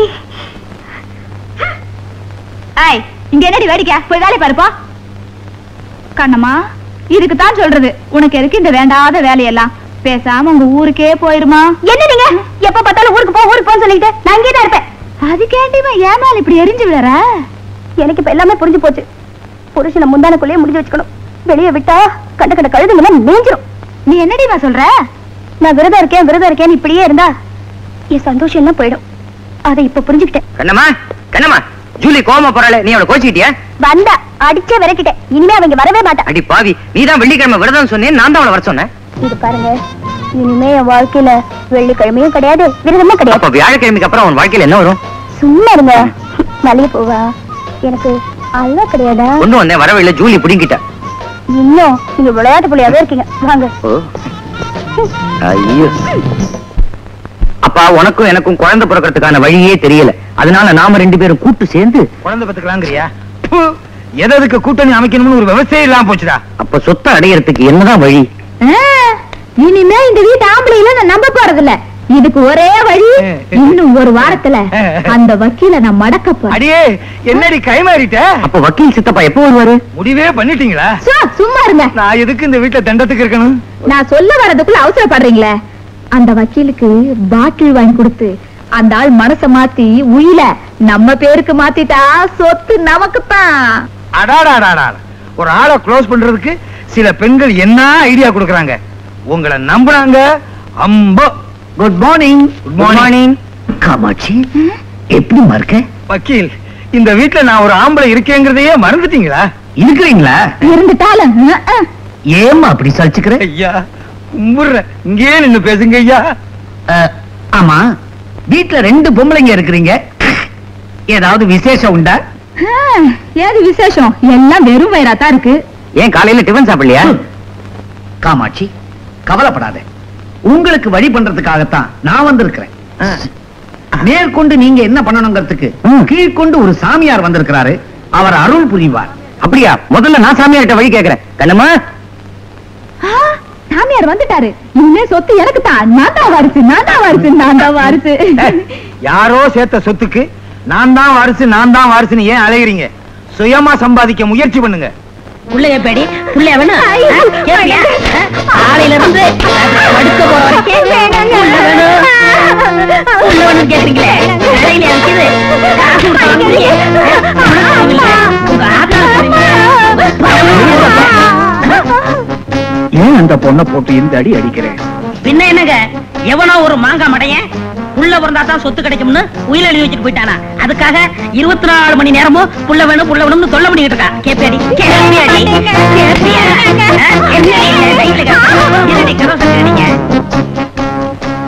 ஐய், இங்க என்னடி வேடிக்கை? போய் வேலை பாருப்பா. கண்ணம்மா, இதுக்கு தான் சொல்றது, உனக்கு எதுக்கு இந்த வேண்டாத வேலையெல்லாம்? பேசாம உங்க ஊருக்கே போயிருமா? என்ன நீங்க எப்ப பார்த்தாலும் ஊருக்கு போன்னு சொல்லிட்டு நான் இங்கேதான் இருப்பேன். அதுக்கேண்டிமா ஏமால் இப்படி எரிஞ்சு விடுற? எனக்கு இப்ப எல்லாமே புரிஞ்சு போச்சு. புருஷனை முந்தானக்குள்ளேயே முடிஞ்சு வச்சுக்கணும். வெளியே விட்டா கண்ட கண்ட கழுதுங்களா மேஞ்சிரும். நீ என்னடிமா சொல்ற? நான் விரதம் இருக்கேன் இப்படியே இருந்தா என் சந்தோஷம் எல்லாம் போயிடும். அதை இப்ப புரிஞ்சுக்கிட்டேன். கண்ணம்மா, கண்ணம்மா, ஜூலி கோவமா போறாளே, நீ அவளை கோச்சிக்கிட்டியா? வந்தா அடிச்சே விரட்டிட்டேன். இனிமே அவங்க வரவே மாட்டா. அடி பாவி, நீதான் வெள்ளிக்கிழமை விரதம் சொன்னேன், நான் தான் அவளை வர சொன்னேன். இது பாருங்க, இனிமே என் வாழ்க்கையில வெள்ளிக்கிழமையும் கிடையாது, விரதமும் கிடையாது. அப்ப வியாழக்கிழமைக்கு அப்புறம் அவன் வாழ்க்கையில என்ன வரும்? சும்மா இருங்க. மல்லிகை பூவா? எனக்கு அல்வா கிடையாதா? ஒண்ணு வந்தேன், வரவே இல்லை, ஜூலி பிடிங்கிட்ட. இன்னும் நீங்க விளையாட்டு புள்ளியாவே இருக்கீங்க. வாங்க. ஐயோ, அப்பா உனக்கும் எனக்கும் குழந்தை பிறக்கிறதுக்கான வழியே தெரியல. அதனால நாம 2 பேரும் கூட்டு சேர்ந்து குழந்தை பத்துக்கலாங்கிறியா? எதுக்கு கூட்டணி அமைக்கணும்னு ஒரு விவசாயம் இல்லாம போச்சுடா. அப்ப சொத்தை அடையறதுக்கு என்னதான் வழி? இனிமே இந்த வீட்டு ஆம்பளையில நான் நம்ப போறது இல்ல. இதுக்கு ஒரே வழி, இன்னும் ஒரு வாரத்துல அந்த வக்கீல நான் மடக்கப்ப. அடியே, என்னடி கைமாறிட்ட? அப்ப வக்கீல் சித்தப்பா எப்போ வருவாரு? முடிவே பண்ணிட்டீங்களா? சும்மா இருங்க. நான் எதுக்கு இந்த வீட்டை தண்டத்துக்கு இருக்கணும்? நான் சொல்ல வரதுக்குள்ள அவசரப்படுறீங்களே. அந்த வக்கீலுக்கு பாட்டில் வாங்கி கொடுத்து அந்த ஆள் மனச மாத்தி உயில நம்ம பேருக்கு மாத்திட்டா சொத்து நமக்குத்தான். அடாடாடாடா, ஒரு ஆளை க்ளோஸ் பண்றதுக்கு சில பெண்கள் என்ன ஐடியா கொடுக்கறாங்க. உங்களை நம்புறாங்க. அம்போ. Good morning. Good morning. Kamakshi, எப்படி மறக்க? வக்கீல், இந்த வீட்டுல நான் ஒரு ஆம்பளை இருக்கேங்கிறதையே மறந்துட்டீங்களா? இருக்கிறீங்களா? இருந்துட்டாலும் ஏமா அப்படி சலிச்சுக்கிற? ஐயா கும்பிடுற, இங்கே நின்னு பேசுங்க ஐயா. ஆமா, வீட்டுல 2 பொம்பளைங்க இருக்கிறீங்க, ஏதாவது விசேஷம் உண்டா? ஏது விசேஷம்? எல்லாம் வெறும் வயிறாத்தான் இருக்கு. ஏன் காலையில டிபன் சாப்பிடலையா? காமாட்சி, கவலைப்படாத, உங்களுக்கு வழி பண்றதுக்காகத்தான் நான் வந்திருக்கிறேன். மேற்கொண்டு நீங்க என்ன பண்ணணுங்கிறதுக்கு கீழ்கொண்டு ஒரு சாமியார் வந்திருக்கிறாரு, அவர் அருள் புரிவார். அப்படியா? முதல்ல நான் சாமியார்ட்ட வழி கேக்குறேன். கண்ணம்மா, சாமியார் வந்துட்டாரு. இனிமே சொத்து எனக்கு தான். நான் தான் வாரிசு, நான் தான் வாரிசு, நான் தான் வாரிசு. யாரோ சேர்த்த சொத்துக்கு நான் தான் வாரிசுன்னு ஏன் அலைகிறீங்க? சுயமா சம்பாதிக்க முயற்சி பண்ணுங்க. புள்ளைய பேடி, புள்ளைய வேணும். காலையில இருந்து படுக்க போற வரைக்கும் கேட்டீங்களே, ஏன் அந்த பொண்ணை போட்டு இந்த அடி அடிக்கிறேன்? பின்ன என்னங்க, எவனோ ஒரு மாங்காய் மடையன் புள்ள புள்ள பிறந்தா தான் சொத்து கிடைக்கும்னு உயிர் எழுதி வச்சுட்டு போயிட்டானா? அதுக்காக 24 மணி நேரமும் புள்ள வேணும்னு சொல்ல முடிக்கிட்டு இருக்கா. கேப்பியாடி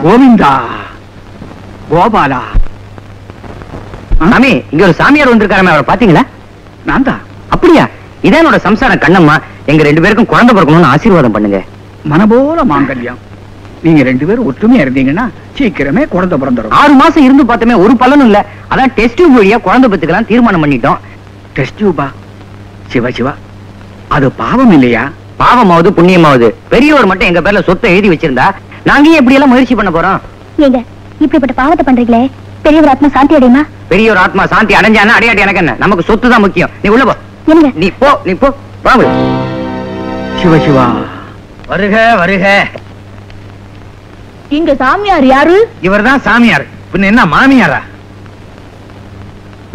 கோவிந்தா, கோபாலா. சாமி, இங்க ஒரு சாமியார் வந்திருக்காரு, அவரை பாத்தீங்களா? நான் தான். அப்படியா? இதே என்னோட சம்சாரம் கண்ணம்மா. எங்க 2 பேருக்கும் குழந்தை பிறக்கணும்னு ஆசீர்வாதம் பண்ணுங்க. மனபோல மாங்கல்யம். நீங்க 2 பேரும் ஒற்றுமையா இருந்தீங்கன்னா சீக்கிரமே குழந்தை பிறந்துடும். 6 மாசம் இருந்து பார்த்தமே ஒரு பலனும் இல்ல. அதான் டெஸ்ட் டியூப் வழியா குழந்தை பெத்துக்கலாம் தீர்மானம் பண்ணிட்டோம். டெஸ்ட் டியூபா? சிவா சிவா, அது பாவம் இல்லையா? பாவமாவது புண்ணியமாவது பெரியவர் மட்டும் எங்க பேர்ல சொத்தை எழுதி வச்சிருந்தா நாங்க ஏன் இப்படி எல்லாம் முயற்சி பண்ண போறோம்? நீங்க இப்படிப்பட்ட பாவத்தை பண்றீங்களே, பெரியவர் ஆத்மா சாந்தி அடையுமா? பெரியவர் ஆத்மா சாந்தி அடைஞ்சானா அடையாட்டி எனக்கு என்ன? நமக்கு சொத்து தான் முக்கியம். நீ உள்ள போ. நீ போ, நீ போ. வாங்க. சிவ சிவா, வருக வருக. இங்க சாமியார் யாரு? இவர்தான் சாமியார். பின்ன என்ன மாமியாரா?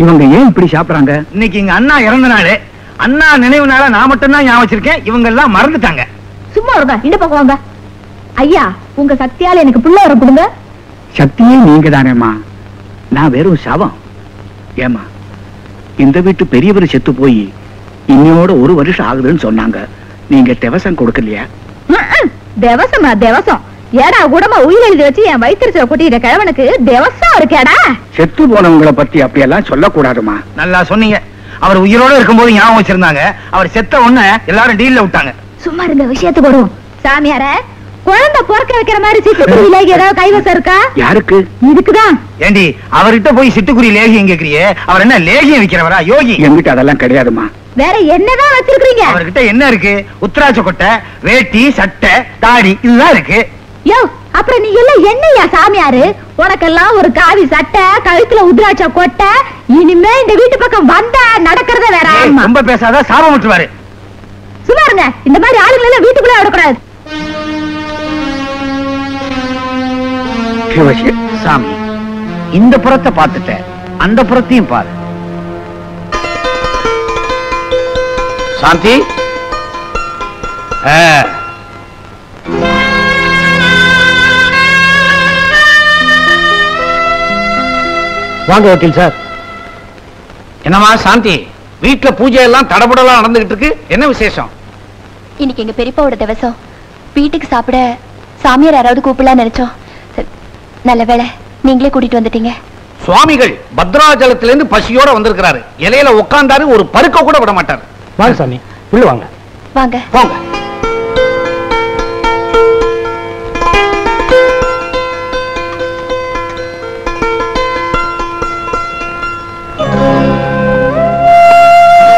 இவங்க ஏன் இப்படி சாப்பிடுறாங்க? இன்னைக்கு எங்க அண்ணா இறந்த நாள். அண்ணா நினைவு நாள நான் மட்டும் தான் ஞாபகம் வச்சிருக்கேன். இவங்க எல்லாம் மறந்துட்டாங்க. சும்மா இருங்க, இந்த பக்கம் வாங்க. ஐயா, உங்க சக்தியால எனக்கு புள்ள வர கொடுங்க. சக்தியே நீங்க தானேம்மா, நான் வெறும் சவம். ஏமா, இந்த வீட்டு பெரியவர் செத்து போய் இன்னையோட 1 வருஷம் ஆகுதுன்னு சொன்னாங்க. நீங்க தேவசம் கொடுக்கலையா? தேவசமா? தேவசம் ஏடா கூடமா உயிர் எழுதி வச்சு என் வயிற்றுச்ச கொட்டிட்ட கிழவனுக்கு தேவசம் இருக்கேடா? செத்து போனவங்களை பத்தி அப்படியெல்லாம் சொல்லக்கூடாதுமா. நல்லா சொன்னீங்க. அவர் உயிரோட இருக்கும்போது ஞாபகம் வச்சிருந்தாங்க. அவர் செத்த உடனே எல்லாரும் டீல்ல விட்டாங்க. சும்மா இருங்க, விஷயத்துக்கு வரும். சாமியார, குழந்தை பிறக்க வைக்கிற மாதிரி சிட்டுக்குருவி லேகி ஏதாவது கைவசம் இருக்கா? யாருக்கு? இதுக்குதான். ஏண்டி, அவர்கிட்ட போய் சிட்டுக்குருவி லேகியம் கேக்குறியே? அவர் என்ன லேகியம் விக்கிறவரா? யோகி. என்கிட்ட அதெல்லாம் கிடையாதுமா. வேற என்னதான் வச்சிருக்கீங்க? அவர்கிட்ட என்ன இருக்கு? உத்தராட்ச கொட்டை, வேட்டி, சட்டை, தாடி இதுதான் இருக்கு. யோ, அப்புறம் நீ எல்லாம் என்னையா சாமியாரு? உனக்கெல்லாம் ஒரு காவி சட்டை, கழுத்துல உத்ராட்ச கொட்டை. இனிமே இந்த வீட்டு பக்கம் வந்தா நடக்கிறத வேற. ரொம்ப பேசாத, சாபம் விட்டுருவாரு. சும்மா இருங்க, இந்த மாதிரி ஆளுங்களை எல்லாம் வீட்டுக்குள்ள விடக்கூடாது. சாமி, இந்த புறத்தை பார்த்துட்ட, அந்த புறத்தையும் பாரு. சாந்தி, வாங்க வக்கீல் சார். என்னமா சாந்தி, வீட்டுல பூஜை எல்லாம் தடபுடலாம் நடந்துகிட்டு இருக்கு. என்ன விசேஷம்? இன்னைக்கு எங்க பெரியப்பாவோட திவசம். வீட்டுக்கு சாப்பிட சாமியார் யாராவது கூப்பிடலாம் நினைச்சோம். நல்ல வேளை நீங்களே கூட்டிட்டு வந்துட்டீங்க. சுவாமிகள் பத்ராஜலத்திலிருந்து பசியோட வந்திருக்கிறாரு. இலையில உட்கார்ந்தாரு, ஒரு பருக்க கூட விட மாட்டாரு. வாங்க சாமி, உள்ள வாங்க. வாங்க போங்க.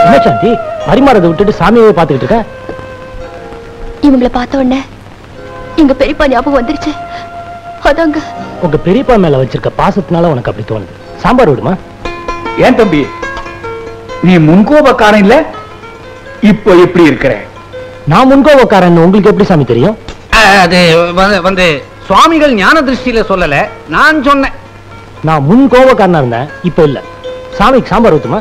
என்ன சாந்தி, பரிமாறதை விட்டுட்டு சாமியை பார்த்துக்கிட்டு இருக்க? இவங்களை பார்த்த உடனே எங்க பெரியப்பா ஞாபகம் வந்துருச்சு. அதாங்க. உங்க பெரியப்பா மேல வச்சிருக்க பாசத்தினால உனக்கு அப்படி தோணுது. சாம்பார் விடுமா? ஏன் தம்பி, நீ முன்கோபக்காரன் இல்ல, இப்போ எப்படி இருக்கிற? நான் முன்கோபக்காரன் உங்களுக்கு எப்படி சாமி தெரியும்? அது வந்து சுவாமிகள் ஞான திருஷ்டியில சொல்லல, நான் சொன்னேன். நான் முன்கோபக்காரனா இருந்தேன், இப்ப இல்ல. சாமிக்கு சாம்பார் ஊத்துமா?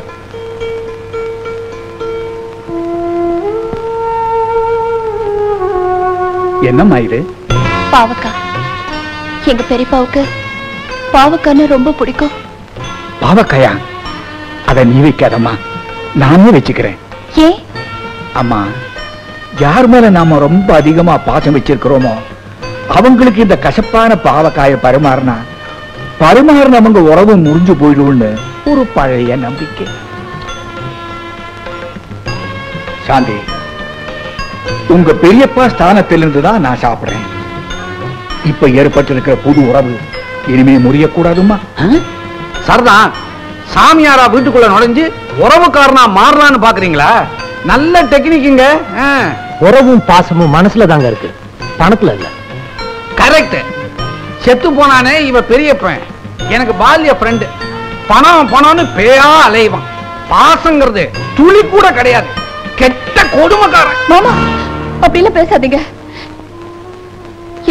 என்னம்மா இது? பாவக்கா. எங்க பெரியப்பாவுக்கு பாவக்கான்னு ரொம்ப பிடிக்கும். பாவக்காயா? அத நீ வைக்காதம்மா, நானே வச்சுக்கிறேன். ஏன்? அம்மா, யார் மேல நாம ரொம்ப அதிகமா பாசம் வச்சிருக்கிறோமோ அவங்களுக்கு இந்த கசப்பான பாவக்காய பரிமாறினவங்க உறவு முறிஞ்சு போயிடும்னு ஒரு பழைய நம்பிக்கை. சாந்தி, உங்க பெரியப்பா ஸ்தானத்திலிருந்து தான் நான் சாப்பிடுறேன். இப்ப ஏற்பட்டிருக்கிற புது உறவு இனிமே முறியக்கூடாதுமா. சரிதான். சாமியாரா வீட்டுக்குள்ள நுழைஞ்சு உறவுக்காரனா மாறலான்னு பாக்குறீங்களா? நல்ல டெக்னிக்குங்க. உறவும் பாசமும் மனசுல தாங்க இருக்கு, பணத்துல இல்ல. கரெக்ட். செத்து போனானே இவ பெரியப்பன், எனக்கு பால்ய ஃப்ரெண்டு. பணம் பணம்னு பேயா அலைவான். பாசங்கிறது துளி கூட கிடையாது. கெட்ட கொடுமைக்காரன். மாமா, அப்படிலாம் பேசாதீங்க.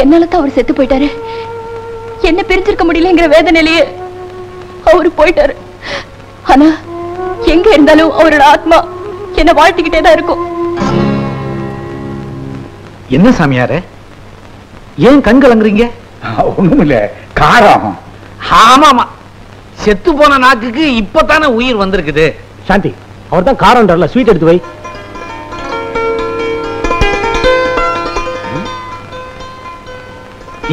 என்னாலதான் அவர் செத்து போயிட்டாரு. என்ன பிரிஞ்சிருக்க முடியலங்கிற வேதனையிலேயே அவரு போயிட்டாரு. ஆனா எங்க இருந்தாலும் அவரோட ஆத்மா என்ன வாழ்த்திக்கிட்டே தான் இருக்கும். என்ன சாமியாரே, ஏன் கண் கலங்குறீங்க? ஒண்ணும் இல்ல, காரம். ஆமாமா, செத்து போன நாக்குக்கு இப்பதானே உயிர் வந்திருக்குது. சாந்தி, அவர் தான் காரண்டர்ல ஸ்வீட் எடுத்து வை.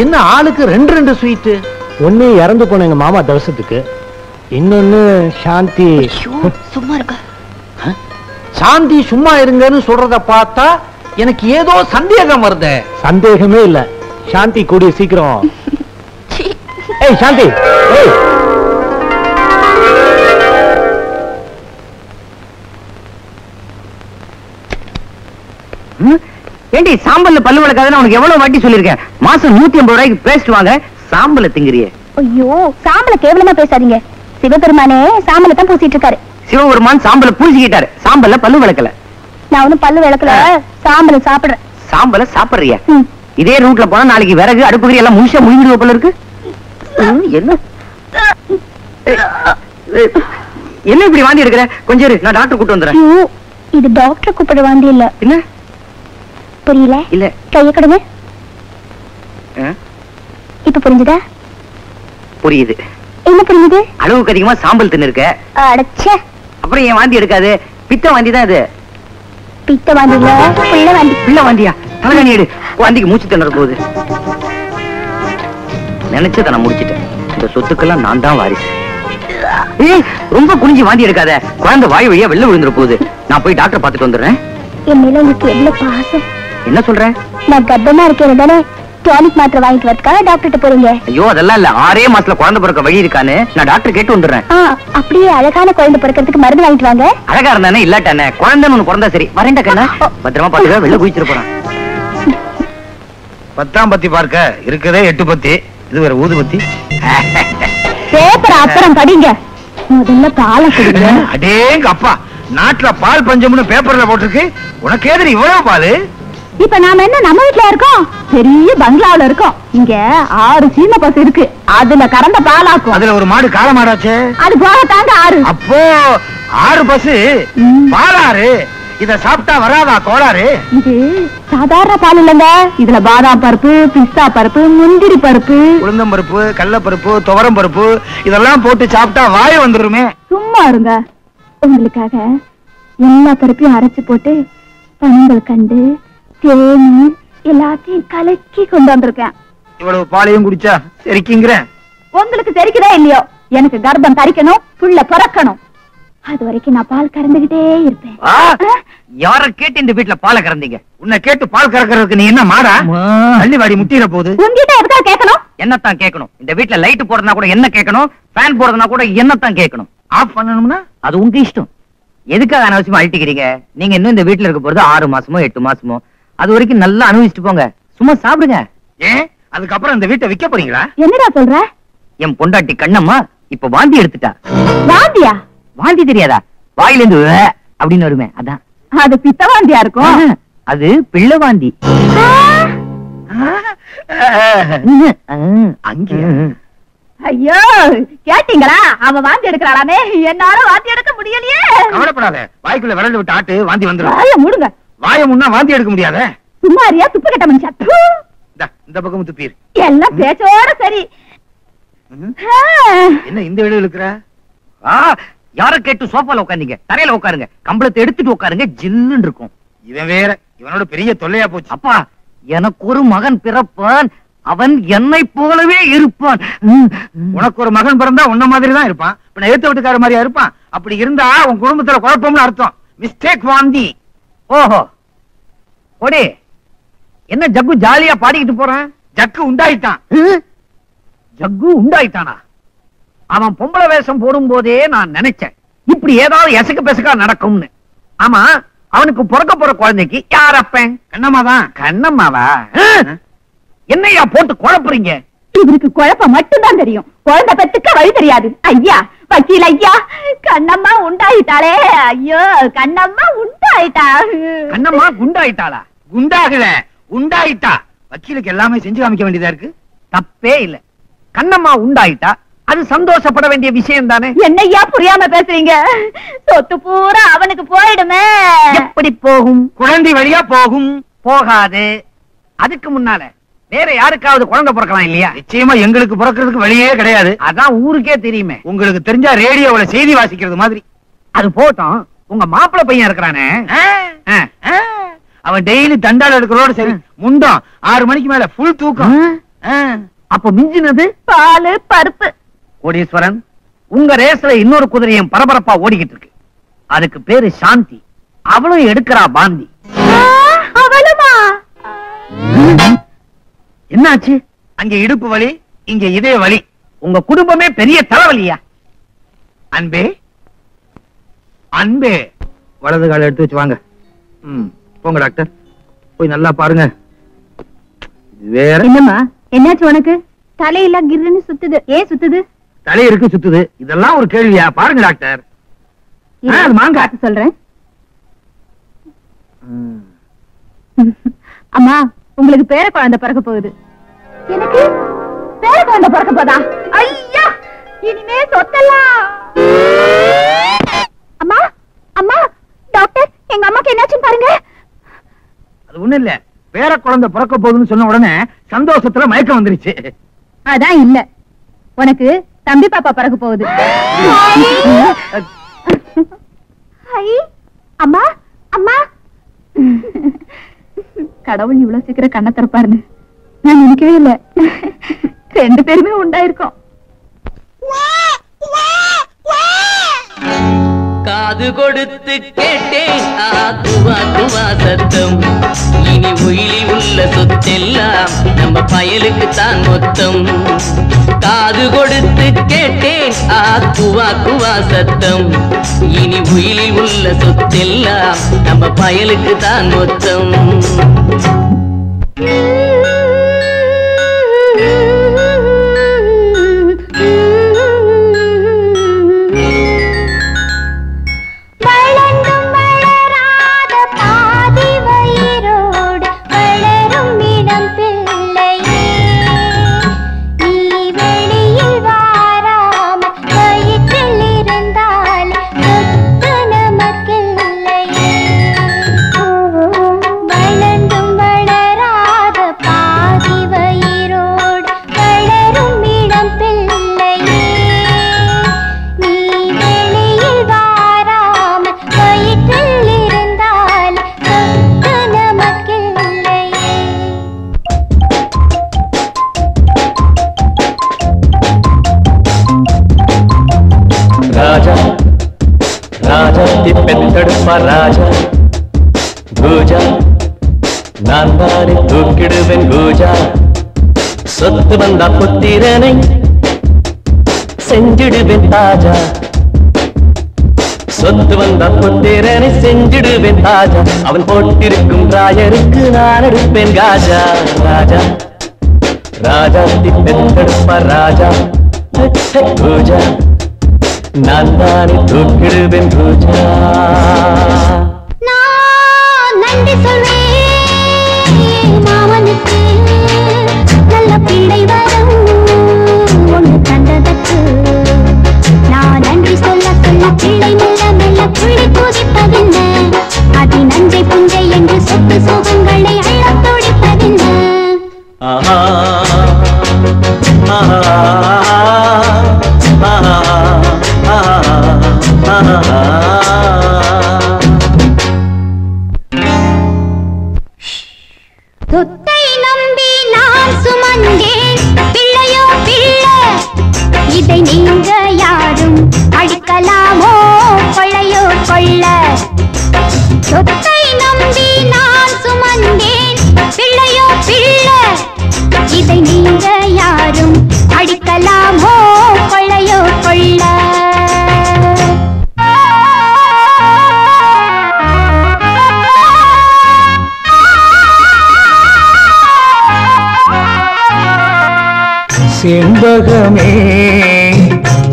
என்ன ஆளுக்கு 2 ஸ்வீட்? ஒண்ணு இறந்து போன எங்க மாமா தவசத்துக்கு, இன்னொன்னு சாந்தி. சும்மா இருக்க. சாந்தி சும்மா இருங்கன்னு சொல்றத பார்த்தா எனக்கு ஏதோ சந்தேகம் வருது. சந்தேகமே இல்ல, சாந்தி கூடிய சீக்கிரம். ஏய் சாந்தி, ஏய் ஏண்டி சாம்பல்ல பல்லு விளக்காதுன்னு உனக்கு எவ்வளவு வாட்டி சொல்லிருக்கேன். மாசம் 150 ரூபாய்க்கு பேஸ்ட் வாங்க, சாம்பல திங்கிறியே. ஐயோ, சாம்பல கேவலமா பேசாதீங்க. சிவபெருமானே சாம்பல தான் பூசிட்டு இருக்காரு. சிவபெருமான் சாம்பல பூசிக்கிட்டாரு, சாம்பல்ல பல்லு விளக்கல. நான் ஒண்ணும் பல்லு விளக்கல, சாம்பல சாப்பிடுறேன். சாம்பல சாப்பிடுறியா? இதே ரூட்ல போனா நாளைக்கு விறகு அடுப்புகறி எல்லாம் முழுசா முழுங்கிடுவ போல இருக்கு. என்ன என்ன இப்படி வாந்தி எடுக்கிற? கொஞ்சம் இரு, நான் டாக்டர் கூட்டு வந்துறேன். இது டாக்டர் கூப்பிட வாந்தி இல்ல. என்ன புரியல? இல்ல கைய கடுங்க. இப்ப புரிஞ்சுதா? புரியுது. என்ன புரியுது? அளவுக்கு அதிகமா சாம்பல் தின்னு இருக்க. அடச்சே, அப்புறம் ஏன் வாந்தி எடுக்காது? பித்த வாந்தி தான் இது. பித்த வாந்தி இல்ல, பிள்ளை வாந்தி. பிள்ளை வாந்தியா? தலைகாணி எடு, வாந்திக்கு மூச்சு திணற போகுது. நினைச்சத நான் முடிச்சிட்டேன். இந்த சொத்துக்கெல்லாம் நான் தான் வாரிசு. ஏய், ரொம்ப குனிஞ்சு வாந்தி எடுக்காத, குழந்தை வாய் வழியா வெளில விழுந்துற போகுது. நான் போய் டாக்டர் பார்த்துட்டு வந்துடுறேன். என் மேல உங்களுக்கு எவ்வளவு பாசம். என்ன சொல்ற? நான் கர்ப்பமா இருக்கேன் தானே, டானிக் மாத்திரை வாங்கிட்டு வரதுக்காக டாக்டர்கிட்ட போறீங்க? ஐயோ, அதெல்லாம் இல்ல. 6 மாசத்துல குழந்தை பிறக்க வழி இருக்கான்னு நான் டாக்டர் கேட்டு வந்துடுறேன். அப்படியே அழகான குழந்தை பிறக்கிறதுக்கு மருந்து வாங்கிட்டு வாங்க. அழகா இருந்தானே இல்லாட்டானே, குழந்தைன்னு ஒண்ணு பிறந்தா சரி. வரேன்டா கண்ணா, பத்திரமா பாத்துக்க, வெளில குதிச்சிட்டு போறான். 10ஆம் பத்தி பார்க்க இருக்கதே 8 பத்தி, இது வேற ஊதுபத்தி. பேப்பர் அப்புறம் படிங்க, முதல்ல பாலை குடிங்க. அடேங்க அப்பா, நாட்டுல பால் பஞ்சம்னு பேப்பர்ல போட்டிருக்கு, உனக்கு ஏது இவ்வளவு பால்? இப்ப நாம என்ன நம்ம வீட்டுல இருக்கோம்? பெரிய பங்களாவில இருக்கோம். இங்க 6 சீமை பசு இருக்கு, அதுல கறந்த பாலாக்கும். அதுல ஒரு மாடு காளை மாடாச்சே, அது போக தாங்க 6. அப்போ 6 பசு பாலாறு. இத சாப்பிட்டா வராதா கோளாறு? இது சாதாரண பால் இல்லங்க, இதுல பாதாம் பருப்பு, பிஸ்தா பருப்பு, முந்திரி பருப்பு, உளுந்தம் பருப்பு, கடலை பருப்பு, துவரம் பருப்பு இதெல்லாம் போட்டு சாப்பிட்டா வாய் வந்துருமே. சும்மா இருங்க, உங்களுக்காக எல்லா பருப்பையும் அரைச்சு போட்டு பனங்கள் கண்டு தேனி எல்லாத்தையும் கலக்கி கொண்டு வந்திருக்கேன். இவ்வளவு பாலையும் குடிச்சா சரிக்குங்கிறேன். உங்களுக்கு தெரிக்குதா இல்லையோ, எனக்கு கர்ப்பம் தரிக்கணும், புள்ள பிறக்கணும். அது வரைக்கும் நான் பால் கறந்துகிட்டே இருப்பேன். யார கேட்டு இந்த வீட்டுல பாலை கறந்தீங்க? உன்னை கேட்டு பால் கறக்கிறதுக்கு நீ என்ன மாடா? தள்ளி வாடி முட்டிர போகுது. உங்ககிட்ட எதுக்கா கேட்கணும்? என்னத்தான் கேட்கணும்? இந்த வீட்டுல லைட் போடுறதுனா கூட என்ன கேட்கணும், ஃபேன் போடுறதுனா கூட என்னத்தான் கேட்கணும். ஆஃப் பண்ணணும்னா அது உங்க இஷ்டம். எதுக்காக அனாவசியமா அழட்டிக்கிறீங்க? நீங்க இன்னும் இந்த வீட்டுல இருக்க போறது 6 மாசமோ 8 மாசமோ, அது வரைக்கும் நல்லா அனுபவிச்சுட்டு போங்க. சும்மா சாப்பிடுங்க. ஏன் அதுக்கப்புறம் இந்த வீட்டை விற்க போறீங்களா? என்னடா சொல்ற? என் பொண்டாட்டி கண்ணம்மா இப்ப வாந்தி எடுத்துட்டா. வாந்தியா? வாந்தி தெரியாதா? வாயிலிருந்து அப்படின்னு வருமே, அதான். அது பித்த வாந்தியா இருக்கும். அது பிள்ளை வாந்தி. அங்கே ஐயோ, கேட்டீங்களா? அவ வாந்தி எடுக்கிறாளாமே, என்னால வாந்தி எடுக்க முடியலையே. கவலைப்படாத, வாய்க்குள்ள விரல் விட்டு ஆட்டு, வாந்தி வந்துடும். வாய மூடுங்க. வாய முன்னா வாந்தி எடுக்க முடியாத. சும்மாரியா துப்பு கட்ட மனுஷா. இந்த பக்கம் துப்பீர். எல்லாம் பேச்சோட சரி. என்ன இந்த வீடு இருக்கிற? யார கேட்டு சோஃபால உட்காந்தீங்க? தரையில உட்காருங்க, கம்பளத்தை எடுத்துட்டு உட்காருங்க, ஜில்லுன்னு இருக்கும். இவன் வேற, இவனோட பெரிய தொல்லையா போச்சு. அப்பா, எனக்கு ஒரு மகன் பிறப்பான், அவன் என்னை போலவே இருப்பான். உனக்கு ஒரு மகன் பிறந்தா உன்ன மாதிரி தான் இருப்பான். இப்ப எழுத்து வீட்டுக்கார மாதிரியா இருப்பான். அப்படி இருந்தா உன் குடும்பத்துல குழப்பம்னு அர்த்தம். மிஸ்டேக் வாந்தி. ஓஹோ, ஓடி என்ன ஜக்கு ஜாலியா பாடிக்கிட்டு போறான்? ஜக்கு உண்டாயிட்டான். ஜக்கு உண்டாயிட்டானா? அவன் பொம்பளை வேஷம் போடும் போதே நான் நினைச்சேன் இப்படி ஏதாவது எசக்கு பெசக்கா நடக்கும்னு. ஆமா, அவனுக்கு பிறக்க போற குழந்தைக்கு யார் அப்பன்? கண்ணம்மாதான். கண்ணம்மாவா? என்னையா போட்டு குழப்புறீங்க? இவருக்கு குழப்பம் மட்டும்தான் தெரியும், குழந்தை பெத்துக்க வழி தெரியாது. ஐயா வக்கீல் ஐயா, கண்ணம்மா உண்டாயிட்டாளே. ஐயோ, கண்ணம்மா உண்டாயிட்டா. கண்ணம்மா குண்டாயிட்டாளா? குண்டாகல, உண்டாயிட்டா. வக்கீலுக்கு எல்லாமே செஞ்சு காமிக்க வேண்டியதா இருக்கு. தப்பே இல்ல, கண்ணம்மா உண்டாயிட்டா அது சந்தோஷப்பட வேண்டிய விஷயம் தானே. என்னையா புரியாம பேசுறீங்க? சொத்து பூரா அவனுக்கு போயிடுமே. எப்படி போகும்? குழந்தை வழியா போகும். போகாது. அதுக்கு முன்னால வேற யாருக்காவது குழந்தை பிறக்கலாம் இல்லையா? நிச்சயமா எங்களுக்கு பிறக்கிறதுக்கு வழியே கிடையாது. அதான் ஊருக்கே தெரியுமே. உங்களுக்கு தெரிஞ்சா ரேடியோவுல செய்தி வாசிக்கிறது மாதிரி. அது போட்டோம். உங்க மாப்பிள்ளை பையன் இருக்கிறானே, அவன் டெய்லி தண்டால எடுக்கிறோட சரி, முண்டம் 6 மணிக்கு மேல ஃபுல் தூக்கம். அப்ப மிஞ்சினது பாலு பருப்பு. கோடீஸ்வரன், உங்க ரேஸ்ல இன்னொரு குதிரையும் பரபரப்பா ஓடிக்கிட்டு இருக்கு. அதுக்கு பேரு சாந்தி. அவளும் எடுக்கிறா பாந்தி. அவளுமா? என்னாச்சு? அங்க இடுப்பு வலி, இங்க இதய வலி. உங்க குடும்பமே பெரிய தலைவலியா? அன்பே அன்பே, வலது கால எடுத்து வச்சு வாங்க. போங்க டாக்டர், போய் நல்லா பாருங்க. வேற என்னம்மா, என்னாச்சு உனக்கு? தலையெல்லாம் கிர்ன்னு சுத்துது. ஏன் சுத்துது? தலை இருக்கு சுத்துது. இதெல்லாம் ஒரு கேள்வியா? பாருங்க டாக்டர். மாங்க சொல்றேன். அம்மா, உங்களுக்கு பேர குழந்தை பிறக்க போகுது. எனக்கு பேர குழந்தை பிறக்க போதா? ஐயா, இனிமே சொத்தலாம். அம்மா அம்மா, டாக்டர், எங்க அம்மாக்கு என்னாச்சுன்னு பாருங்க. அது ஒண்ணு இல்ல, பேர குழந்தை பிறக்க போகுதுன்னு சொன்ன உடனே சந்தோஷத்துல மயக்கம் வந்துருச்சு. அதான் இல்ல, உனக்கு தம்பி பாப்பா பிறக்க போகுது. அம்மா அம்மா, கடவுள் இவ்வளவு சீக்கிரம் கண்ணை திறப்பாருன்னு நான் நினைக்கவே இல்ல. 2 பேருமே உண்டாயிருக்கோம். காது கொடுத்து கேட்டேன் துவா துவா சத்தம். இனி உயிரில் உள்ள சொத்தெல்லாம் நம்ம பயலுக்கு தான் மொத்தம். காது கொடுத்து கேட்டேன் துவா துவா சத்தம். இனி உயிரில் உள்ள சொத்தெல்லாம் நம்ம பயலுக்கு தான் மொத்தம். ராஜா பூஜா, நான் தானே தூக்கிடுவேன் பூஜா. சொத்து வந்தா புத்திரனை செஞ்சிடுவேன் தாஜா. சொத்து வந்தா புத்திரனை செஞ்சிடுவேன் தாஜா. அவன் போட்டிருக்கும் ராயருக்கு நான் எடுப்பேன் காஜா. ராஜா ராஜா பெற்றெடுப்பார் ராஜா பூஜா, நான் தானே தூக்கிடுவேன் பூஜா. நன்றி சொல்வேன் மாமனுக்கு, நல்ல பிள்ளை வரும் ஒன்று தந்ததற்கு. நான் நன்றி சொல்ல சொல்ல பிள்ளை மெல்ல மெல்ல புள்ளி குதிப்பதென்ன? அதி நஞ்சை புஞ்சை என்று சொத்து சோகங்களை அள்ளத் துடிப்பதென்ன? ஆஹா ஆஹா ஆஹா ஆஹா. சொத்தை நம்பி நான் சுமந்தேன், பிள்ளையோ பிள்ளை, இதை நீங்க யாரும் அடிக்கலாமோ கொள்ளையோ கொள்ள. சொத்தை நம்பி நான் சுமந்தேன், பிள்ளையோ பிள்ளை, இதை நீங்க யாரும் அடிக்கலாமோ கொள்ளையோ கொள்ள. செண்பகமே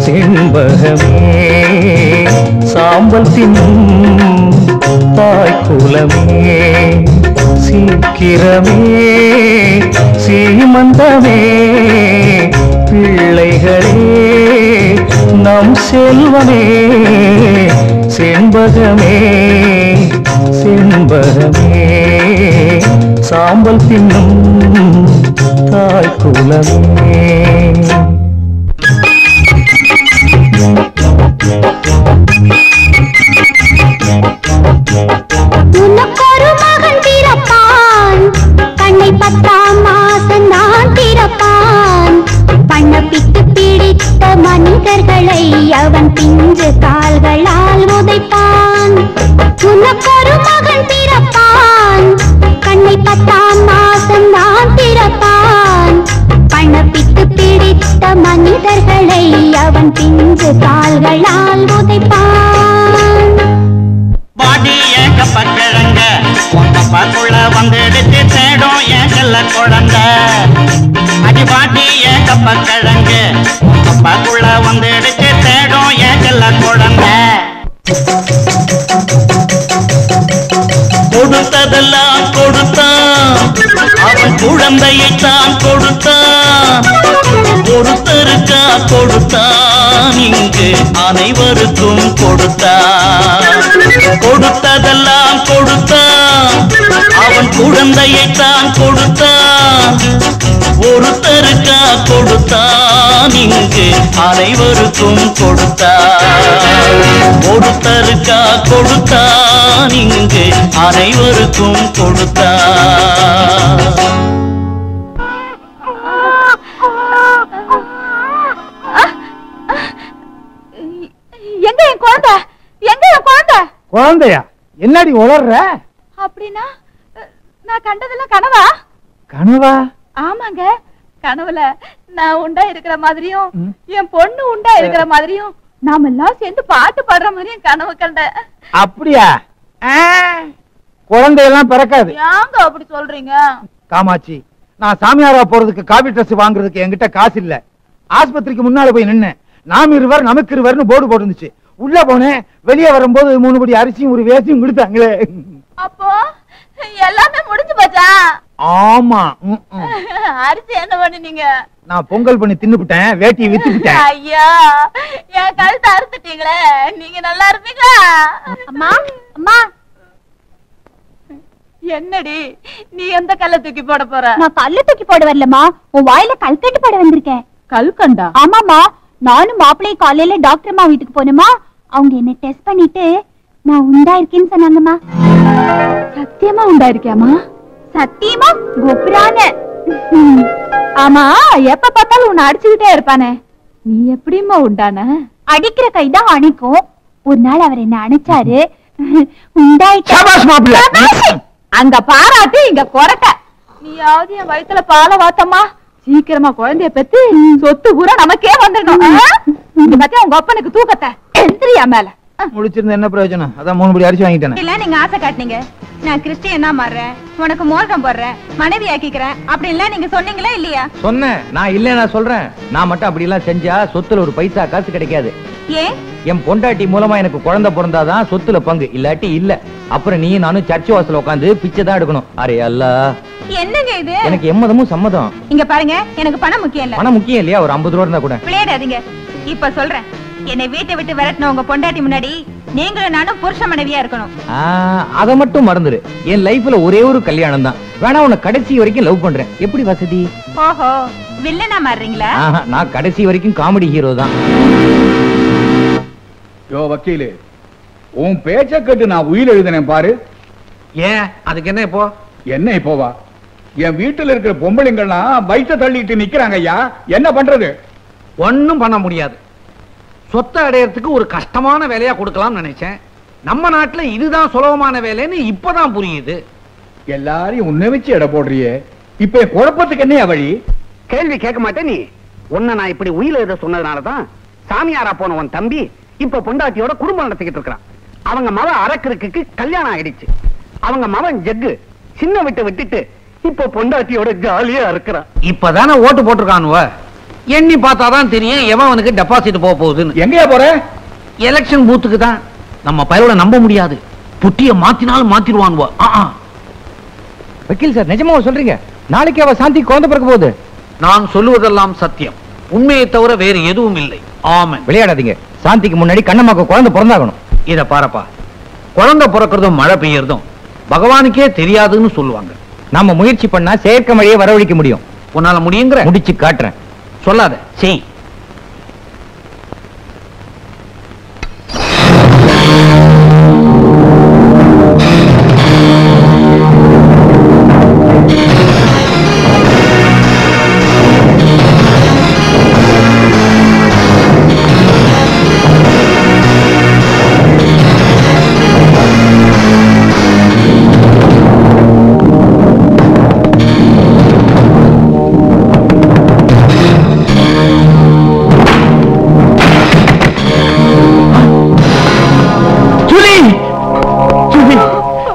செண்பகமே, சாம்பல் தின்னும் தாய்க்குலமே, சீக்கிரமே சீமந்தமே, பிள்ளைகளே நம் செல்வமே. செண்பகமே செண்பகமே, சாம்பல் தின்னும் தாய் குலமே. உனக்கொரு மகன் பிறப்பான், கண்ணை 10ஆம் மாசம் நான் பிறப்பான். பண்ண பித்து பிடித்த மனிதர்களை அவன் பிஞ்சு கால்களால் உதைப்பான். உனக்கொரு மகன் பிறப்பான், கண்ணை 10ஆம் மாசம் நான் பிறப்பான். பண்ண பித்து பிடித்த மனிதர்களை அவன் பிஞ்சு கால்களால் உதைப்பான். பாடி ஏன் கப்பக்கிழங்க உங்கப்பாக்குள்ள வந்துடுச்சு தேடும் ஏன் செல்ல குழந்த. அடி பாட்டி ஏன் கப்பக்கிழங்க உங்கப்பாக்குள்ள வந்துடுச்சு தேடும் ஏன் செல்ல குழந்த. கொடுத்ததெல்லாம் கொடுத்தான், அவன் குழந்தையைத்தான் கொடுத்தான். ஒருத்தருக்கா கொடுத்தான், இங்கு அனைவருக்கும் கொடுத்தான். கொடுத்ததெல்லாம் கொடுத்தான், அவன் குழந்தையைத்தான் கொடுத்தான். ஒருத்தருக்கா கொடுத்தான், இங்கு அனைவருக்கும் கொடுத்தான். ஒருத்தருக்கா கொடுத்தான், இங்கு அனைவருக்கும் கொடுத்தான். எங்க என் குழந்தை? எங்க என் குழந்தை? குழந்தையா? என்னடி உளர்ற? அப்படின்னா நான் கண்டதெல்லாம் கனவா? கனவா? ஆமாங்க, கனவுல நான் உண்டா இருக்கிற மாதிரியும் என் பொண்ணு உண்டா இருக்கிற மாதிரியும் நாம எல்லாம் சேர்ந்து பாட்டு பாடுற மாதிரியும் கனவு கண்டேன். அப்படியா? குழந்தையெல்லாம் பிறக்காது. ஏங்க அப்படி சொல்றீங்க? காமாட்சி, நான் சாமியாரா போறதுக்கு காபி ட்ரெஸ் வாங்குறதுக்கு என்கிட்ட காசு இல்ல. ஆஸ்பத்திரிக்கு முன்னால போய் நின்னு நாம் இருவர் நமக்கு இருவர்னு போர்டு போட்டுருந்துச்சு. உள்ள போனேன், வெளியே வரும்போது 3 படி அரிசியும் ஒரு வேசியும் கொடுத்தாங்களே. அப்போ எல்லாமே முடிஞ்சு போச்சா? ஆமா. அரிசி என்ன பண்ணுனீங்க? நான் பொங்கல் பண்ணி தின்னுபிட்டேன், வேட்டியை வித்துக்கிட்டேன். ஐயா, என் கழுத்தை அறுத்துட்டீங்களே, நீங்க நல்லா இருப்பீங்களா? அம்மா அம்மா, என்னடி நீ எந்த கல்ல தூக்கி போட போற? நான் கல்ல தூக்கி போட வரலமா, உன் வாயில கல்கண்டு போட வந்திருக்கேன். கல்கண்டா? ஆமாமா, நானும் மாப்பிள்ளை காலையில டாக்டர் அம்மா வீட்டுக்கு போனோமா, அவங்க என்ன டெஸ்ட் பண்ணிட்டு நான் உண்டா இருக்கேன்னு சொன்னாங்கம்மா. சத்தியமா உண்டா இருக்கியாமா? சத்தியமா கோபுரான. ஆமா, எப்ப பார்த்தாலும் உன்னை அடிச்சுக்கிட்டே இருப்பானே, நீ எப்படிமா உண்டான? அடிக்கிற கைதான் அணைக்கும். ஒரு நாள் அவர் என்ன அணைச்சாரு, உண்டாயிட்ட. அங்க பாராட்டு இங்க கொரட்ட. நீயாவது என் வயித்துல பால வாத்தம்மா, சீக்கிரமா குழந்தைய பெத்து சொத்து பூரா நமக்கே வந்துடணும். இந்த பத்தியா உங்க அப்பனுக்கு தூக்கத்தை எந்திரியா மேல முடிச்சிருந்த என்ன பிரயோஜனம்? அதான் 3 படி அரிசி வாங்கிட்டேன். இல்ல, நீங்க ஆசை காட்டுனீங்க. நான் கிறிஸ்டியனா மாறுறேன், உனக்கு மோதிரம் போடுறேன், மனைவி ஆக்கிக்கிறேன் அப்படின்லாம் நீங்க சொன்னீங்களா இல்லையா? சொன்னேன். நான் இல்ல, நான் சொல்றேன். நான் மட்டும் அப்படி எல்லாம் செஞ்சா சொத்துல ஒரு பைசா காசு கிடைக்காது. ஏன்? என் பொண்டாட்டி மூலமா எனக்கு குழந்தை பிறந்தாதான் சொத்துல பங்கு, இல்லாட்டி இல்ல. அப்புறம் நீ நானும் சர்ச் வாசல் உட்காந்து பிச்சை தான் எடுக்கணும். அரே அல்ல, என்னங்க இது? எனக்கு எம்மதமும் சம்மதம். இங்க பாருங்க, எனக்கு பணம் முக்கியம் இல்ல. பணம் முக்கியம் இல்லையா? ஒரு 50 ரூபா இருந்தா கூட. விளையாடாதீங்க. இப்ப சொல்றேன், என்னை வீட்டை விட்டு விரட்டின உங்க பொண்டாட்டி முன்னாடி நீங்களும் நானும் புருஷ மனைவியா இருக்கணும். அத மட்டும் மறந்துரு. என் லைஃப்ல ஒரே ஒரு கல்யாணம் தான். வேணா உன்னை கடைசி வரைக்கும் லவ் பண்றேன். எப்படி வசதி? ஓஹோ, வில்லனா மாறுறீங்களா? நான் கடைசி வரைக்கும் காமெடி ஹீரோ தான். யோ வக்கீலு, உன் பேச்ச கேட்டு நான் உயிர் எழுதினேன் பாரு. ஏன்? அதுக்கு என்ன இப்போ? என்ன இப்போவா? என் வீட்டுல இருக்கிற பொம்பளைங்கள்லாம் வயிற்ற தள்ளிட்டு நிக்கிறாங்க ஐயா. என்ன பண்றது? ஒன்னும் பண்ண முடியாது. சொத்தை அடையறதுக்கு ஒரு கஷ்டமான வேலையா கொடுக்கலாம் நினைச்சேன். நம்ம நாட்டுல இதுதான் சுலபமான வேலைன்னு இப்பதான் புரியுது. எல்லாரையும் உன்னை வச்சு எடை போடுறியே, இப்ப என் குழப்பத்துக்கு என்ன வழி? கேள்வி கேட்க மாட்டேன் நீ. உன்னை நான் இப்படி உயிர் எழுத சொன்னதுனாலதான் சாமியாரா போன உன் தம்பி இப்ப பொண்டாட்டியோட குடும்பம் நடத்திக்கிட்டு இருக்கிறான். அவங்க மவன் அரக்கருக்கு கல்யாணம் ஆயிடுச்சு. அவங்க மவன் ஜக்கு சின்ன விட்டுட்டு இப்ப பொண்டாட்டியோட ஜாலியா இருக்கிறான். இப்பதானே ஓட்டு போட்டிருக்கானுவ, எண்ணி பார்த்தாதான் தெரியும் எவன் அவனுக்கு டெபாசிட் போக போகுதுன்னு. எங்கயா போற? எலெக்ஷன் பூத்துக்கு தான். நம்ம பயிரோட நம்ப முடியாது, புட்டிய மாத்தினாலும் மாத்திடுவானுவ. வக்கீல் சார், நிஜமா சொல்றீங்க? நாளைக்கு அவ சாந்தி குழந்தை பிறக்க போகுது. நான் சொல்லுவதெல்லாம் சத்தியம், உண்மையை தவிர வேறு எதுவும் இல்லை. ஆமென். விளையாடாதீங்க. சாந்திக்கு முன்னாடி கண்ணம்மாக்கு குழந்தை பிறந்தாகணும். இத பாருப்பா, குழந்தை பிறக்கிறதும் மழை பெய்யறதும் பகவானுக்கே தெரியாதுன்னு சொல்லுவாங்க. நாம முயற்சி பண்ணா செயற்கை மழையை வரவழைக்க முடியும். உன்னால முடியுங்கிற? முடிச்சு காட்டுறேன். சொல்லாத. சரி.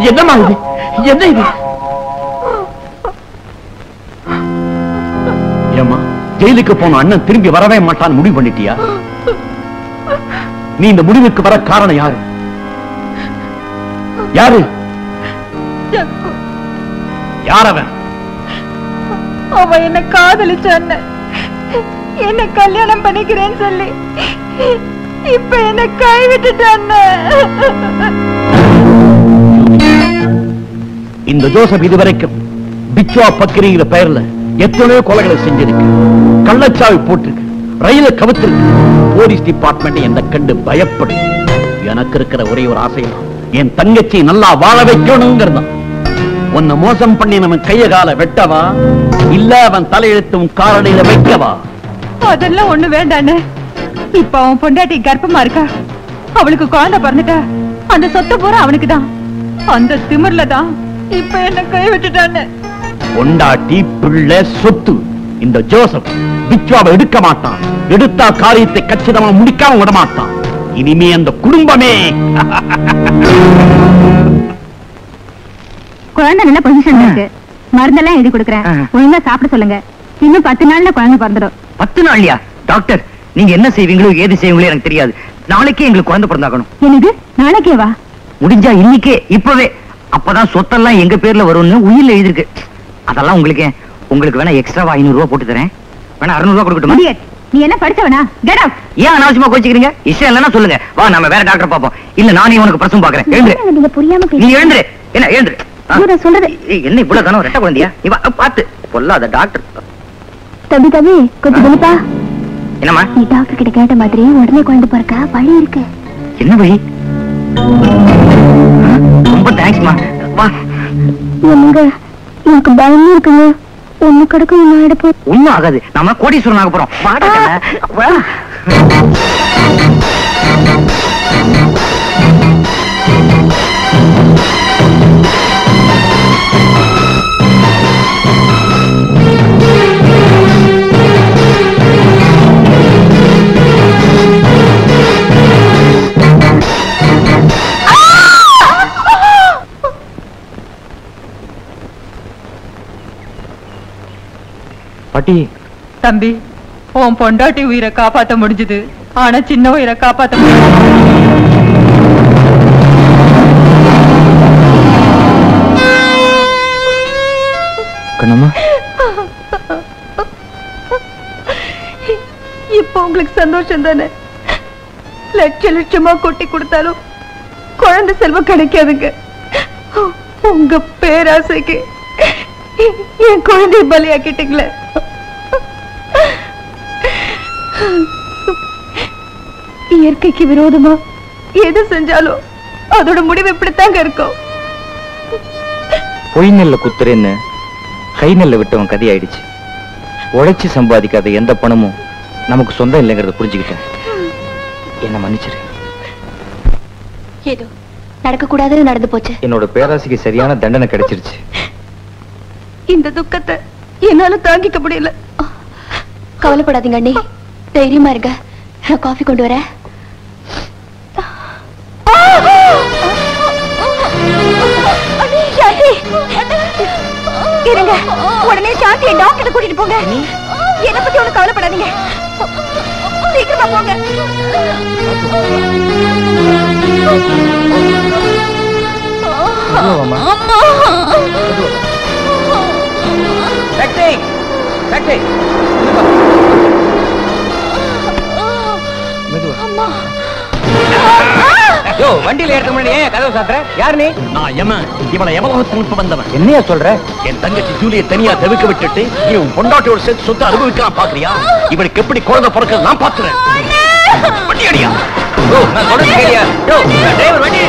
என்னம்மா இது? என்ன இது? ஏம்மா, ஜெயிலுக்கு போன அண்ணன் திரும்பி வரவே மாட்டான்னு முடிவு பண்ணிட்டியா? நீ இந்த முடிவுக்கு வர காரணம் யாரு? யாரு? யார் அவன்? அவன் என்ன காதலிச்ச அண்ணன், என்ன கல்யாணம் பண்ணிக்கிறேன்னு சொல்லி இப்ப என்ன கைவிட்டுட்டான். இந்த ஜோசப் இதுவரைக்கும் பிச்சுவா பக்கிரிங்கிற பெயர்ல எத்தனையோ கொலைகளை செஞ்சிருக்கு, கள்ளச்சாவி போட்டிருக்கு, ரயில கவுத்திருக்கு. போலீஸ் டிபார்ட்மெண்ட் என்ன கண்டு பயப்படும். எனக்கு இருக்கிற ஒரே ஒரு ஆசையா என் தங்கச்சி நல்லா வாழ வைக்கணுங்கிறதா. உன்னை மோசம் பண்ணி நம்ம கைய கால வெட்டவா, இல்ல அவன் தலையெழுத்தும் காரணியில வைக்கவா? அதெல்லாம் ஒண்ணு வேண்டானே. இப்ப அவன் பொண்டாட்டி கர்ப்பமா இருக்கா, அவளுக்கு குழந்தை பிறந்துட்டா, அந்த சொத்து பூரா அவனுக்கு தான். அந்த திமிர்ல தான் இப்ப என்ன கைவிட்டுட்டானே. பொண்டாட்டி பிள்ளை சொத்து. இந்த ஜோசப் பிச்சுவாவை எடுக்க மாட்டான். எடுத்தா காரியத்தை கச்சிதமா முடிக்காம விட மாட்டான். இனிமே அந்த குடும்பமே. குழந்தை நல்ல பொசிஷன் இருக்கு, மருந்தெல்லாம் எழுதி கொடுக்குறேன், ஒழுங்கா சாப்பிட சொல்லுங்க. இன்னும் 10 நாள்ல குழந்தை பிறந்துடும். 10 நாள்யா? டாக்டர், நீங்க என்ன செய்வீங்களோ ஏது செய்வீங்களோ எனக்கு தெரியாது. நாளைக்கே எங்களுக்கு குழந்தை பிறந்தாகணும். எனக்கு நாளைக்கே வா? முடிஞ்சா இன்னைக்கே, இப்பவே. அப்பதான் சொத்தெல்லாம் எங்க பேர்ல வரும்னு உயிர்ல எழுதிருக்கு. அதெல்லாம் உங்களுக்கு வேணா எக்ஸ்ட்ராவா 500 ரூபாய் போட்டு தரேன். வேணா 600 ரூபாய் கொடுக்கட்டுமா? நீ என்ன படிச்சவனா? Get out. ஏன் அனாவசியமா கோச்சிக்கிறீங்க? இஷ்டம் இல்லைன்னா சொல்லுங்க, வா நம்ம வேற டாக்டர் பாப்போம். இல்ல நானே உனக்கு பிரசவம் பாக்குறேன். எழுந்துரு. நீங்க புரியாம நீ எழுந்துரு. என்ன எழுந்துரு? சொல்றது என்ன இவ்வளவு தானே ரெட்ட குழந்தையா? நீ வா பாத்து பொல்லாத டாக்டர். தம்பி கொஞ்சம் வெளிப்பா. என்னம்மா? நீ டாக்டர் கிட்ட கேட்ட மாதிரி உடனே குழந்தை பிறக்க வழி இருக்கு. என்ன வழி? ரொம்ப தேங்க்ஸ்மா. வா. எனக்கு பயமா இருக்குங்க. ஒண்ணு கிடக்கு ஒண்ணு எடுப்போம். ஒண்ணும் ஆகாது, நம்ம கோடீஸ்வரன் ஆக போறோம். வா. பாட்டி. தம்பி, உன் பொண்டாட்டி உயிரை காப்பாத்த முடிஞ்சது, ஆனா சின்ன உயிரை காப்பாத்த முடியாது. கண்ணம்மா, இப்ப உங்களுக்கு சந்தோஷம் தானே? லட்சமா கொட்டி கொடுத்தாலும் குழந்தை செல்வம் கிடைக்காதுங்க. உங்க பேராசைக்கு என் குழந்தைய பலியாக்கிட்டீங்களே. இயற்கைக்கு விரோதமா எது செஞ்சாலும் அதோட முடிவு இப்படித்தாங்க இருக்கும். பொய் நெல்ல குத்துறேன்னு கை நெல்ல விட்டவன் கதை ஆயிடுச்சு. உழைச்சு சம்பாதிக்காத எந்த பணமும் நமக்கு சொந்தம் இல்லைங்கிறத புரிஞ்சுக்கிட்டேன். என்ன மன்னிச்சிரு. ஏதோ நடக்க கூடாதுன்னு நடந்து போச்சு. என்னோட பேராசைக்கு சரியான தண்டனை கிடைச்சிருச்சு. இந்த துக்கத்தை என்னால தாங்கிக்க முடியல. கவலைப்படாதீங்க அண்ணி, தைரியமா இருங்க. நான் காஃபி கொண்டு வரேன். இருங்க, உடனே சாந்தியை டாக்டர் கூட்டிட்டு போங்க. என்ன பத்தி ஒண்ணு கவலைப்படாதீங்க, சீக்கிரமா போங்க. யோ வண்டியில ஏற்ற முன்னாடி ஏன் கதவு சாத்துற? யார் நீ? நான் இவனை எவலோகத்துக்கு வந்தவன். என்னையா சொல்ற? என் தங்கச்சி ஜூலியை தனியா தவிக்க விட்டுட்டு இவன் பொண்டாட்டியோட சேர்த்து சொத்து அனுபவிக்கலாம் பாக்குறியா? இவனுக்கு எப்படி குழந்தை பிறக்க நான் பாக்குறேன். வண்டி அடியா? நான் சொல்றது கேளியா? டிரைவர் வண்டி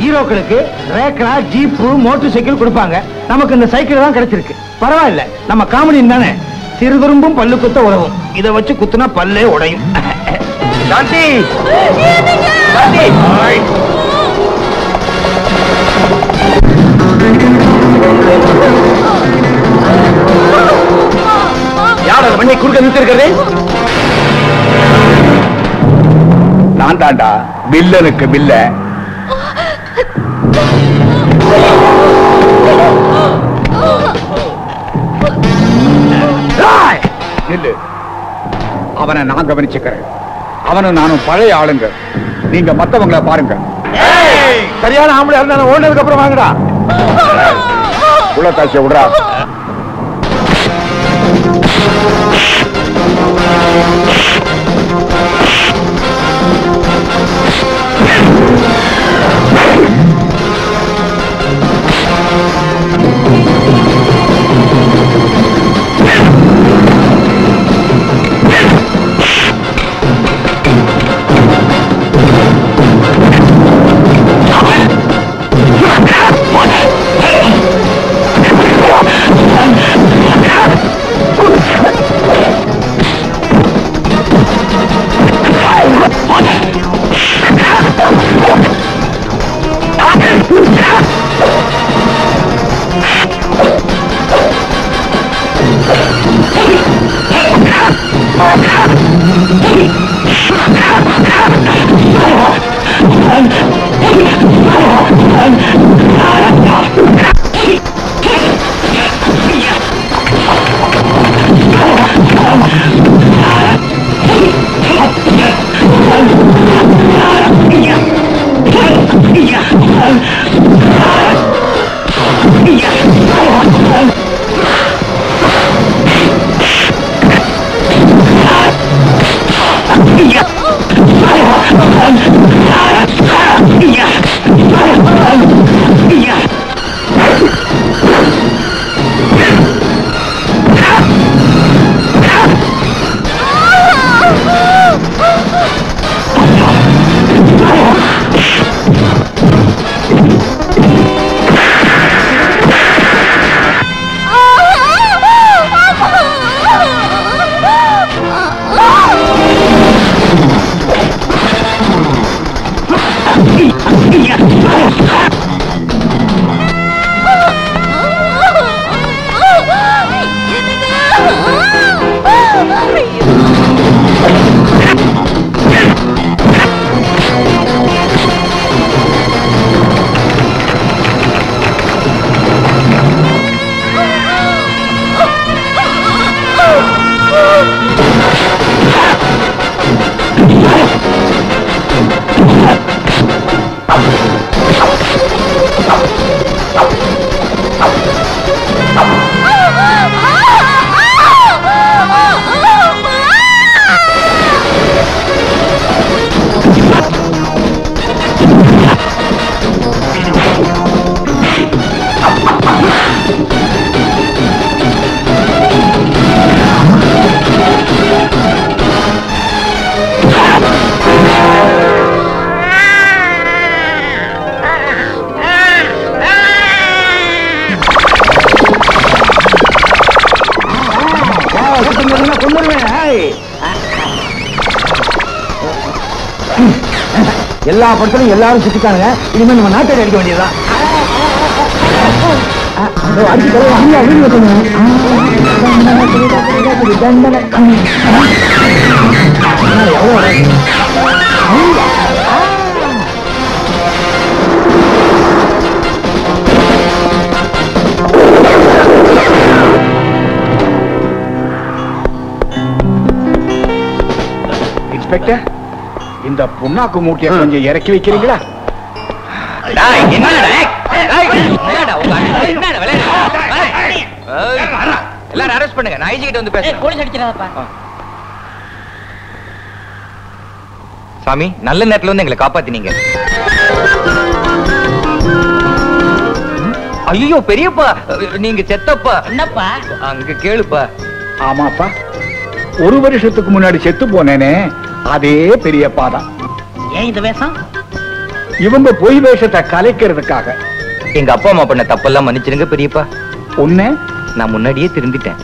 ஹீரோக்களுக்கு ரேக்லா ஜீப்பு மோட்டார் சைக்கிள் கொடுப்பாங்க. நமக்கு இந்த சைக்கிள் தான் கிடைச்சிருக்கு. பரவாயில்ல, நம்ம காமெடி தானே. சிறுதுரும்பும் பல்லு குத்த உதவும். இதை வச்சு குத்துனா பல்லே உடையும். சாந்தி யார் அந்த வண்டி குறுக்க நிறுத்திருக்கிறது? நான் தாண்டா வில்லனுக்கு வில்ல. அவனை நான் கவனிச்சுக்கிறேன். அவனும் நானும் பழைய ஆளுங்க. நீங்க மத்தவங்களை பாருங்க. சரியான ஆம்பளை இருந்தா ஓடுனதுக்கு அப்புறம் வாங்கடா. உள்ள காட்சிய விடுறா. எல்லா படத்திலும் எல்லாரும் சுத்திக்கானுங்க. இனிமே நம்ம நாட்டை அடிக்க வேண்டியதுதான். இன்ஸ்பெக்டர், இந்த புண்ணாக்கு மூட்டையை கொஞ்சம் இறக்கி வைக்கிறீங்களா? எல்லாரும் அரெஸ்ட் பண்ணுங்க. நான் ஐஜி கிட்ட வந்து பேசுறேன். போலீஸ் அடிச்சிடாதப்பா. சாமி, நல்ல நேரத்துல வந்து எங்களை காப்பாத்தினீங்க. ஐயோ பெரியப்பா, நீங்க செத்தப்பா. என்னப்பா? அங்க கேளுப்பா. ஆமாப்பா, ஒரு வருஷத்துக்கு முன்னாடி செத்து போனேனே, அதே பெரியப்பா தான். ஏன் இந்த வேஷம்? இவங்க பொய் வேஷத்தை கலைக்கிறதுக்காக. எங்க அப்பா அம்மா பண்ண தப்பெல்லாம் மன்னிச்சிருங்க பெரியப்பா. உன்னை நான் முன்னாடியே திருந்திட்டேன்.